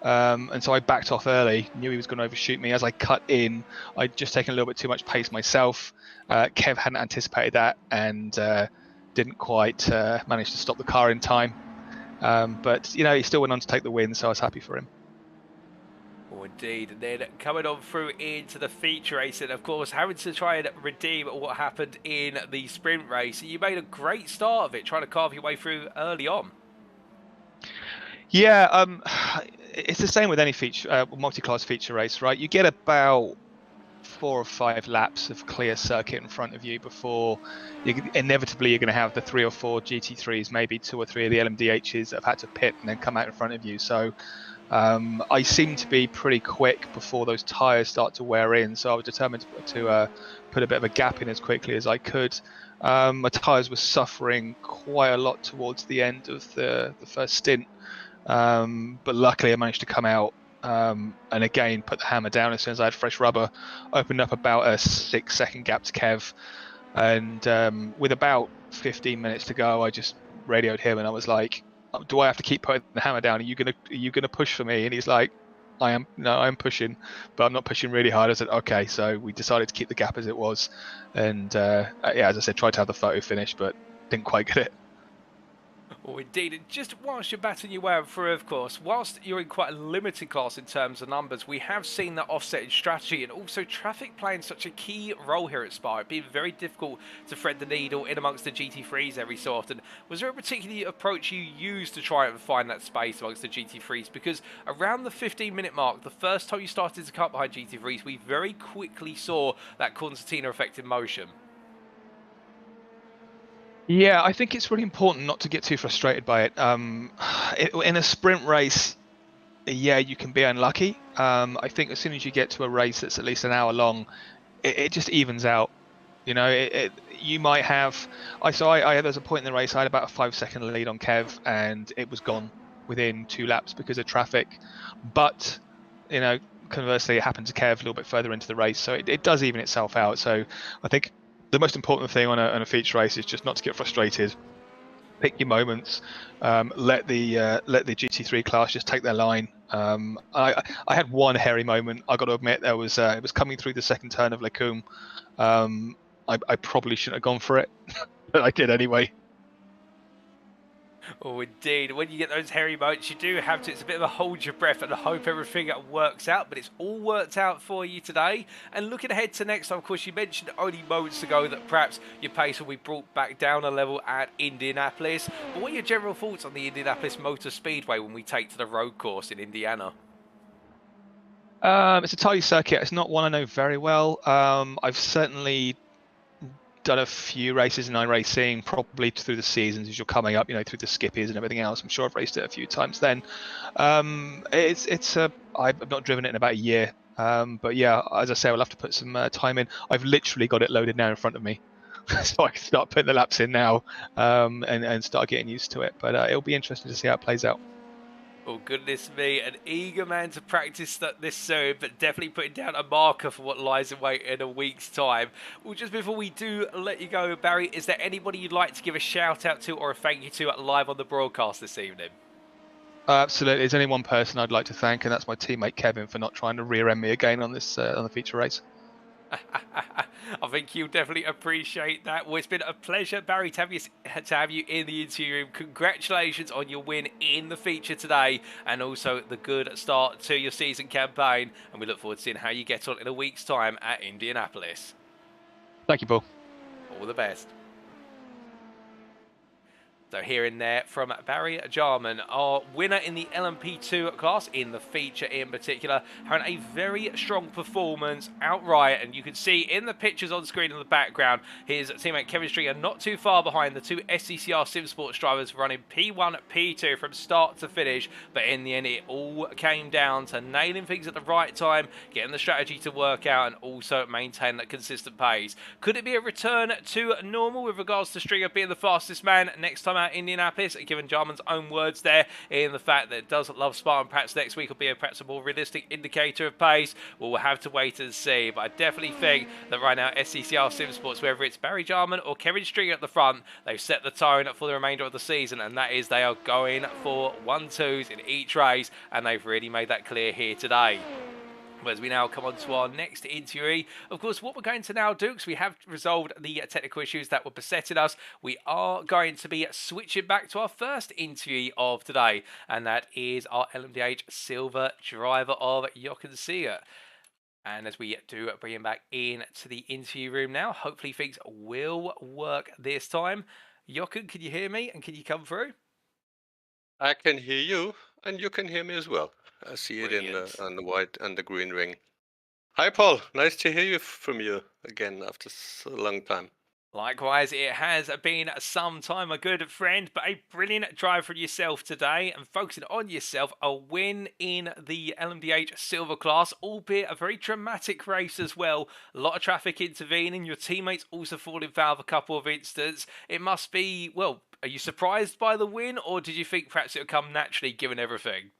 And so I backed off early, knew he was going to overshoot me. As I cut in, I'd just taken a little bit too much pace myself. Kev hadn't anticipated that and didn't quite manage to stop the car in time. But, you know, he still went on to take the win, so I was happy for him. Oh, indeed. And then coming on through into the feature race, and of course having to try and redeem what happened in the sprint race. You made a great start of it, trying to carve your way through early on. Yeah, it's the same with any feature multi-class feature race, right? You get about 4 or 5 laps of clear circuit in front of you before inevitably you're going to have the 3 or 4 GT3s, maybe 2 or 3 of the LMDHs that have had to pit and then come out in front of you. So I seem to be pretty quick before those tyres start to wear in. So I was determined to put a bit of a gap in as quickly as I could. My tyres were suffering quite a lot towards the end of the first stint. But luckily I managed to come out and again put the hammer down as soon as I had fresh rubber, opened up about a 6-second gap to Kev, and with about 15 minutes to go I just radioed him and I was like, do I have to keep putting the hammer down? Are you gonna push for me? And he's like, I'm pushing, but I'm not pushing really hard. I said okay, so we decided to keep the gap as it was, and yeah, as I said, tried to have the photo finish but didn't quite get it. Oh, indeed. And just whilst you're battling your way through, of course, whilst you're in quite a limited class in terms of numbers, we have seen that offsetting strategy and also traffic playing such a key role here at Spa. It's been very difficult to thread the needle in amongst the GT3s every so often. Was there a particular approach you used to try and find that space amongst the GT3s? Because around the 15-minute mark, the first time you started to cut behind GT3s, we very quickly saw that concertina effect in motion. Yeah, I think it's really important not to get too frustrated by it. In a sprint race, yeah, you can be unlucky. I think as soon as you get to a race that's at least an hour long, it just evens out. You know, you might have. There's a point in the race I had about a 5-second lead on Kev, and it was gone within 2 laps because of traffic. But you know, conversely, it happened to Kev a little bit further into the race, so it does even itself out. So I think the most important thing on a feature race is just not to get frustrated. Pick your moments. Let the GT3 class just take their line. I had one hairy moment. I got to admit, it was coming through the second turn of Lecombe. I probably shouldn't have gone for it, but I did anyway. Oh, indeed. When you get those hairy moments, you do have to. It's a bit of a hold your breath and hope everything works out. But it's all worked out for you today. And looking ahead to next time, of course, you mentioned only moments ago that perhaps your pace will be brought back down a level at Indianapolis. But what are your general thoughts on the Indianapolis Motor Speedway when we take to the road course in Indiana? It's a tidy circuit. It's not one I know very well. I've certainly done a few races in iRacing, probably through the seasons as you're coming up, through the skippies and everything else. I'm sure I've raced it a few times then. I've not driven it in about a year. But yeah, as I say, I'll have to put some time in. I've literally got it loaded now in front of me. So I can start putting the laps in now and start getting used to it. But it'll be interesting to see how it plays out. Oh, goodness me, an eager man to practice this soon, but definitely putting down a marker for what lies in wait in a week's time. Well, just before we do let you go, Barry, is there anybody you'd like to give a shout out to or a thank you to live on the broadcast this evening? Absolutely. There's only one person I'd like to thank, and that's my teammate Kevin for not trying to rear end me again on this on the feature race. I think you'll definitely appreciate that. Well, it's been a pleasure, Barry, to have you in the interview room. Congratulations on your win in the feature today, and also the good start to your season campaign. And we look forward to seeing how you get on in a week's time at Indianapolis. Thank you, Paul. All the best. So here and there from Barry Jarman, our winner in the LMP2 class, in the feature in particular, having a very strong performance outright. And you can see in the pictures on screen in the background, his teammate Kevin Stringer not too far behind the two SCCR Sim Sports drivers running P1, P2 from start to finish. But in the end, it all came down to nailing things at the right time, getting the strategy to work out, and also maintain that consistent pace. Could it be a return to normal with regards to Stringer being the fastest man next time at Indianapolis, given Jarman's own words there, in the fact that it does love Spa, and perhaps next week will be perhaps a more realistic indicator of pace? Well, we'll have to wait and see, but I definitely think that right now SCCR Sim Sports, whether it's Barry Jarman or Kevin Stringer at the front, they've set the tone for the remainder of the season, and that is they are going for 1-2s in each race, and they've really made that clear here today. As we now come on to our next interviewee, of course, what we're going to now do, because we have resolved the technical issues that were besetting us, we are going to be switching back to our first interviewee of today, and that is our LMDH Silver driver of Jochen Siegert. And as we do bring him back into the interview room now, hopefully things will work this time. Jochen, can you hear me and can you come through? I can hear you, and you can hear me as well. I see it on the white and the green ring. Hi, Paul. Nice to hear you from you again after so long time. Likewise, it has been some time, my good friend, but a brilliant drive for yourself today, and focusing on yourself, a win in the LMDH Silver class, albeit a very dramatic race as well. A lot of traffic intervening, your teammates also falling foul of a couple of instances. It must be, well, are you surprised by the win, or did you think perhaps it would come naturally given everything?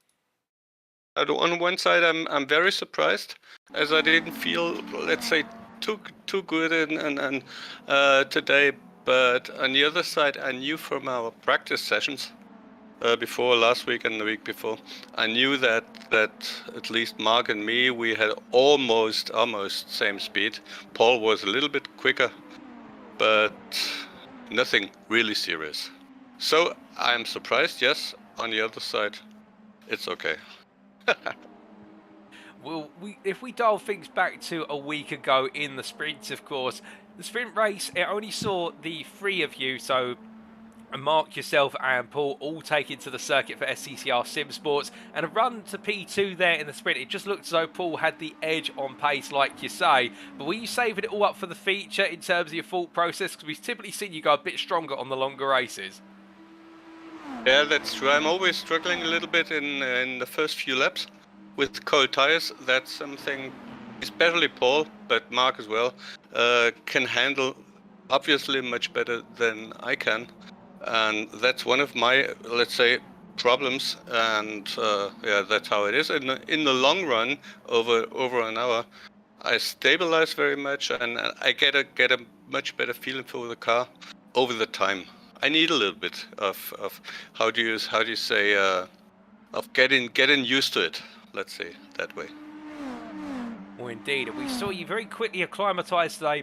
On one side, I'm very surprised, as I didn't feel, let's say, too good and today. But on the other side, I knew from our practice sessions before last week and the week before, I knew that at least Mark and me, we had almost same speed. Paul was a little bit quicker, but nothing really serious. So I'm surprised. Yes. On the other side, it's okay. Well, if we dial things back to a week ago in the sprints, of course, the sprint race, it only saw the three of you, so Mark, yourself and Paul, all taken to the circuit for SCCR Sim Sports, and a run to P2 there in the sprint. It just looked as though Paul had the edge on pace, like you say. But were you saving it all up for the feature in terms of your thought process? Because we've typically seen you go a bit stronger on the longer races. Yeah, that's true. I'm always struggling a little bit in the first few laps with cold tires. That's something, especially Paul, but Mark as well, can handle obviously much better than I can. And that's one of my, let's say, problems. And yeah, that's how it is. In the long run, over an hour, I stabilize very much, and I get a much better feeling for the car over the time. I need a little bit of how do you say of getting used to it. Let's say that way. Well, indeed, we saw you very quickly acclimatise today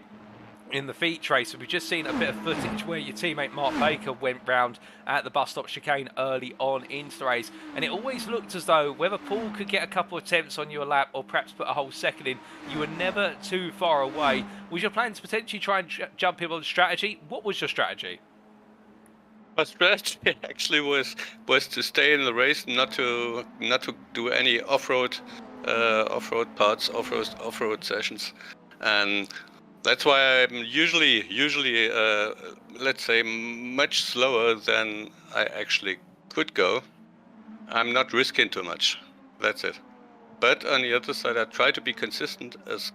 in the feature race. So we've just seen a bit of footage where your teammate Mark Baker went round at the bus stop chicane early on into the race, and it always looked as though whether Paul could get a couple of attempts on your lap or perhaps put a whole second in, you were never too far away. Was your plan to potentially try and jump him on strategy? What was your strategy? My strategy actually was to stay in the race, not to do any off-road parts, off-road sessions, and that's why I'm usually let's say much slower than I actually could go. I'm not risking too much. That's it. But on the other side, I try to be consistent as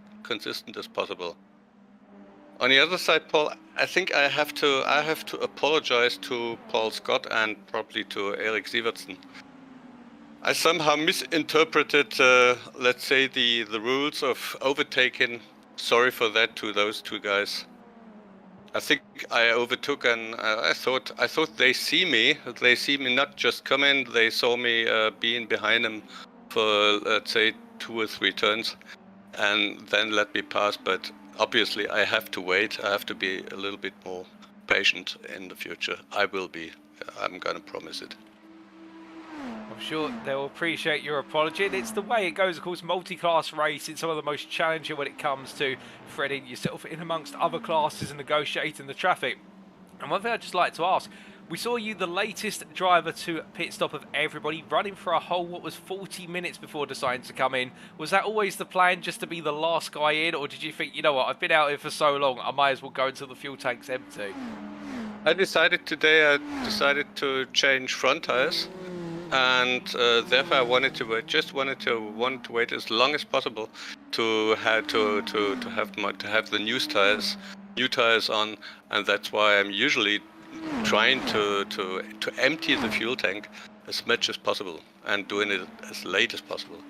possible. On the other side, Paul, I think I have to apologize to Paul Scott and probably to Erik Sievertsen. I somehow misinterpreted, let's say, the rules of overtaking. Sorry for that to those two guys. I think I overtook, and I thought they see me. They see me not just come in. They saw me being behind them for, let's say, 2 or 3 turns, and then let me pass. But obviously, I have to wait. I have to be a little bit more patient in the future. I will be. I'm gonna promise it. I'm sure they'll appreciate your apology, and it's the way it goes. Of course, multi-class racing, some of the most challenging when it comes to threading yourself in amongst other classes and negotiating the traffic. And one thing I'd just like to ask, we saw you the latest driver to pit stop of everybody, running for a whole, what was 40 minutes before deciding to come in. Was that always the plan, just to be the last guy in, or did you think, you know what, I've been out here for so long, I might as well go until the fuel tank's empty? I decided to change front tires. And therefore, I wanted to wait. Wanted to wait as long as possible to have the new tires on, and that's why I'm usually trying to empty the fuel tank as much as possible and doing it as late as possible.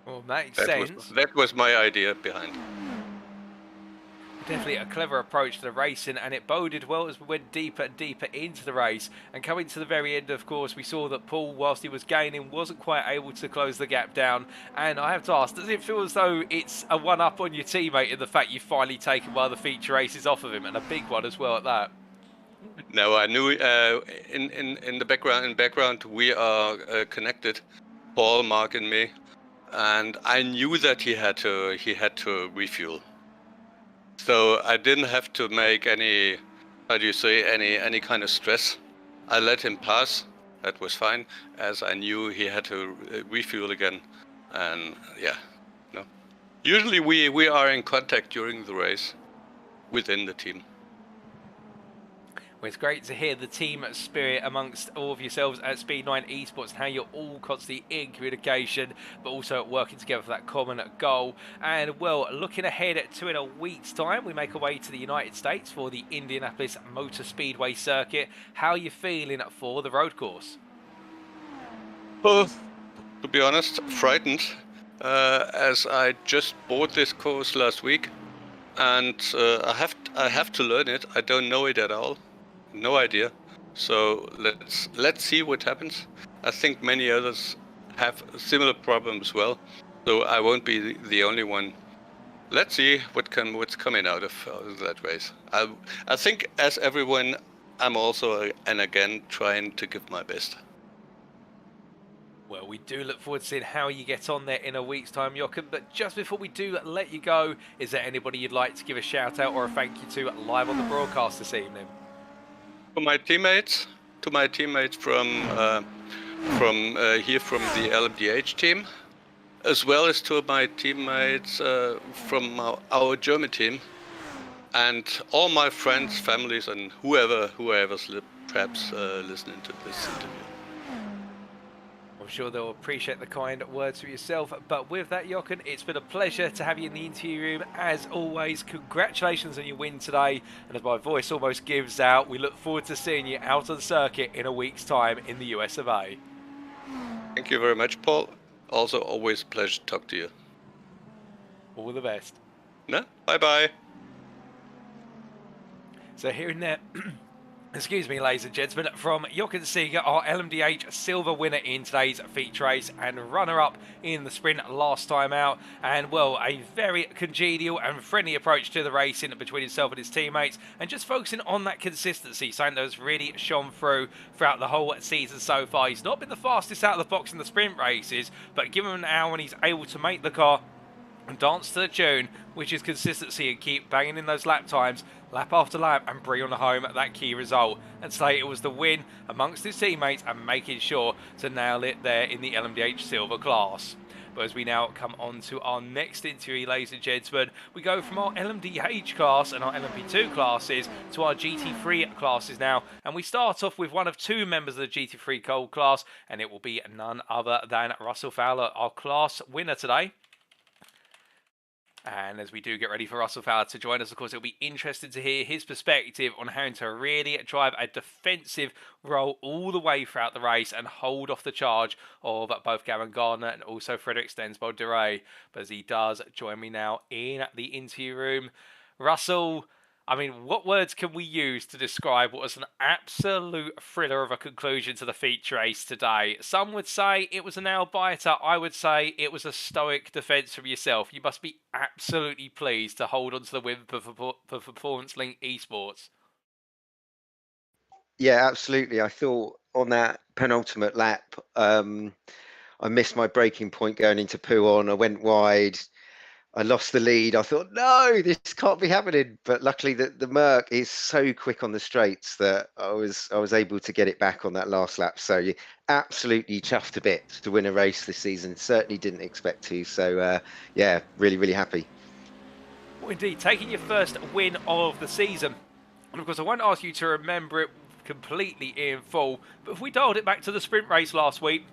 Well, makes sense. That was my idea behind. Definitely a clever approach to the racing, and it boded well as we went deeper and deeper into the race. And coming to the very end, of course, we saw that Paul, whilst he was gaining, wasn't quite able to close the gap down. And I have to ask, does it feel as though it's a one-up on your teammate in the fact you've finally taken one of the feature races off of him, and a big one as well at that? No, I knew in the background we are connected, Paul, Mark, and me, and I knew that he had to refuel. So I didn't have to make any, any kind of stress. I let him pass. That was fine, as I knew he had to refuel again. And yeah, no. Usually we are in contact during the race within the team. Well, it's great to hear the team spirit amongst all of yourselves at Speed9 Esports, and how you're all constantly in communication, but also working together for that common goal. And well, looking ahead to in a week's time, we make our way to the United States for the Indianapolis Motor Speedway circuit. How are you feeling for the road course? Well, to be honest, frightened, as I just bought this course last week, and I have to learn it. I don't know it at all. No idea. So let's see what happens. I think many others have similar problems as well, so I won't be the only one. Let's see what's coming out of that race. I think, as everyone, I'm also and again trying to give my best. Well, we do look forward to seeing how you get on there in a week's time, Jochen. But just before we do let you go, is there anybody you'd like to give a shout out or a thank you to live on the broadcast this evening? To my teammates from here from the LMDH team, as well as to my teammates from our German team, and all my friends, families, and whoever's perhaps listening to this interview. I'm sure they'll appreciate the kind words for yourself. But with that, Jochen, it's been a pleasure to have you in the interview room. As always, congratulations on your win today. And as my voice almost gives out, we look forward to seeing you out on the circuit in a week's time in the US of A. Thank you very much, Paul. Also, always a pleasure to talk to you. All the best. No? Bye-bye. So hearing that excuse me, ladies and gentlemen, from Jochen Siegert, our LMDH Silver winner in today's feature race and runner-up in the sprint last time out. And, well, a very congenial and friendly approach to the racing between himself and his teammates, and just focusing on that consistency, something that has really shone through throughout the whole season so far. He's not been the fastest out of the box in the sprint races, but given an hour when he's able to make the car and dance to the tune, which is consistency, and keep banging in those lap times, lap after lap, and bring on home that key result. And today it was the win amongst his teammates and making sure to nail it there in the LMDH Silver class. But as we now come on to our next interview, ladies and gentlemen, we go from our LMDH class and our LMP2 classes to our GT3 classes now. And we start off with one of two members of the GT3 Gold class, and it will be none other than Russell Fowler, our class winner today. And as we do get ready for Russell Fowler to join us, of course, it'll be interesting to hear his perspective on how to really drive a defensive role all the way throughout the race and hold off the charge of both Gavin Gardner and also Frederick Stensbold-Duray. But as he does join me now in the interview room, Russell, I mean, what words can we use to describe what was an absolute thriller of a conclusion to the feature race today? Some would say it was a nail-biter. I would say it was a stoic defence from yourself. You must be absolutely pleased to hold on to the win for Performance Link Esports. Yeah, absolutely. I thought on that penultimate lap, I missed my braking point going into Pouhon. I went wide. I lost the lead. I thought, no, this can't be happening. But luckily, the Merc is so quick on the straights that I was able to get it back on that last lap. So you absolutely chuffed to bits to win a race this season. Certainly didn't expect to. So yeah, really, really happy. Well, indeed, taking your first win of the season. And of course, I won't ask you to remember it completely in full. But if we dialed it back to the sprint race last week,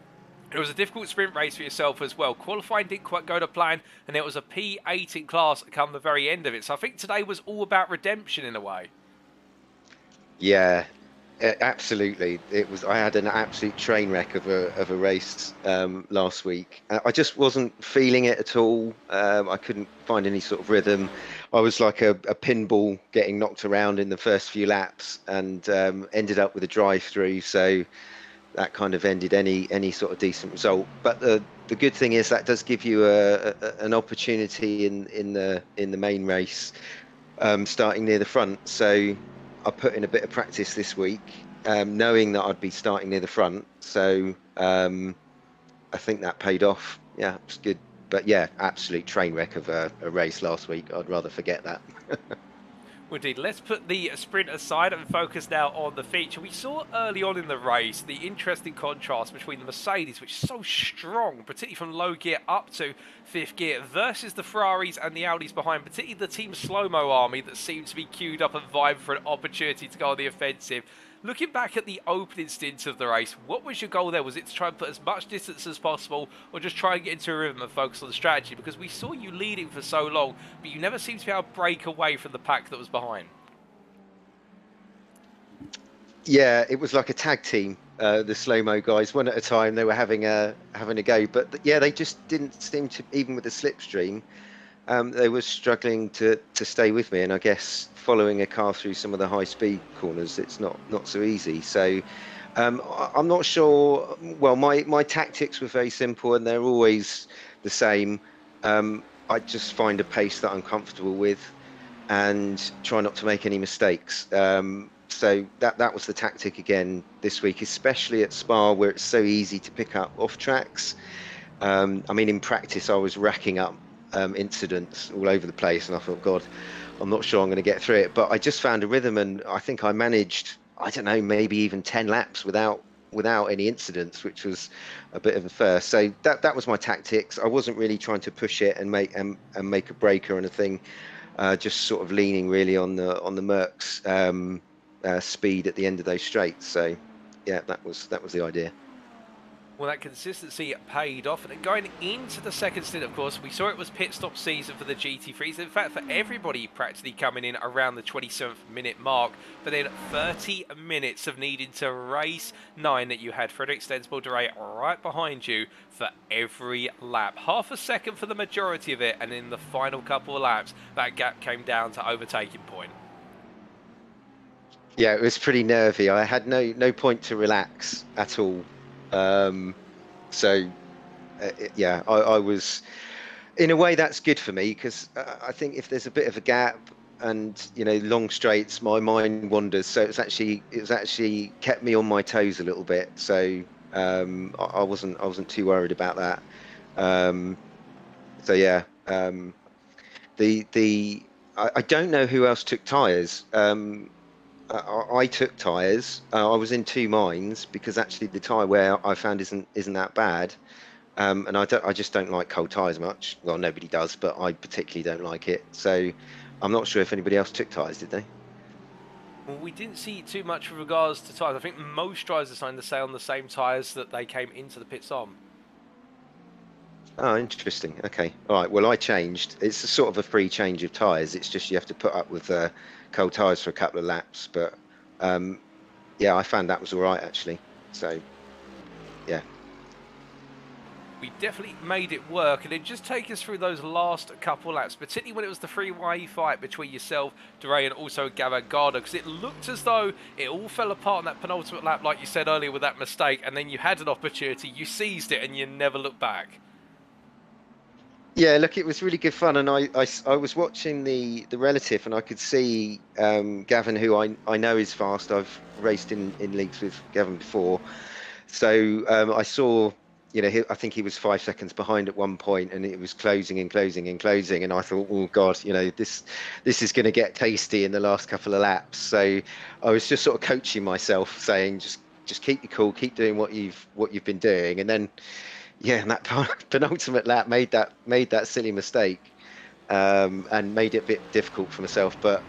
it was a difficult sprint race for yourself as well. Qualifying didn't quite go to plan, and it was a P8 in class come the very end of it. So I think today was all about redemption in a way. Yeah, absolutely. It was. I had an absolute train wreck of a race last week. I just wasn't feeling it at all. I couldn't find any sort of rhythm. I was like a pinball getting knocked around in the first few laps, and ended up with a drive-through. So that kind of ended any sort of decent result. But the good thing is that does give you an opportunity in the main race, starting near the front. So I put in a bit of practice this week, knowing that I'd be starting near the front. So I think that paid off. Yeah, it's good. But yeah, absolute train wreck of a race last week. I'd rather forget that. Well, indeed, let's put the sprint aside and focus now on the feature. We saw early on in the race the interesting contrast between the Mercedes, which is so strong, particularly from low gear up to fifth gear, versus the Ferraris and the Audis behind, particularly the Team Slow-Mo army that seemed to be queued up and vying for an opportunity to go on the offensive. Looking back at the opening stint of the race, what was your goal there? Was it to try and put as much distance as possible, or just try and get into a rhythm and focus on the strategy? Because we saw you leading for so long, but you never seemed to be able to break away from the pack that was behind. Yeah, it was like a tag team. The slow-mo guys, one at a time, they were having a go. But yeah, they just didn't seem to, even with the slipstream, they were struggling to stay with me. And I guess following a car through some of the high-speed corners, it's not so easy. So I'm not sure. Well, my tactics were very simple, and they're always the same. I just find a pace that I'm comfortable with, and try not to make any mistakes. So that was the tactic again this week, especially at Spa, where it's so easy to pick up off tracks. I mean, in practice, I was racking up incidents all over the place, and I thought, God, I'm not sure I'm going to get through it. But I just found a rhythm, and I think I managed, I don't know, maybe even 10 laps without any incidents, which was a bit of a first. So that was my tactics. I wasn't really trying to push it and make a break or anything. Just sort of leaning really on the Merc's speed at the end of those straights. So yeah, that was the idea. Well, that consistency paid off, and then going into the second stint, of course, we saw it was pit stop season for the GT3s. In fact, for everybody practically coming in around the 27th minute mark, but then 30 minutes of needing to race 9 that you had Frederick Stensbold-Duray right behind you for every lap. Half a second for the majority of it, and in the final couple of laps, that gap came down to overtaking point. Yeah, it was pretty nervy. I had no point to relax at all. So yeah, I was, in a way that's good for me, because I think if there's a bit of a gap and long straights, my mind wanders. So it's actually kept me on my toes a little bit. So I wasn't too worried about that. Um, so yeah, I don't know who else took tyres. I took tyres. I was in two minds, because actually the tyre wear I found isn't that bad. And I just don't like cold tyres much. Well, nobody does, but I particularly don't like it. So I'm not sure if anybody else took tyres, did they? Well, we didn't see too much with regards to tyres. I think most drivers are starting to stay on the same tyres that they came into the pits on. Oh, interesting. Okay. All right. Well, I changed. It's a sort of a free change of tyres. It's just you have to put up with cold tyres for a couple of laps. But yeah, I found that was all right, actually. So yeah. We definitely made it work, and then just take us through those last couple laps, particularly when it was the three-way fight between yourself, Dorey, and also Gareth Williams, because it looked as though it all fell apart in that penultimate lap, like you said earlier, with that mistake, and then you had an opportunity, you seized it, and you never looked back. Yeah, look, it was really good fun, and I was watching the relative, and I could see Gavin, who I know is fast. I've raced in leagues with Gavin before, so I saw, I think he was 5 seconds behind at one point, and it was closing and closing and closing, and I thought, oh God, this is going to get tasty in the last couple of laps. So I was just sort of coaching myself, saying, just keep you cool, keep doing what you've been doing, and then. Yeah, and that penultimate lap made that silly mistake, and made it a bit difficult for myself. But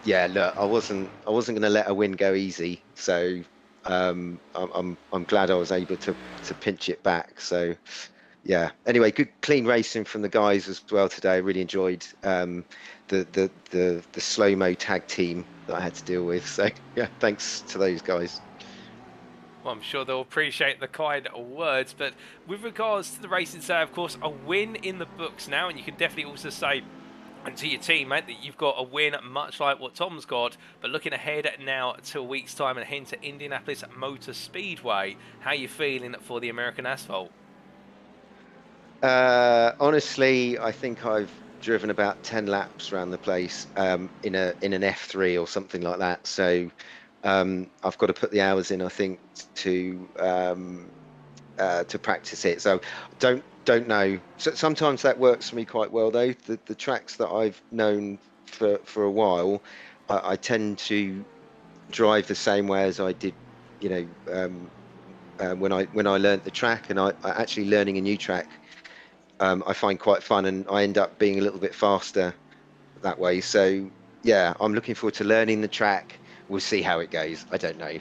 yeah, look, I wasn't going to let a win go easy. So I'm glad I was able to pinch it back. So yeah. Anyway, good clean racing from the guys as well today. I really enjoyed the slow-mo tag team that I had to deal with. So yeah, thanks to those guys. Well, I'm sure they'll appreciate the kind words, but with regards to the racing today, of course, a win in the books now, and you can definitely also say and to your team, mate, that you've got a win much like what Tom's got. But looking ahead now to a week's time and heading to Indianapolis Motor Speedway, how are you feeling for the American asphalt? Honestly, I think I've driven about 10 laps around the place in an F3 or something like that. So I've got to put the hours in, I think, to practice it. So don't know. So sometimes that works for me quite well, though. The tracks that I've known for a while, I tend to drive the same way as I did, when I learnt the track, and I actually learning a new track. I find quite fun, and I end up being a little bit faster that way. So yeah, I'm looking forward to learning the track. We'll see how it goes. I don't know.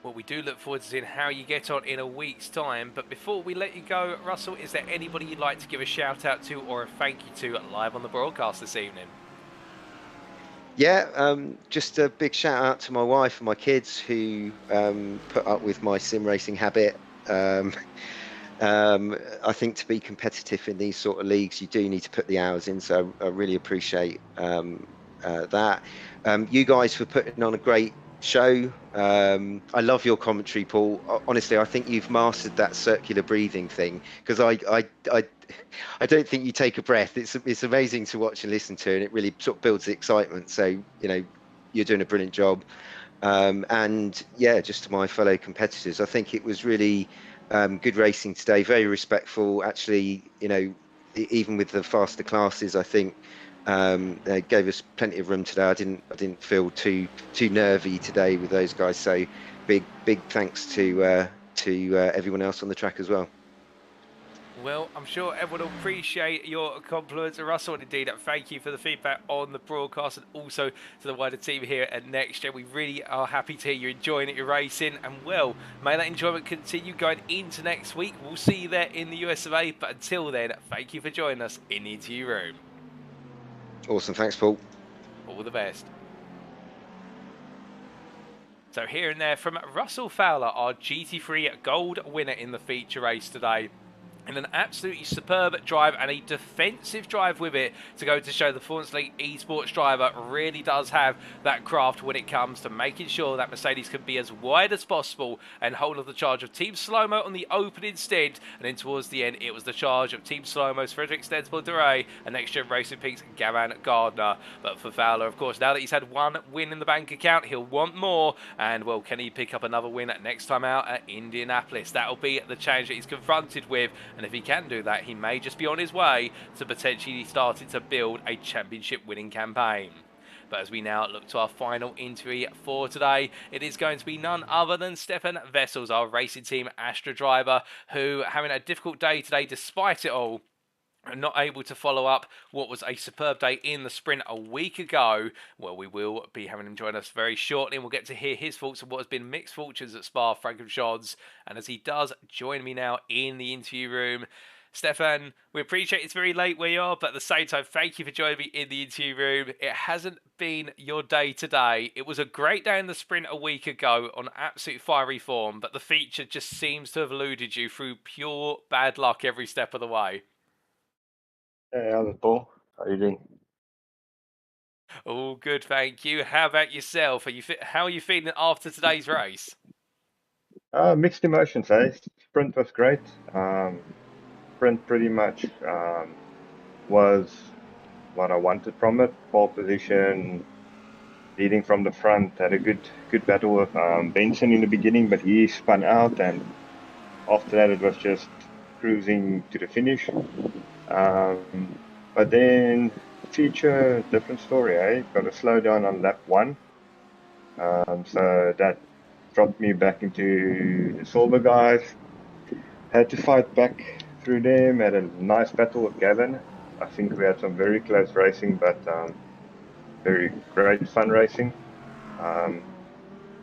Well, we do look forward to seeing how you get on in a week's time. But before we let you go, Russell, is there anybody you'd like to give a shout out to or a thank you to live on the broadcast this evening? Yeah, just a big shout out to my wife and my kids, who put up with my sim racing habit. I think to be competitive in these sort of leagues, you do need to put the hours in. So I really appreciate that. You guys for putting on a great show. I love your commentary, Paul. Honestly, I think you've mastered that circular breathing thing, because I don't think you take a breath. It's amazing to watch and listen to, and it really sort of builds the excitement. So you're doing a brilliant job. And yeah, just to my fellow competitors, I think it was really good racing today. Very respectful, actually. Even with the faster classes, I think they gave us plenty of room today. I didn't feel too nervy today with those guys. So big thanks to everyone else on the track as well. Well, I'm sure everyone will appreciate your compliments, Russell, and indeed thank you for the feedback on the broadcast, and also to the wider team here at NXTGEN. We really are happy to hear you're enjoying it, you're racing, and well, may that enjoyment continue going into next week. We'll see you there in the US of A, but until then, thank you for joining us in the interview room. Awesome, thanks, Paul. All the best. So here and there from Russell Fowler, our GT3 Gold winner in the feature race today. and an absolutely superb drive and a defensive drive with it to go to show the Performance League esports driver really does have that craft when it comes to making sure that Mercedes can be as wide as possible and hold on the charge of Team Slow-Mo on the opening stint, and then towards the end it was the charge of Team Slow-Mo's Frederick Stenspool-Durey and NXTGEN Racing Peak's Gavin Gardner. But for Fowler, of course, now that he's had one win in the bank account, he'll want more, and well, can he pick up another win next time out at Indianapolis? That'll be the challenge that he's confronted with, and if he can do that, he may just be on his way to potentially starting to build a championship winning campaign. But as we now look to our final entry for today, it is going to be none other than Stefan Vessels, our Racing Team Astra driver, who having a difficult day today despite it all, and not able to follow up what was a superb day in the sprint a week ago. Well, we will be having him join us very shortly, and we'll get to hear his thoughts on what has been mixed fortunes at Spa-Francorchamps. And as he does join me now in the interview room, Stefan, we appreciate it's very late where you are, but at the same time, thank you for joining me in the interview room. It hasn't been your day today. It was a great day in the sprint a week ago on absolute fiery form, but the feature just seems to have eluded you through pure bad luck every step of the way. Hey, how's it, Paul? How are you doing? All good, thank you. How about yourself? How are you feeling after today's race? Mixed emotions, eh? Sprint was great. Sprint pretty much was what I wanted from it. Pole position, leading from the front. Had a good battle with Benson in the beginning, but he spun out, and after that it was just cruising to the finish. But then feature, different story, eh? Got to slow down on lap 1. So that dropped me back into the Silver guys. Had to fight back through them. Had a nice battle with Gavin. I think we had some very close racing, but very great fun racing.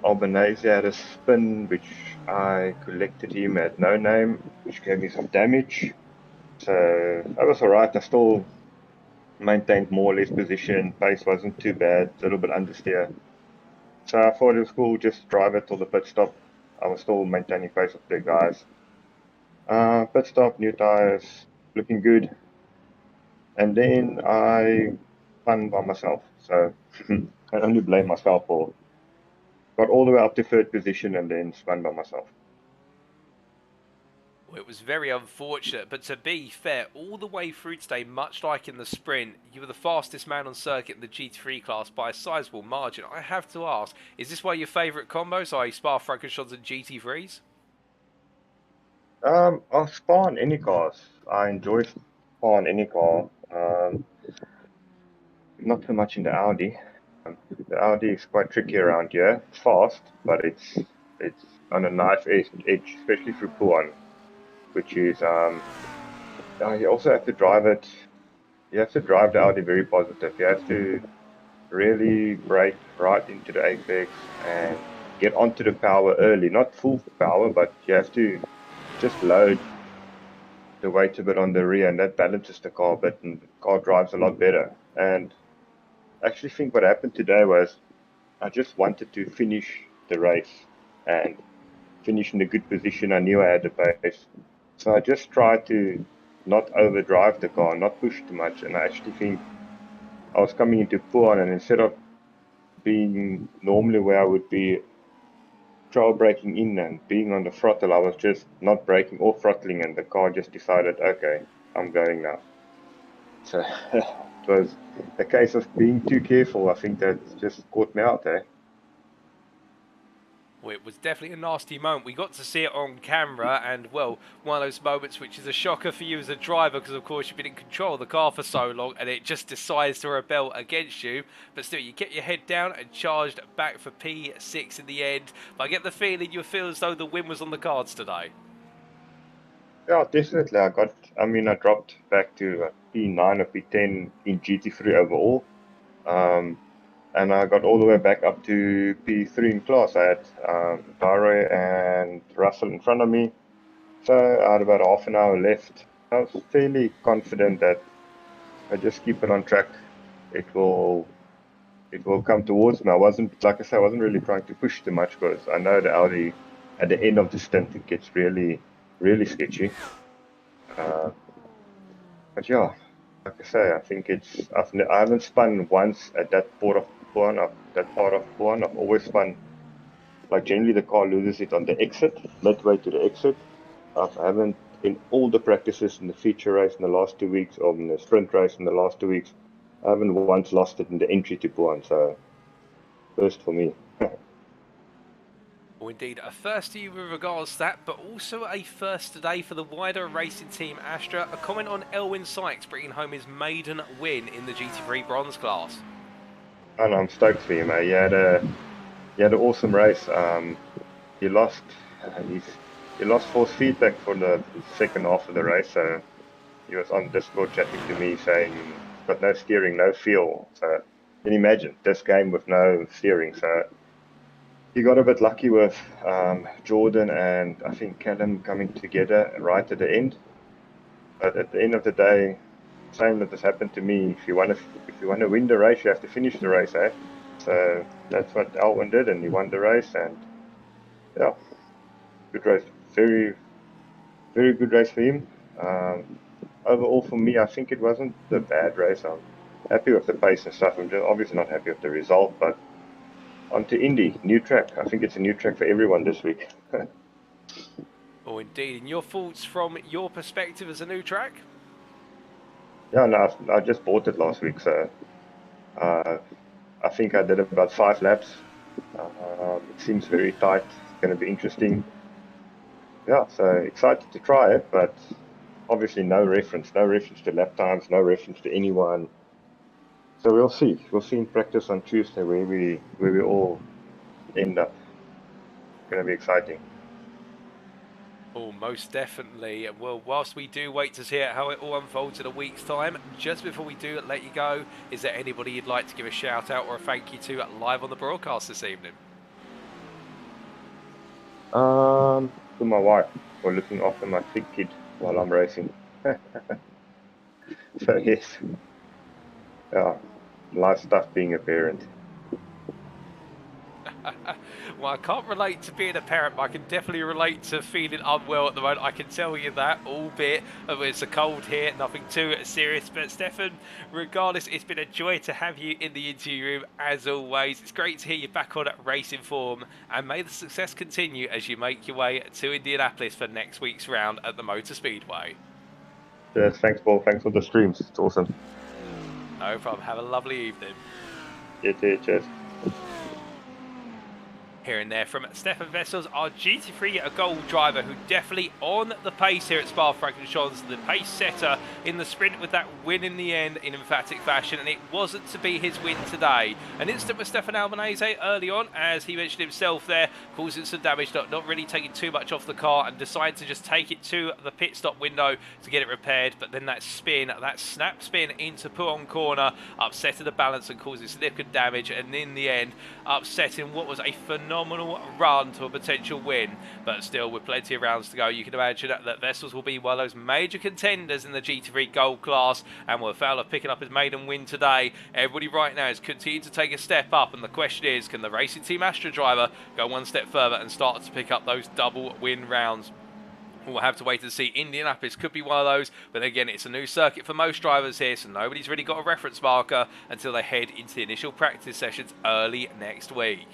Albanese had a spin, which I collected him at no name, which gave me some damage. So that was alright. I still maintained more or less position. Pace wasn't too bad, a little bit understeer. So I thought it was cool, just drive it till the pit stop. I was still maintaining pace with the guys. Pit stop, new tires, looking good. And then I spun by myself. So I only blame myself for got all the way up to 3rd position and then spun by myself. Well, it was very unfortunate, but to be fair, all the way through today, much like in the sprint, you were the fastest man on circuit in the GT3 class by a sizable margin. I have to ask, is this one of your favourite combos, i.e. Spa-Francorchamps and GT3s? I'll Spa on any cars. I enjoy Spa on any car. Not so much in the Audi. The Audi is quite tricky around here. It's fast, but it's on a knife edge, especially through Puan, which is you also have to drive it. You have to drive the Audi very positive. You have to really brake right into the apex and get onto the power early. Not full power, but you have to just load the weight a bit on the rear, and that balances the car a bit, and the car drives a lot better. And I actually think what happened today was I just wanted to finish the race and finish in a good position. I knew I had the pace. So I just tried to not overdrive the car, not push too much, and I actually think I was coming into Puan, and instead of being normally where I would be trail braking in and being on the throttle, I was just not braking or throttling, and the car just decided, okay, I'm going now. So it was a case of being too careful. I think that just caught me out there. Well, it was definitely a nasty moment. We got to see it on camera, and well, one of those moments which is a shocker for you as a driver, because of course you've been in control of the car for so long, and it just decides to rebel against you. But still, you get your head down and charged back for P6 in the end. But I get the feeling you feel as though the win was on the cards today. Yeah, definitely. I dropped back to P9 or P10 in GT3 overall. And I got all the way back up to P3 in class. I had Dorey and Russell in front of me. So I had about half an hour left. I was fairly confident that I just keep it on track, it will come towards me. I wasn't really trying to push too much, because I know the Audi at the end of the stint it gets really, really sketchy. But yeah, like I say, I think I haven't spun once at that part of Puan. I've always spun, like generally the car loses it on the exit, midway to the exit. I haven't, in all the practices in the feature race in the last 2 weeks, or in the sprint race in the last 2 weeks, I haven't once lost it in the entry to Puan. So first for me. Well, indeed, a first to you with regards to that, but also a first today for the wider racing team Astra. A comment on Elwyn Sykes bringing home his maiden win in the GT3 bronze class. And I'm stoked for him. He had an awesome race. He lost force feedback for the second half of the race. So he was on Discord chatting to me saying, "Got no steering, no feel." So can you imagine this game with no steering? So he got a bit lucky with Jordan and I think Callum coming together right at the end. But at the end of the day, same that has happened to me. If you want to win the race, you have to finish the race, eh? So that's what Alwyn did, and he won the race. And yeah, good race, very, very good race for him. Overall, for me, I think it wasn't a bad race. I'm happy with the pace and stuff. I'm just obviously not happy with the result, but on to Indy, new track. I think it's a new track for everyone this week. Oh, indeed. And your thoughts from your perspective as a new track? Yeah, no, I just bought it last week, so I think I did about 5 laps. It seems very tight. It's going to be interesting. Yeah, so excited to try it, but obviously no reference to lap times, no reference to anyone. So we'll see. We'll see in practice on Tuesday where we all end up. It's going to be exciting. Oh, most definitely. Well, whilst we do wait to see how it all unfolds in a week's time, just before we do let you go, is there anybody you'd like to give a shout out or a thank you to live on the broadcast this evening? To my wife for looking after my sick kid while I'm racing. So yes, yeah, life stuff being a parent. Well, I can't relate to being a parent, but I can definitely relate to feeling unwell at the moment. I can tell you that, albeit it's a cold here, nothing too serious. But Stefan, regardless, it's been a joy to have you in the interview room as always. It's great to hear you back on racing form, and may the success continue as you make your way to Indianapolis for next week's round at the Motor Speedway. Yes, thanks, Paul. Thanks for the streams. It's awesome. No problem. Have a lovely evening. You too. Cheers. Here and there from Stefan Wessels, our GT3 Gold driver, who definitely on the pace here at Spa-Francorchamps, the pace setter in the sprint with that win in the end in emphatic fashion, and it wasn't to be his win today. An instant with Stefan Albanese early on, as he mentioned himself there, causing some damage, not really taking too much off the car, and decided to just take it to the pit stop window to get it repaired. But then that snap spin into Puan corner, upsetting the balance and causing significant damage, and in the end, upsetting what was a phenomenal run to a potential win. But still, with plenty of rounds to go, you can imagine that Wessels will be one of those major contenders in the GT3 Gold class, and with Fowler picking up his maiden win today, everybody right now is continuing to take a step up, and the question is, can the Racing Team Astra driver go one step further and start to pick up those double win rounds? We'll have to wait and see. Indianapolis could be one of those, but again, it's a new circuit for most drivers here, so nobody's really got a reference marker until they head into the initial practice sessions early next week.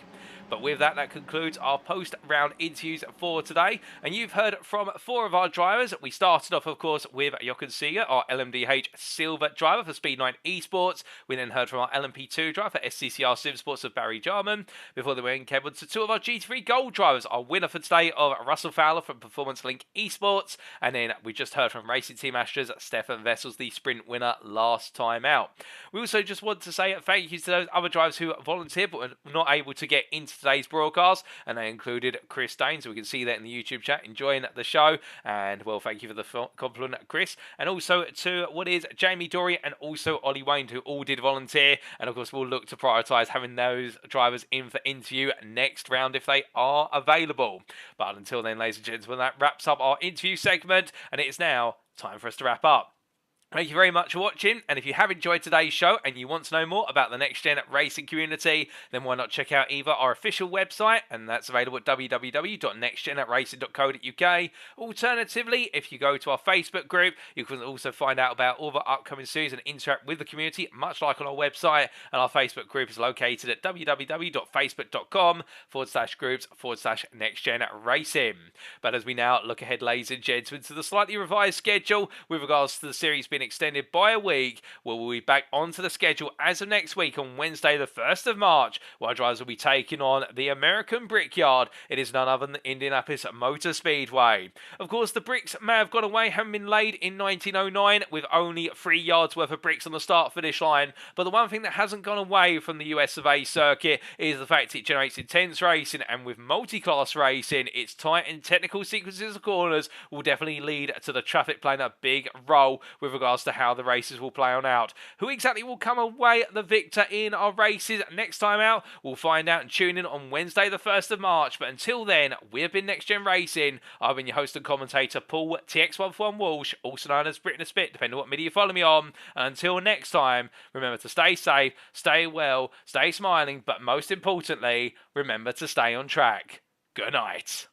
But with that, that concludes our post-round interviews for today. And you've heard from 4 of our drivers. We started off, of course, with Jochen Siegert, our LMDH Silver driver for Speed9 Esports. We then heard from our LMP2 driver for SCCR Sim Sports of Barry Jarman. Before they were in Kevin to 2 of our GT3 Gold drivers. Our winner for today of Russell Fowler from Performance Link Esports. And then we just heard from Racing Team Astra's Stefan Wessels, the sprint winner last time out. We also just want to say thank you to those other drivers who volunteered but were not able to get into today's broadcast, and they included Chris Dane, so we can see that in the YouTube chat, enjoying the show, and well, thank you for the compliment, Chris, and also to what is Jamie Dorey and also Ollie Wayne, who all did volunteer, and of course we'll look to prioritise having those drivers in for interview next round if they are available. But until then, ladies and gentlemen, that wraps up our interview segment, and it is now time for us to wrap up. Thank you very much for watching, and if you have enjoyed today's show and you want to know more about the Next Gen racing community, then why not check out either our official website, and that's available at www.nextgenracing.co.uk. Alternatively, if you go to our Facebook group, you can also find out about all the upcoming series and interact with the community, much like on our website, and our Facebook group is located at www.facebook.com/groups/NextGen Racing. But as we now look ahead, ladies and gentlemen, to the slightly revised schedule with regards to the series being extended by a week, we'll be back onto the schedule as of next week on Wednesday the 1st of March, where drivers will be taking on the American Brickyard. It is none other than the Indianapolis Motor Speedway. Of course, the bricks may have gone away, having been laid in 1909 with only 3 yards worth of bricks on the start-finish line, but the one thing that hasn't gone away from the US of A circuit is the fact it generates intense racing, and with multi-class racing, its tight and technical sequences of corners will definitely lead to the traffic playing a big role with regards to how the races will play on out. Who exactly will come away the victor in our races next time out? We'll find out and tune in on Wednesday the 1st of March. But until then, we've been Next Gen Racing. I've been your host and commentator, Paul TX141 Walsh, also known as Britain a Spit, depending on what media you follow me on. And until next time, remember to stay safe, stay well, stay smiling, but most importantly, remember to stay on track. Good night.